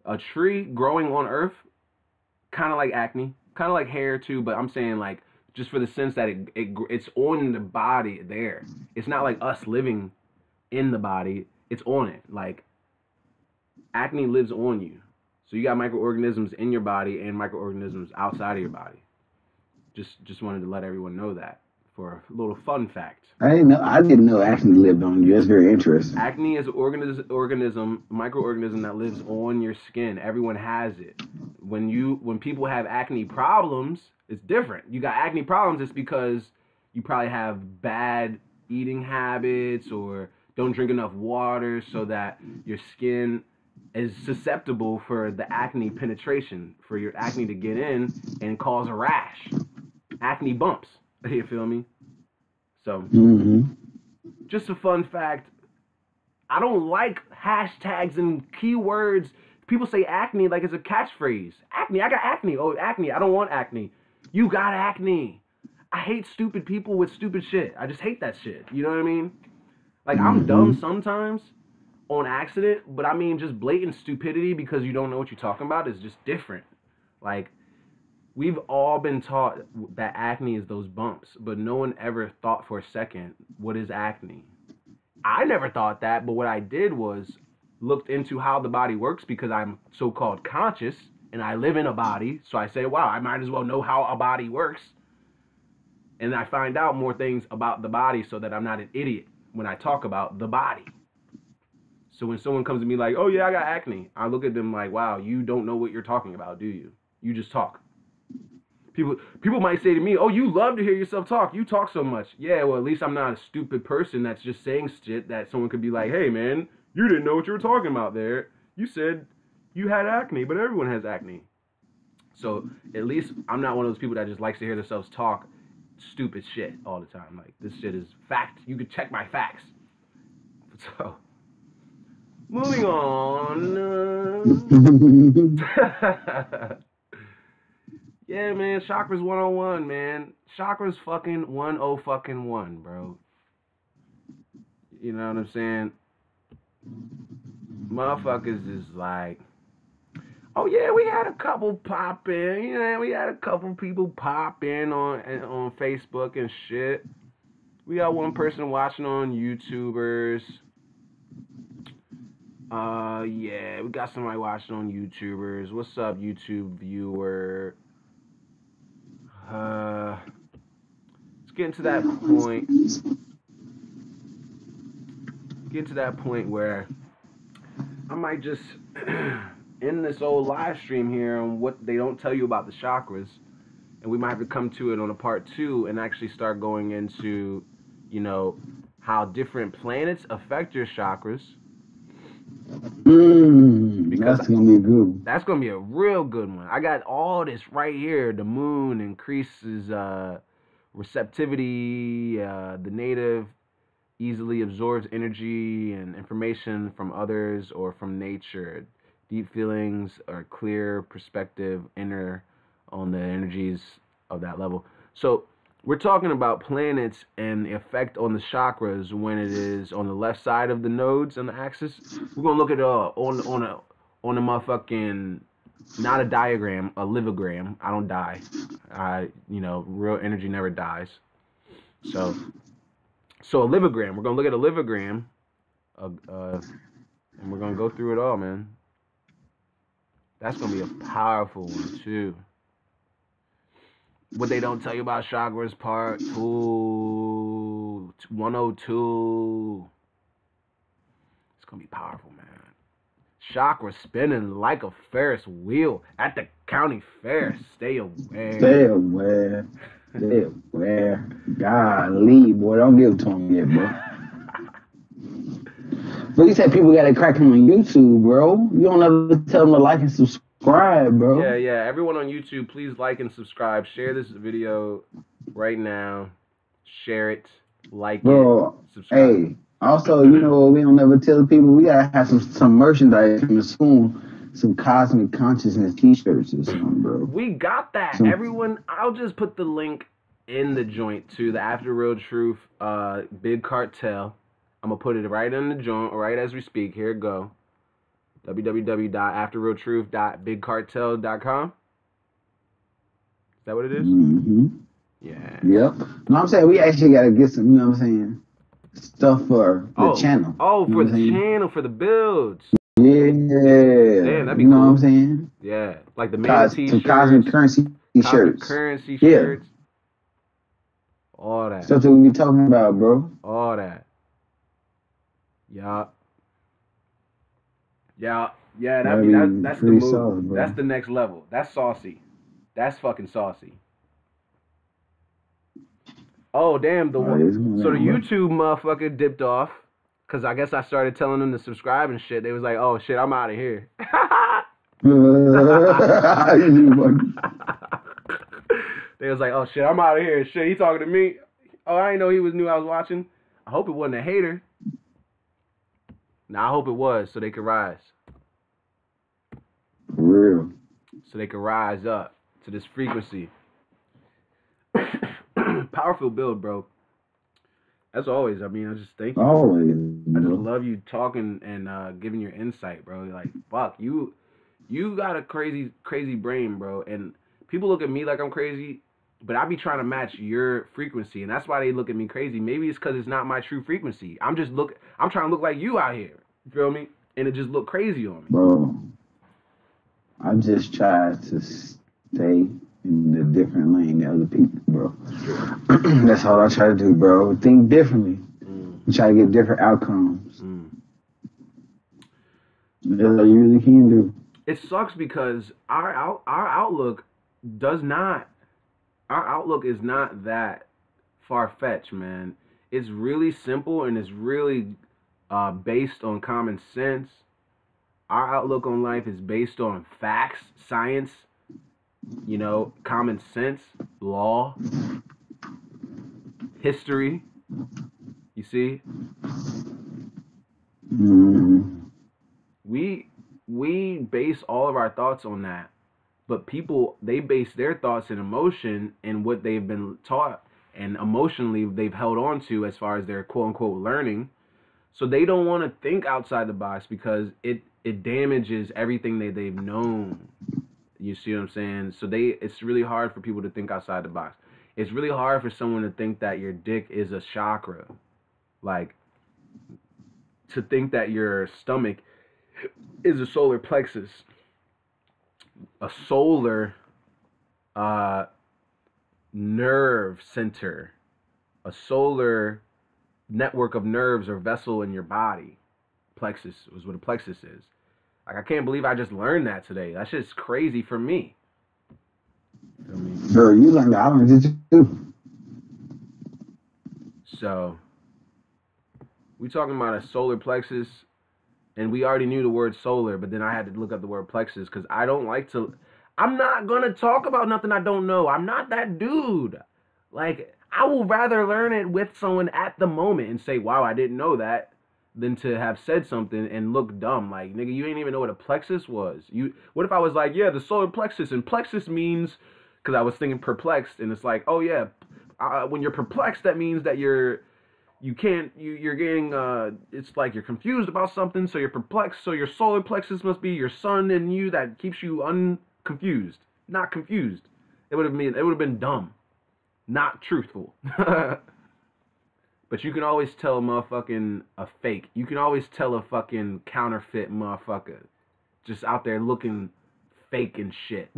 a tree growing on earth, kind of like acne, kind of like hair too, but I'm saying, like, just for the sense that it's on the body there. It's not like us living in the body. It's on it. Like, acne lives on you. So you got microorganisms in your body and microorganisms outside of your body. Just wanted to let everyone know that for a little fun fact. I didn't know acne lived on you. That's very interesting. Acne is an microorganism that lives on your skin. Everyone has it. When people have acne problems, it's different. You got acne problems, it's because you probably have bad eating habits or don't drink enough water, so that your skin is susceptible for the acne penetration, for your acne to get in and cause a rash. Acne bumps. You feel me? So, just a fun fact. I don't like hashtags and keywords. People say acne like it's a catchphrase. Acne, I got acne. Oh, acne, I don't want acne. You got acne. I hate stupid people with stupid shit. I just hate that shit. You know what I mean? Like, I'm dumb sometimes, on accident, but I mean just blatant stupidity because you don't know what you're talking about is just different. Like, we've all been taught that acne is those bumps, but no one ever thought for a second, what is acne? I never thought that, but what I did was looked into how the body works because I'm so-called conscious and I live in a body. So I say, wow, I might as well know how a body works. And I find out more things about the body so that I'm not an idiot when I talk about the body. So when someone comes to me like, oh yeah, I got acne, I look at them like, wow, you don't know what you're talking about, do you? You just talk. People might say to me, oh, you love to hear yourself talk. You talk so much. Yeah, well, at least I'm not a stupid person that's just saying shit that someone could be like, hey, man, you didn't know what you were talking about there. You said you had acne, but everyone has acne. So at least I'm not one of those people that just likes to hear themselves talk stupid shit all the time. Like, this shit is fact. You could check my facts. So, moving on. Yeah, man, chakras 101, man. Chakras fucking 101, bro. You know what I'm saying? Motherfuckers is like, oh yeah, we had a couple pop in. Yeah, we had a couple people pop in on Facebook and shit. We got one person watching on YouTubers. Yeah, we got somebody watching on YouTubers. What's up, YouTube viewer? Let's get to that point. Get to that point where I might just end this old live stream here on what they don't tell you about the chakras, and we might have to come to it on a part 2 and actually start going into, you know, how different planets affect your chakras. Because that's gonna be a good one. That's gonna be a real good one. I got all this right here. The moon increases receptivity. The native easily absorbs energy and information from others or from nature. Deep feelings or clear perspective enter on the energies of that level. So we're talking about planets and the effect on the chakras when it is on the left side of the nodes on the axis. We're gonna look at on a motherfucking, not a diagram, a livogram. I don't die. Real energy never dies. So a livogram. We're gonna look at a livogram, and we're gonna go through it all, man. That's gonna be a powerful one too. What they don't tell you about chakras, part 2, 102. It's gonna be powerful, man. Chakras spinning like a Ferris wheel at the county fair. Stay aware. Stay aware. Stay aware. Golly, boy, don't give it to him yet, bro. But you said people got it cracking on YouTube, bro. You don't ever tell them to like and subscribe, bro. Yeah. Everyone on YouTube, please like and subscribe. Share this video right now. Share it, like it, subscribe. Hey, also, you know what we don't ever tell people? We gotta have some merchandise coming soon. Some cosmic consciousness t-shirts or something, bro. We got that. Everyone, I'll just put the link in the joint to the AfterRealTruth Big Cartel. I'm gonna put it right in the joint, right as we speak. Here it go. www.afterrealtruth.bigcartel.com. Is that what it is? Mm-hmm. Yeah. Yep. No, I'm saying we actually gotta get some, you know what I'm saying, stuff for the channel. Oh, for the channel, for the builds. Yeah. Damn, that'd be cool. What I'm saying? Yeah. Like the mega t-shirts. Some cosmic currency t-shirts. Currency shirts. All that. Stuff that we be talking about, bro. All that. Yeah. That's the move. Saucy, that's the next level. That's saucy. That's fucking saucy. Oh damn! So the YouTube motherfucker dipped off because I guess I started telling them to subscribe and shit. They was like, "Oh shit, I'm out of here." They was like, "Oh shit, I'm out of here." Shit, he talking to me. Oh, I didn't know he knew I was watching. I hope it wasn't a hater. Nah, I hope it was, so they could rise. For real. So they could rise up to this frequency. Powerful build, bro. As always, I mean, I just thank you, man. Always, I just bro. love you talking and giving your insight, bro. Like, fuck, you got a crazy brain, bro. And people look at me like I'm crazy, but I be trying to match your frequency, and that's why they look at me crazy. Maybe it's because it's not my true frequency. I'm trying to look like you out here. You feel me? And it just look crazy on me. Bro, I just try to stay in a different lane than other people, bro. That's all I try to do, bro. Think differently. Try to get different outcomes. That's all you really can do. It sucks because our outlook does not our outlook is not that far fetched, man. It's really simple and it's really based on common sense. Our outlook on life is based on facts, science, common sense, law, history. You see, we base all of our thoughts on that, but people, they base their thoughts and emotion and what they've been taught and emotionally they've held on to as far as their quote unquote learning. So they don't want to think outside the box because it damages everything that they've known. You see what I'm saying? So it's really hard for people to think outside the box. It's really hard for someone to think that your dick is a chakra. Like, to think that your stomach is a solar plexus. A solar nerve center. A solar network of nerves or vessel in your body. Plexus is what a plexus is. Like, I can't believe I just learned that today. That shit's crazy for me. Feel me? Bro, you learned that. I learned it too. So, we talking about a solar plexus, and we already knew the word solar, but then I had to look up the word plexus because I don't like to. I'm not going to talk about nothing I don't know. I'm not that dude. Like, I will rather learn it with someone at the moment and say, wow, I didn't know that, than to have said something and look dumb. Like, nigga, you ain't even know what a plexus was. What if I was like, yeah, the solar plexus, and plexus means, because I was thinking perplexed, and it's like, oh yeah, when you're perplexed, that means that you're getting, it's like you're confused about something, so you're perplexed, so your solar plexus must be your sun in you that keeps you unconfused, not confused. It would have been dumb, not truthful. But you can always tell a fake. You can always tell a fucking counterfeit motherfucker just out there looking fake and shit.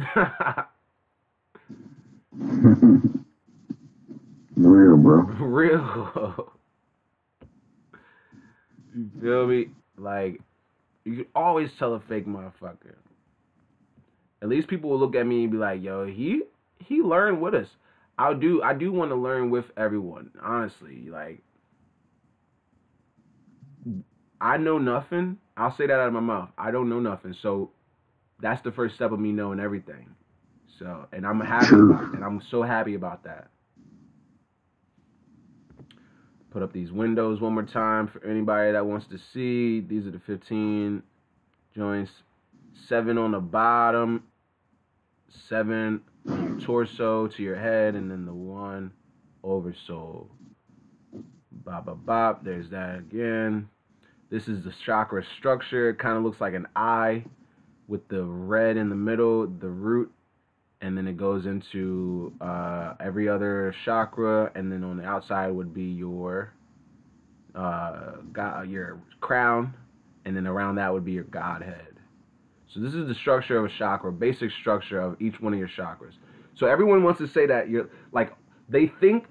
Real, bro. Real. You feel me? Like, you can always tell a fake motherfucker. At least people will look at me and be like, yo, he learned with us. I do want to learn with everyone, honestly. Like, I know nothing. I'll say that out of my mouth. I don't know nothing. So that's the first step of me knowing everything. So, and I'm happy about it. And I'm so happy about that. Put up these windows one more time for anybody that wants to see. These are the 15 joints. 7 on the bottom. 7 on your torso to your head, and then the 1 oversoul. Bop, bop, bop. There's that again. This is the chakra structure. It kind of looks like an eye with the red in the middle, the root, and then it goes into every other chakra, and then on the outside would be your crown, and then around that would be your Godhead. So this is the structure of a chakra, basic structure of each one of your chakras. So everyone wants to say that you're, like, they think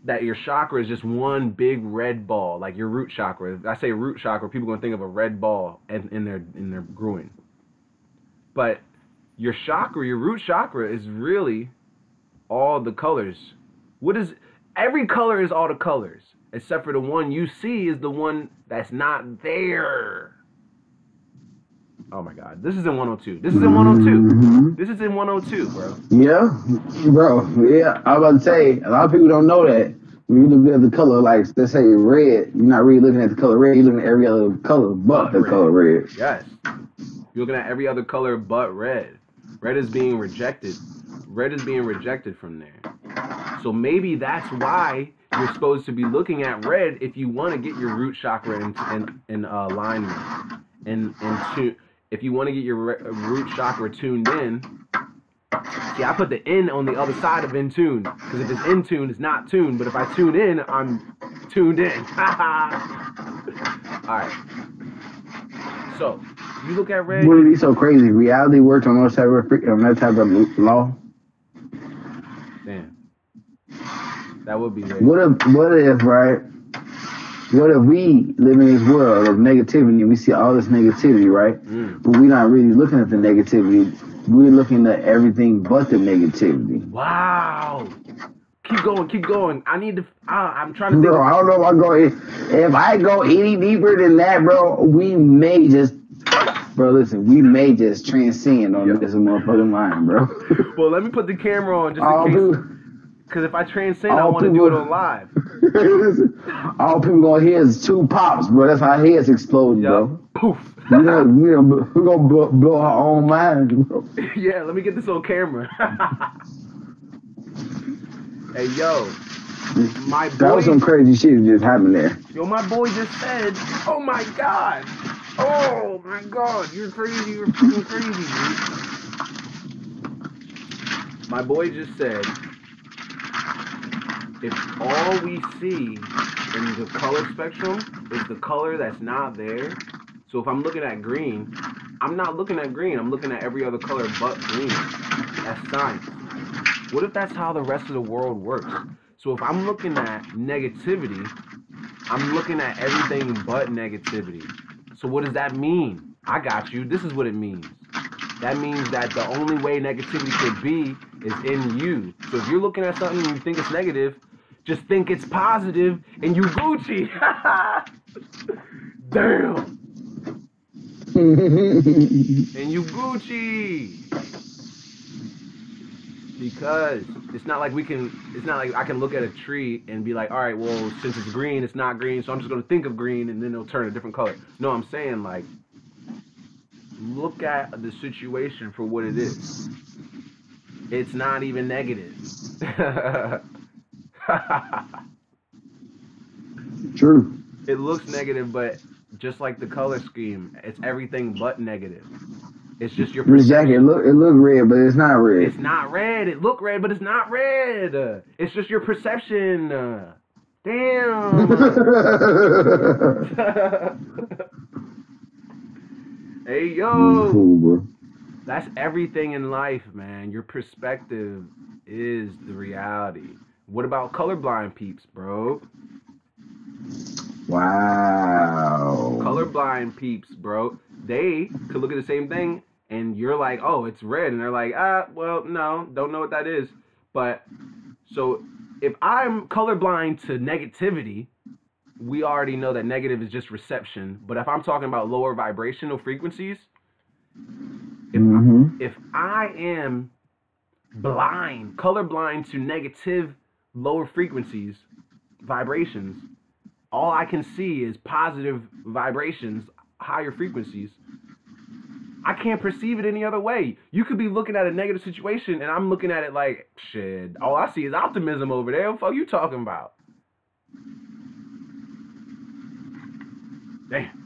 that your chakra is just one big red ball, like your root chakra. If I say root chakra, people are gonna think of a red ball in their groin. But your chakra, your root chakra, is really all the colors. Every color is all the colors, except for the one you see is the one that's not there. Oh my God, this is in 102. This is in 102. This is in 102, bro. Yeah, bro. Yeah, I was about to say, a lot of people don't know that when you look at the color, like, let's say red, you're not really looking at the color red, you're looking at every other color but the color red. Yes. You're looking at every other color but red. Red is being rejected. Red is being rejected from there. So maybe that's why you're supposed to be looking at red if you want to get your root chakra in alignment. And if you want to get your root chakra tuned in, see, I put the in on the other side of in tune, because if it's in tune, it's not tuned. But if I tune in, I'm tuned in. All right. So you look at red. Wouldn't it be so crazy? Reality works on that type of law. Damn. That would be weird. What if, right? What if we live in this world of negativity and we see all this negativity, right? But we're not really looking at the negativity. We're looking at everything but the negativity. Wow. Keep going. I need to. I'm trying to think. Bro, I don't know if I go any deeper than that, bro. We may just transcend on this motherfucking line, bro. Well, let me put the camera on just in case. Because if I transcend, I want to do it on live. All people gonna hear is 2 pops, bro. That's how heads explode, bro. Poof. We're gonna blow our own minds, bro. Yeah, let me get this on camera. Hey, yo. My boy. That was some crazy shit that just happened there. Yo, my boy just said, oh my God. Oh my God. You're crazy. You're fucking crazy, dude. My boy just said, if all we see in the color spectrum is the color that's not there, so if I'm looking at green, I'm not looking at green, I'm looking at every other color but green. That's science. What if that's how the rest of the world works? So if I'm looking at negativity, I'm looking at everything but negativity. So what does that mean? I got you. This is what it means. That means that the only way negativity could be is in you. So if you're looking at something and you think it's negative, just think it's positive and you Gucci. Damn. And you Gucci. Because it's not like I can look at a tree and be like, all right, well, since it's green, it's not green, so I'm just going to think of green and then it'll turn a different color. No, I'm saying, like, look at the situation for what it is. It's not even negative. True. It looks negative, but just like the color scheme, it's everything but negative. It's just your perception. Exactly. It look red, but it's not red. It's not red. It look red, but it's not red. It's just your perception. Damn. Hey, yo. That's everything in life, man. Your perspective is the reality. What about colorblind peeps, bro? Wow. Colorblind peeps, bro. They could look at the same thing and you're like, oh, it's red. And they're like, well, no, don't know what that is. But so if I'm colorblind to negativity, we already know that negative is just reception. But if I'm talking about lower vibrational frequencies, if I am colorblind to negative lower frequencies, vibrations, all I can see is positive vibrations, higher frequencies. I can't perceive it any other way. You could be looking at a negative situation and I'm looking at it like, shit, all I see is optimism over there. What the fuck you talking about? Damn.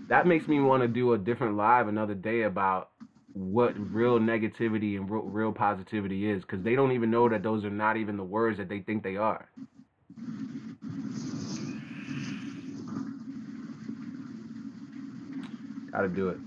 That makes me want to do a different live another day about what real negativity and real positivity is, because they don't even know that those are not even the words that they think they are. Gotta do it.